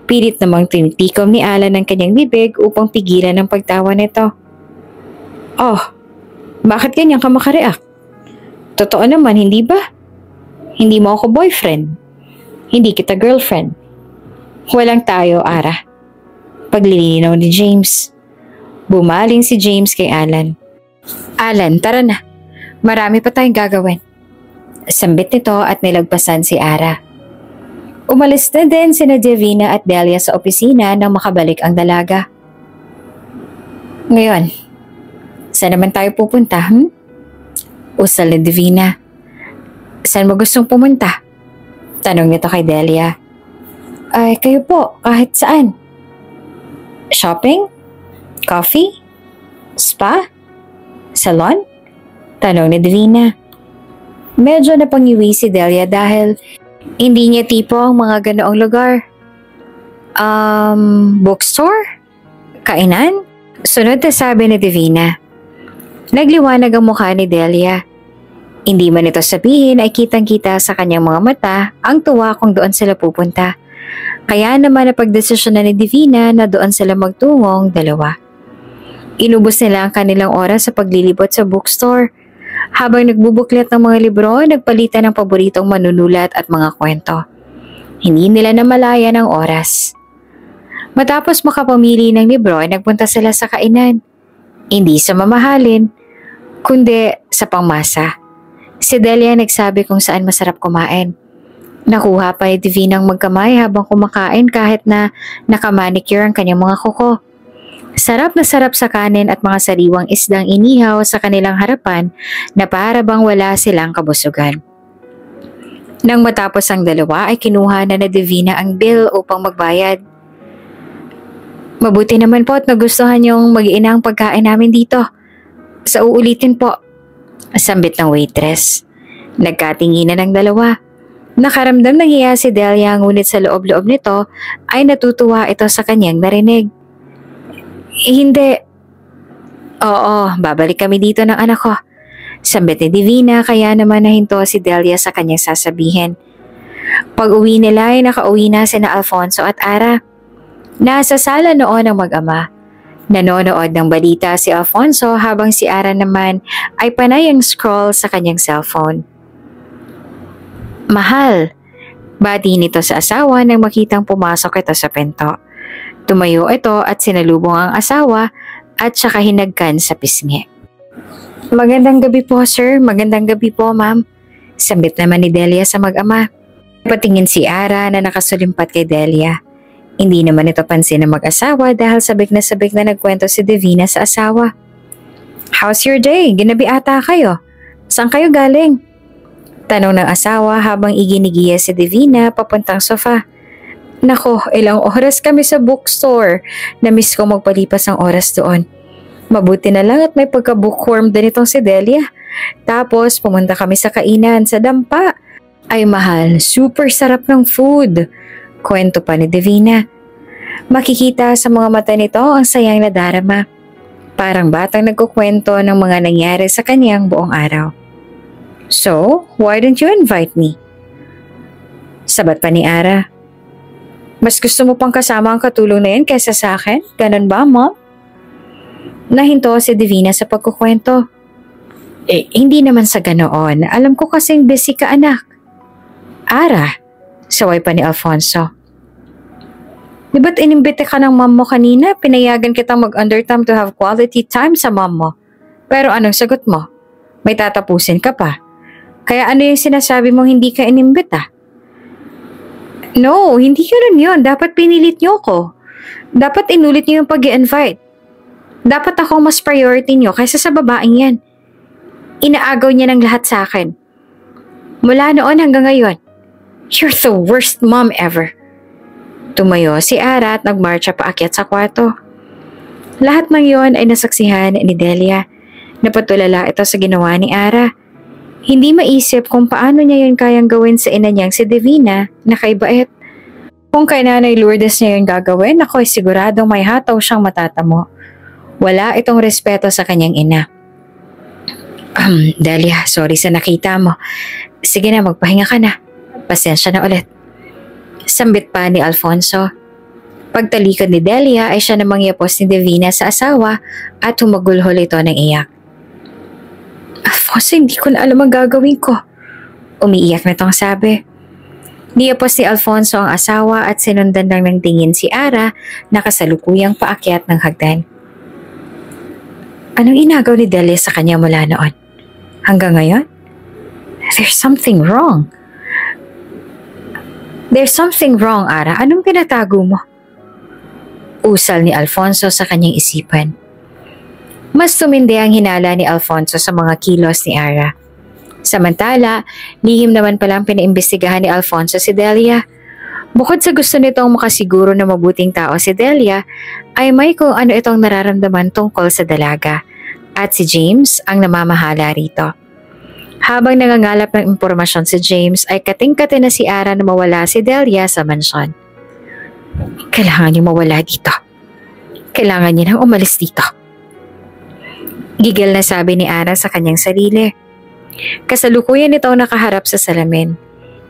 Speaker 1: Pilit namang tinitikom ni Ala ng kanyang bibig upang pigilan ang pagtawa nito. Oh, bakit ganyan ka makareact? Totoo naman, hindi ba? Hindi mo ako boyfriend. Hindi kita girlfriend. Walang tayo, Ara. Paglilinaw ni James. Bumaling si James kay Alan. Alan, tara na. Marami pa tayong gagawin. Sambit nito at nilagpasan si Ara. Umalis na din sina Divina at Delia sa opisina nang makabalik ang dalaga. Ngayon, saan naman tayo pupunta? Usal ni Divina. Saan mo gustong pumunta? Tanong nito kay Delia. Ay, kayo po, kahit saan. Shopping? Coffee? Spa? Salon? Tanong ni Divina. Medyo napangiwi si Delia dahil hindi niya tipo ang mga ganoong lugar. Bookstore? Kainan? Sunod na sabi ni Divina. Nagliwanag ang mukha ni Delia. Hindi man ito sabihin ay kitang-kita sa kanyang mga mata ang tuwa kung doon sila pupunta. Kaya naman napagdesisyon na ni Divina na doon sila magtungong dalawa. Inubos nila ang kanilang oras sa paglilibot sa bookstore. Habang nagbubuklat ng mga libro, nagpalitan ng paboritong manunulat at mga kwento. Hindi nila namalayan ang oras. Matapos makapamili ng libro ay nagpunta sila sa kainan. Hindi sa mamahalin, kundi sa pangmasa. Si Delia nagsabi kung saan masarap kumain. Nakuha pa ni Divina ang magkamay habang kumakain kahit na nakamanicure ang kanyang mga kuko. Sarap na sarap sa kanin at mga sariwang isdang inihaw sa kanilang harapan na para bang wala silang kabusugan. Nang matapos ang dalawa ay kinuha na ni Divina ang bill upang magbayad. Mabuti naman po at nagustuhan yung mag-iina ang pagkain namin dito. Sa uulitin po. Sambit ng waitress. Nagkatinginan ang dalawa. Nakaramdam ng hiya si Delia ngunit sa loob-loob nito ay natutuwa ito sa kanyang narinig. Hindi. Oo, babalik kami dito ng anak ko. Sambit ni Divina kaya naman nahinto si Delia sa kanyang sasabihin. Pag uwi nila ay nakauwi na sina Alfonso at Ara. Nasa sala noon ang mag-ama. Nanonood ng balita si Alfonso habang si Ara naman ay panay ang scroll sa kanyang cellphone. Mahal, bati nito sa asawa nang makitang pumasok ito sa pinto. Tumayo ito at sinalubong ang asawa at saka hinagkan sa pisngi. Magandang gabi po sir, magandang gabi po ma'am. Sambit naman ni Delia sa mag-ama. Patingin si Ara na nakasulimpat kay Delia. Hindi naman ito pansin ng mag-asawa dahil sabik na nagkwento si Divina sa asawa. How's your day? Ginabi ata kayo. Saan kayo galing? Tanong ng asawa habang iginigiya si Divina papuntang sofa. Nako, ilang oras kami sa bookstore. Namiss ko magpalipas ang oras doon. Mabuti na lang at may pagka-bookworm din itong si Delia. Tapos pumunta kami sa kainan sa dampa. Ay mahal, super sarap ng food. Kwento pa ni Divina. Makikita sa mga mata nito ang sayang na darama. Parang batang nagkukwento ng mga nangyari sa kanyang buong araw. So, why didn't you invite me? Sabat pa ni Ara. Mas gusto mo pang kasama ang katulong na yan kaysa sa akin? Ganon ba, Mom? Nahinto si Divina sa pagkukwento. Hindi naman sa ganoon. Alam ko kasing busy ka, anak. Ara, saway pa ni Alfonso. Di ba't inimbite ka ng mom mo kanina? Pinayagan kitang mag-undertime to have quality time sa mom mo. Pero anong sagot mo? May tatapusin ka pa. Kaya ano yung sinasabi mong hindi ka inimbita? No, hindi yun yun. Dapat pinilit niyo ko. Dapat inulit niyo yung pag-i-invite. Dapat ako mas priority niyo kaysa sa babaeng yan. Inaagaw niya ng lahat sa akin. Mula noon hanggang ngayon. You're the worst mom ever. Tumayo si Ara at nagmarcha paakyat sa kwarto. Lahat ng yon ay nasaksihan ni Delia. Napatulala ito sa ginawa ni Ara. Hindi maisip kung paano niya yun kayang gawin sa ina niyang si Divina na kay Bait. Kung kay Nanay Lourdes niya yun gagawin, ako'y siguradong may hataw siyang matatamo. Wala itong respeto sa kanyang ina. Delia, sorry sa nakita mo. Sige na, magpahinga ka na. Pasensya na ulit. Sambit pa ni Alfonso. Pagtalikod ni Delia ay siya namang yapos ni Divina sa asawa at humagulhol ito ng iyak. Alfonso, hindi ko na alam ang gagawin ko. Umiiyak na itong sabi. Niyapos ni Alfonso ang asawa at sinundan lang ng tingin si Ara na kasalukuyang paakyat ng hagdan. Anong inagaw ni Delia sa kanya mula noon? Hanggang ngayon? There's something wrong. There's something wrong, Ara. Anong pinatago mo? Usal ni Alfonso sa kanyang isipan. Mas tumindi ang hinala ni Alfonso sa mga kilos ni Ara. Samantala, lihim naman palang pinaimbestigahan ni Alfonso si Delia. Bukod sa gusto nitong makasiguro na mabuting tao si Delia, ay may kung ano itong nararamdaman tungkol sa dalaga. At si James ang namamahala rito. Habang nangangalap ng impormasyon si James ay kating-kati na si Ara na mawala si Delia sa mansyon. Kailangan niya mawala dito. Kailangan niya nang umalis dito. Gigil na sabi ni Ara sa kanyang sarili. Kasalukuyan itong nakaharap sa salamin.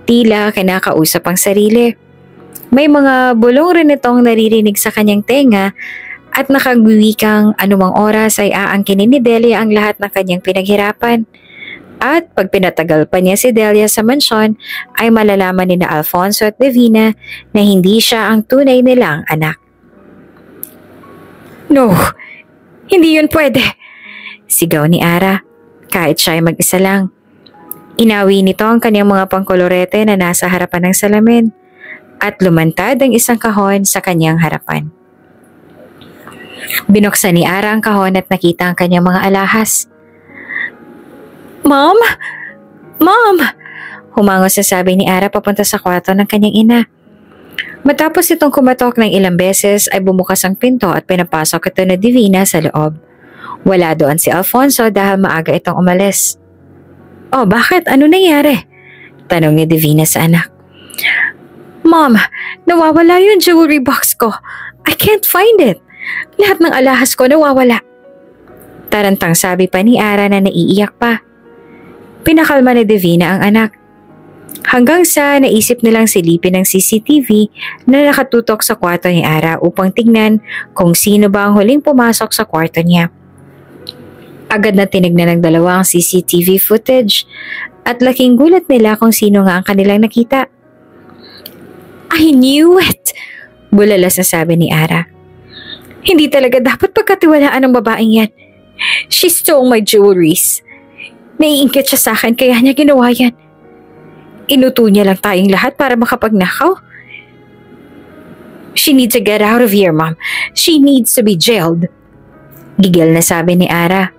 Speaker 1: Tila kinakausap ang sarili. May mga bulong rin itong naririnig sa kanyang tenga at nakagwiwikang anumang oras ay aangkinin ni Delia ang lahat ng kanyang pinaghirapan. At pag pinatagal pa niya si Delia sa mansyon, ay malalaman ni na Alfonso at Divina na hindi siya ang tunay nilang anak. No, hindi yun pwede. Sigaw ni Ara, kahit siya ay mag-isa lang. Inawi nito ang kanyang mga pangkolorete na nasa harapan ng salamin at lumantad ang isang kahon sa kanyang harapan. Binuksan ni Ara ang kahon at nakita ang kanyang mga alahas. Mom? Mom! Humangos sa sabi ni Ara papunta sa kwarto ng kanyang ina. Matapos itong kumatok ng ilang beses ay bumukas ang pinto at pinapasok ito na Divina sa loob. Wala doon si Alfonso dahil maaga itong umalis. Oh, bakit? Ano nangyari? Tanong ni Divina sa anak. Mom, nawawala yung jewelry box ko. I can't find it. Lahat ng alahas ko nawawala. Tarantang sabi pa ni Ara na naiiyak pa. Pinakalma ni Divina ang anak. Hanggang sa naisip nilang silipin ng CCTV na nakatutok sa kwarto ni Ara upang tingnan kung sino ba ang huling pumasok sa kwarto niya. Agad na tinignan ng dalawa ang CCTV footage at laking gulat nila kung sino nga ang kanilang nakita. I knew it! Bulalas na sabi ni Ara. Hindi talaga dapat pagkatiwalaan ng babaeng yan. She stole my jewelries. Naiingit siya sa akin kaya niya ginawa yan. Inuto niya lang tayong lahat para makapagnakaw. She needs to get out of here, Mom. She needs to be jailed. Gigil na sabi ni Ara.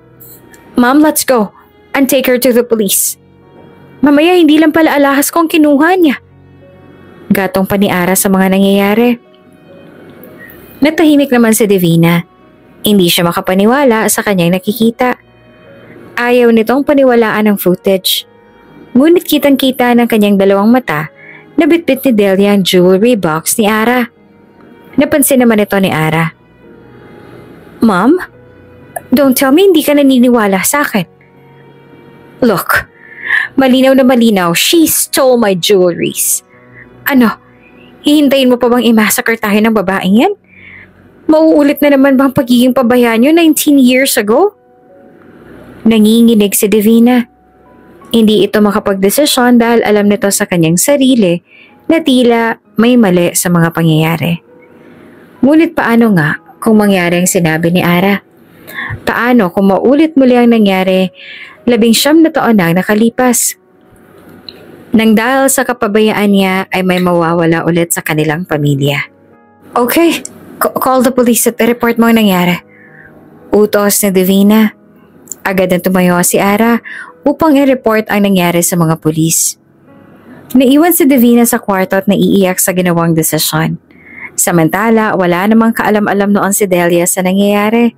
Speaker 1: Mom, let's go and take her to the police. Mamaya hindi lang pala alahas kong kinuha niya. Gatong pa ni Ara sa mga nangyayari. Natahimik naman si Divina. Hindi siya makapaniwala sa kanyang nakikita. Ayaw nitong paniwalaan ng footage. Ngunit kitang-kita ng kanyang dalawang mata na bitbit ni Delia ang jewelry box ni Ara. Napansin naman ito ni Ara. Mom, don't tell me hindi ka naniniwala sa akin. Look, malinaw na malinaw, she stole my jewelries. Ano, hihintayin mo pa bang i-massacre tayo ng babaeng yan? Mauulit na naman bang pagiging pabayaan nyo 19 years ago? Nanginginig si Divina. Hindi ito makapagdesisyon dahil alam nito sa kanyang sarili na tila may mali sa mga pangyayari. Ngunit paano nga kung mangyari ang sinabi ni Ara? Paano kung maulit muli ang nangyari 19 na taon na nakalipas? Nang dahil sa kapabayaan niya ay may mawawala ulit sa kanilang pamilya. Okay, call the police at report mo ang nangyari. Utos ni Divina. Agad na tumayo si Ara upang i-report ang nangyari sa mga pulis. Naiwan si Divina sa kwarto at naiiyak sa ginawang desisyon. Samantala, wala namang kaalam-alam noon si Delia sa nangyayari.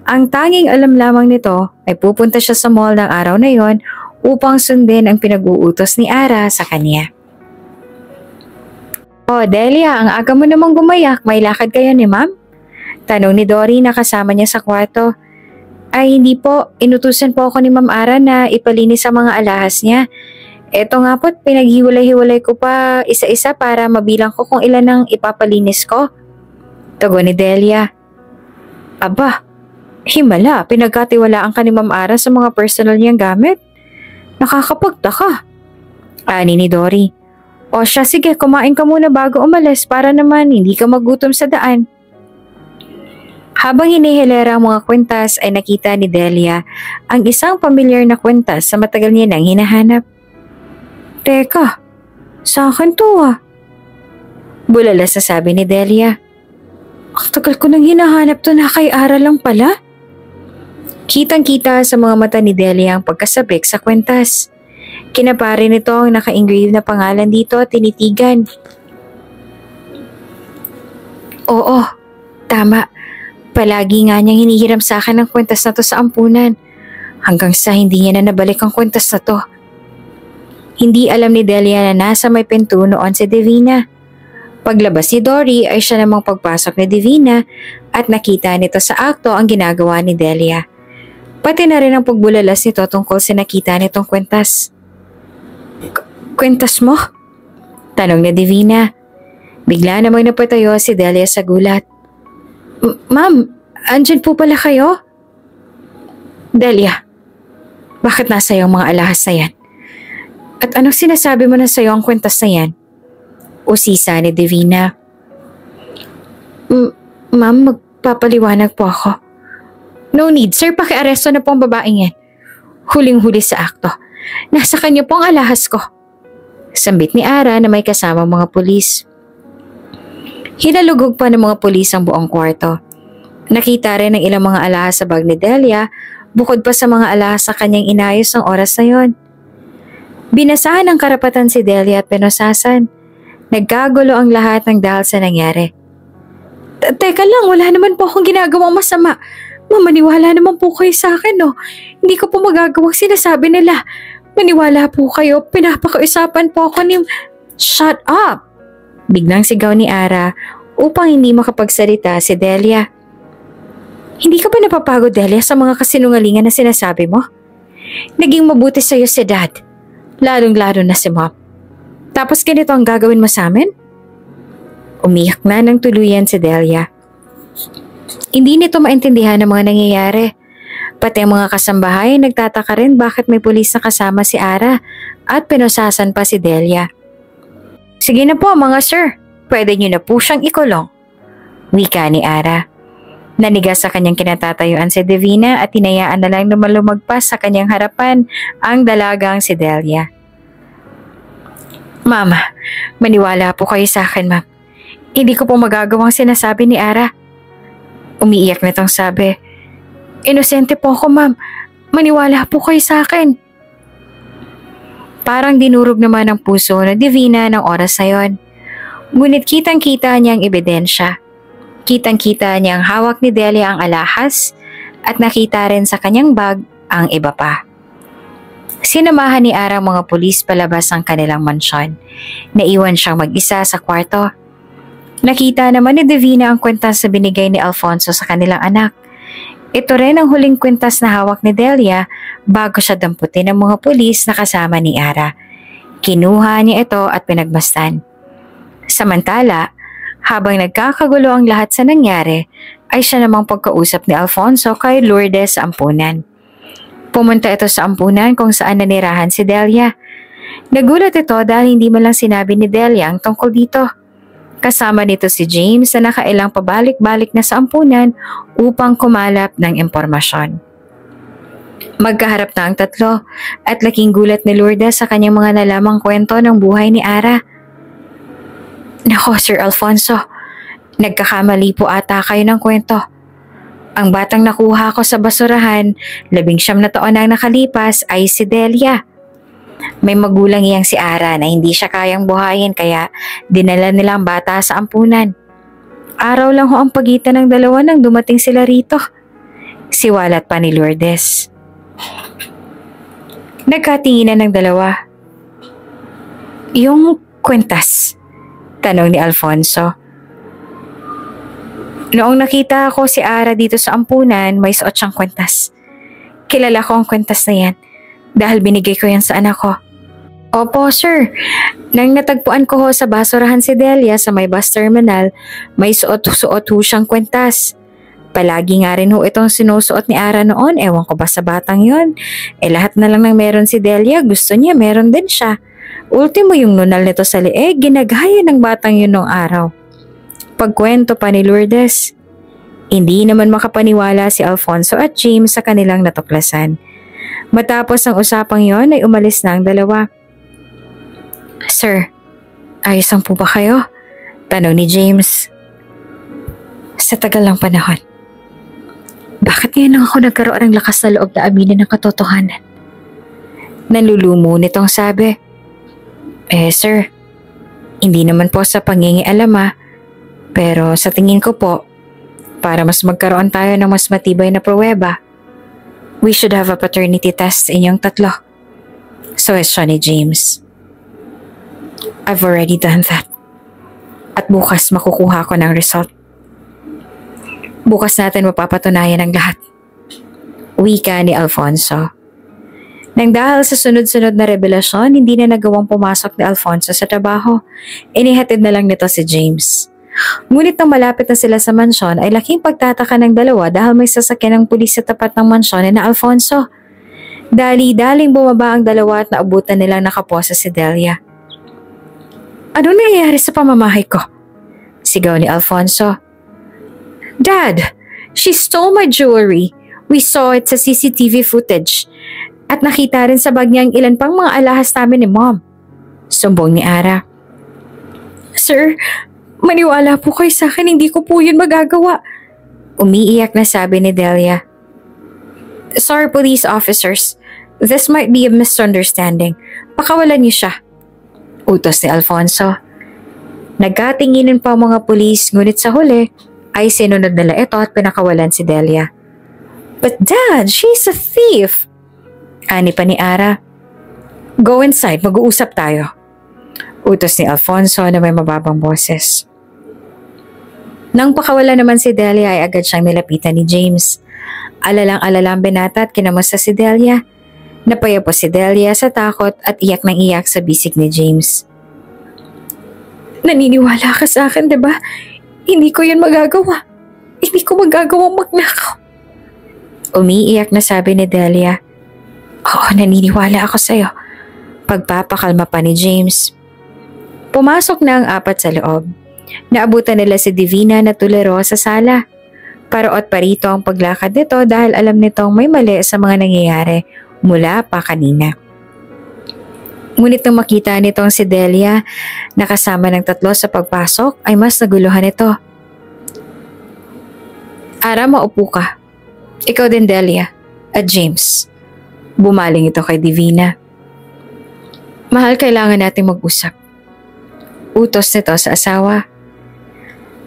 Speaker 1: Ang tanging alam lamang nito ay pupunta siya sa mall ng araw na yon upang sundin ang pinag-uutos ni Ara sa kanya. Oh, Delia, ang aga mo namang gumayak. May lakad kayo ni Ma'am? Tanong ni Dory na kasama niya sa kwarto. Ay hindi po, inutusan po ako ni Ma'am Ara na ipalinis ang mga alahas niya. Eto nga po't pinaghiwalay-hiwalay ko pa isa-isa para mabilang ko kung ilan ang ipapalinis ko. Tugon ni Delia. Aba, himala, pinagkatiwalaan ka ni Ma'am Ara sa mga personal niyang gamit. Nakakapagtaka. Ani ni Dory. O siya, sige, kumain ka muna bago umalis para naman hindi ka magutom sa daan. Habang hinihilera ang mga kwentas ay nakita ni Delia ang isang pamilyar na kwentas sa matagal niya nang hinahanap. Teka, sa akin to ah. Bulalas na sabi ni Delia. Ang tagal ko nang hinahanap to na kay Ara lang pala. Kitang-kita sa mga mata ni Delia ang pagkasabik sa kwentas. Kinapari nito ang naka-engrave na pangalan dito at tinitigan. Oo, tama. Palagi nga niyang hinihiram sa akin ang kwentas na to sa ampunan. Hanggang sa hindi niya na nabalik ang kwentas na to. Hindi alam ni Delia na nasa may pinto noon si Divina. Paglabas ni Dory ay siya namang pagpasok ni Divina at nakita nito sa akto ang ginagawa ni Delia. Pati na rin ang pagbulalas nito tungkol sa nakita nitong kwentas. Kwentas mo? Tanong ni Divina. Bigla namang napatayo si Delia sa gulat. Ma'am, andyan po pala kayo? Delia, bakit nasa iyo ang mga alahas na yan? At anong sinasabi mo na sa iyo ang kwentas na yan? Usisa ni Divina. Ma'am, Papaliwanag po ako. No need, sir. Pakiaresto na po ang babaeng yan. Huling-huli sa akto. Nasa kanya po ang alahas ko. Sambit ni Ara na may kasamang mga pulis. Hinalugog pa ng mga pulis ang buong kwarto. Nakita rin ng ilang mga alahas sa bag ni Delia, bukod pa sa mga alahas sa kanyang inayos ng oras na yon. Binasahan ng karapatan si Delia at pinosasan. Nagkagulo ang lahat ng dahil sa nangyari. Teka lang, wala naman po akong ginagawang masama. Maniwala naman po kayo sa akin, no? Hindi ko po magagawang sinasabi nila. Maniwala po kayo, pinapakiusapan po ako ni... Shut up! Biglang sigaw ni Ara upang hindi makapagsalita si Delia. Hindi ka ba napapagod, Delia, sa mga kasinungalingan na sinasabi mo? Naging mabuti sa'yo si Dad. Lalong-lalo na si Mom. Tapos ganito ang gagawin mo sa amin? Umiyak na ng tuluyan si Delia. Hindi nito maintindihan ang mga nangyayari. Pati ang mga kasambahay nagtataka rin bakit may pulis na kasama si Ara at pinosasan pa si Delia. Sige na po mga sir, pwede niyo na po siyang ikulong. Wika ni Ara. Nanigas sa kanyang kinatatayuan si Divina at tinayaan na lang lumagpas sa kanyang harapan ang dalagang si Delia. Mama, maniwala po kayo sa akin, ma'am. Hindi ko po magagawang sinasabi ni Ara. Umiiyak na tong sabi. Inosente po ako, ma'am. Maniwala po kayo sa akin. Parang dinurog naman ang puso na Divina ng oras na yon. Ngunit kitang-kita niya ang ebidensya. Kitang-kita niyang hawak ni Delia ang alahas at nakita rin sa kanyang bag ang iba pa. Sinamahan ni Ara ang mga pulis palabas ng kanilang mansyon. Naiwan siyang mag-isa sa kwarto. Nakita naman ni Divina ang kwentas na binigay ni Alfonso sa kanilang anak. Ito rin ang huling kwentas na hawak ni Delia bago siya damputin ng mga pulis na kasama ni Ara. Kinuha niya ito at pinagmasdan. Samantala, habang nagkakagulo ang lahat sa nangyari, ay siya namang pagkausap ni Alfonso kay Lourdes sa ampunan. Pumunta ito sa ampunan kung saan nanirahan si Delia. Nagulat ito dahil hindi man lang sinabi ni Delia ang tungkol dito. Kasama nito si James na nakailang pabalik-balik na sa ampunan upang kumalap ng impormasyon. Magkaharap na ang tatlo at laking gulat ni Lourdes sa kanyang mga nalamang kwento ng buhay ni Ara. Nako, Sir Alfonso, nagkakamali po ata kayo ng kwento. Ang batang nakuha ko sa basurahan, 19 na taon na nakalipas ay si Delia. May magulang iyang si Ara na hindi siya kayang buhayin kaya dinala nila ang bata sa ampunan. Araw lang ho ang pagitan ng dalawa nang dumating sila rito. Siwalat pa ni Lourdes. Nagkatinginan ng dalawa. Yung kwentas? Tanong ni Alfonso. Noong nakita ko si Ara dito sa ampunan, may suot siyang kwentas. Kilala ko ang kwentas na yan dahil binigay ko yan sa anak ko. Opo, sir. Nang natagpuan ko ho sa basurahan si Delia sa may bus terminal, may suot-suot ho siyang kwentas. Palagi nga rin ho itong sinusuot ni Ara noon, ewan ko ba sa batang yon. Lahat na lang ng meron si Delia, gusto niya meron din siya. Ultimo yung nunal nito sa leeg, ginagaya ng batang yun noong araw. Pagkwento pa ni Lourdes. Hindi naman makapaniwala si Alfonso at James sa kanilang natuklasan. Matapos ang usapang yon ay umalis na ang dalawa. Sir, ayos lang po ba kayo? Tanong ni James. Sa tagal ng panahon. Bakit ngayon lang ako nagkaroon ng lakas na loob na aminin ng katotohanan? Nanlulumo nitong sabi. Sir, hindi naman po sa pangingialam pero sa tingin ko po, para mas magkaroon tayo ng mas matibay na pruweba, we should have a paternity test sa inyong tatlo. Suwestyon ni James. I've already done that. At bukas makukuha ko ng result. Bukas natin mapapatunayan ang lahat. Wika ni Alfonso. Nang dahil sa sunod-sunod na revelasyon, hindi na nagawang pumasok ni Alfonso sa trabaho. Inihatid na lang nito si James. Ngunit nang malapit na sila sa mansyon ay laking pagtataka ng dalawa dahil may sasakyan ng pulis sa tapat ng mansyon ni Alfonso. Dali-daling bumaba ang dalawa at naabutan nilang nakaposa si Delia. Ano nangyayari sa pamamahay ko? Sigaw ni Alfonso. Dad, she stole my jewelry. We saw it sa CCTV footage. At nakita rin sa bag niya ang ilan pang mga alahas namin ni Mom. Sumbong ni Ara. Sir, maniwala po kayo sa akin, hindi ko po yun magagawa. Umiiyak na sabi ni Delia. Sorry, police officers. This might be a misunderstanding. Pakawalan niyo siya. Utos ni Alfonso. Nagkatinginan pa ang mga pulis, ngunit sa huli ay sinunod nila ito at pinakawalan si Delia. But Dad, she's a thief! Ani pa ni Ara. Go inside, mag-uusap tayo. Utos ni Alfonso na may mababang boses. Nang pakawala naman si Delia ay agad siyang nilapitan ni James. Alalang-alala ang binata at kinamusta si Delia. Napaya po si Delia sa takot at iyak ng iyak sa bisig ni James. Naniniwala ka sa akin, diba? Hindi ko yun magagawa. Hindi ko magagawang magnakaw. Umiiyak na sabi ni Delia. Oo, naniniwala ako sa'yo. Pagpapakalma pa ni James. Pumasok na ang apat sa loob. Naabutan nila si Divina na tulero sa sala. Paraot pa rito ang paglakad nito dahil alam nitong may mali sa mga nangyayari mula pa kanina. Ngunit nang makita nitong si Delia na kasama ng tatlo sa pagpasok ay mas naguluhan ito. Ara, maupo ka. Ikaw din, Delia. At James. Bumaling ito kay Divina. Mahal, kailangan natin mag-usap. Utos nito sa asawa.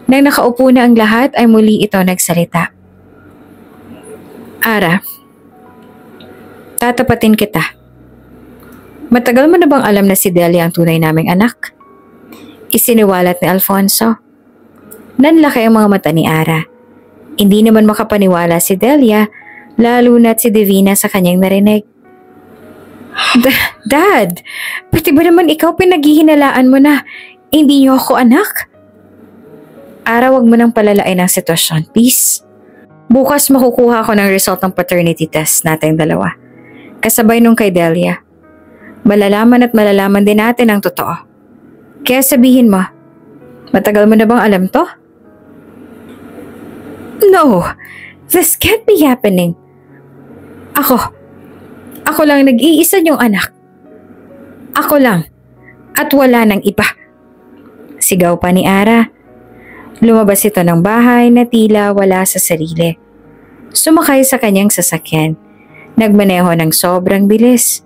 Speaker 1: Nang nakaupo na ang lahat ay muli ito nagsalita. Ara, tatapatin kita. Matagal mo na bang alam na si Delia ang tunay naming anak? Isiniwalat ni Alfonso. Nanlaki ang mga mata ni Ara. Hindi naman makapaniwala si Delia, lalo na't si Divina sa kanyang narinig. Dad, pati ba naman ikaw pinaghihinalaan mo na hindi niyo ako anak? Ara, wag mo nang palalain ang sitwasyon, please. Bukas makukuha ko ng result ng paternity test nating dalawa. Kasabay nung kay Delia. Malalaman at malalaman din natin ang totoo. Kaya sabihin mo, matagal mo na bang alam to? No, this can't be happening. Ako lang nag-iisa niyong anak. Ako lang, at wala nang iba. Sigaw pa ni Ara. Lumabas ito ng bahay na tila wala sa sarili. Sumakay sa kanyang sasakyan. Nagmaneho ng sobrang bilis.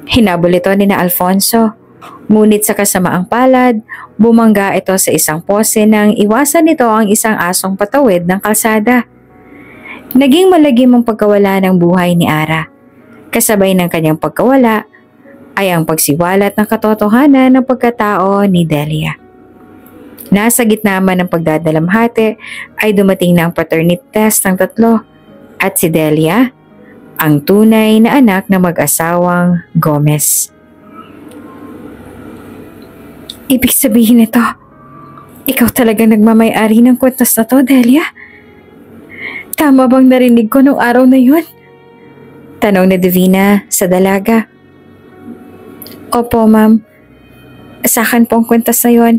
Speaker 1: Hinabol ito ni na Alfonso. Ngunit sa kasamaang palad, bumangga ito sa isang pose nang iwasan nito ang isang asong patawid ng kalsada. Naging malagim ang pagkawala ng buhay ni Ara. Kasabay ng kanyang pagkawala ay ang pagsiwalat ng katotohanan ng pagkatao ni Delia. Nasa gitna man ng pagdadalamhati ay dumating na ang paternity test ng tatlo at si Delia, ang tunay na anak ng mag-asawang Gomez. Ibig sabihin nito, ikaw talaga nagmamay-ari ng kwintas na to, Delia? Tama bang narinig ko nung araw na yun? Tanong ni Divina sa dalaga. Opo, ma'am. Sa akin pong kwintas na yun.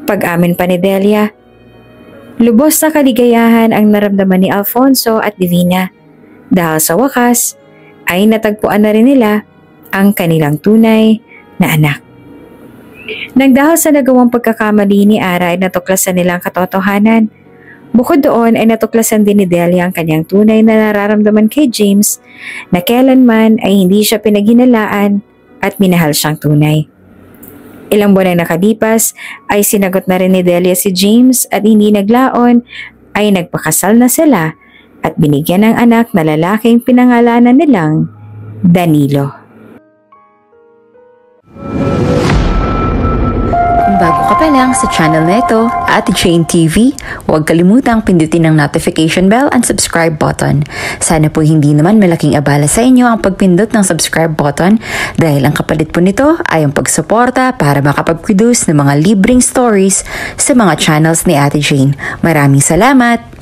Speaker 1: Pag-amin pa ni Delia. Lubos na kaligayahan ang naramdaman ni Alfonso at Divina dahil sa wakas ay natagpuan na rin nila ang kanilang tunay na anak. Nang dahil sa nagawang pagkakamali ni Ara ay natuklasan nilang katotohanan. Bukod doon ay natuklasan din ni Delia ang kanyang tunay na nararamdaman kay James na kailanman ay hindi siya pinaghinalaan at minahal siyang tunay. Ilang buwan na nakalipas ay sinagot na rin ni Delia si James at hindi naglaon ay nagpakasal na sila at binigyan ng anak na lalaking pinangalanan nilang Danilo.
Speaker 2: Kung bago ka pa lang sa channel na ito, Ate Jane TV, huwag kalimutang pindutin ang notification bell and subscribe button. Sana po hindi naman malaking abala sa inyo ang pagpindot ng subscribe button dahil ang kapalit po nito ay ang pagsuporta para makapag-produce ng mga libreng stories sa mga channels ni Ate Jane. Maraming salamat!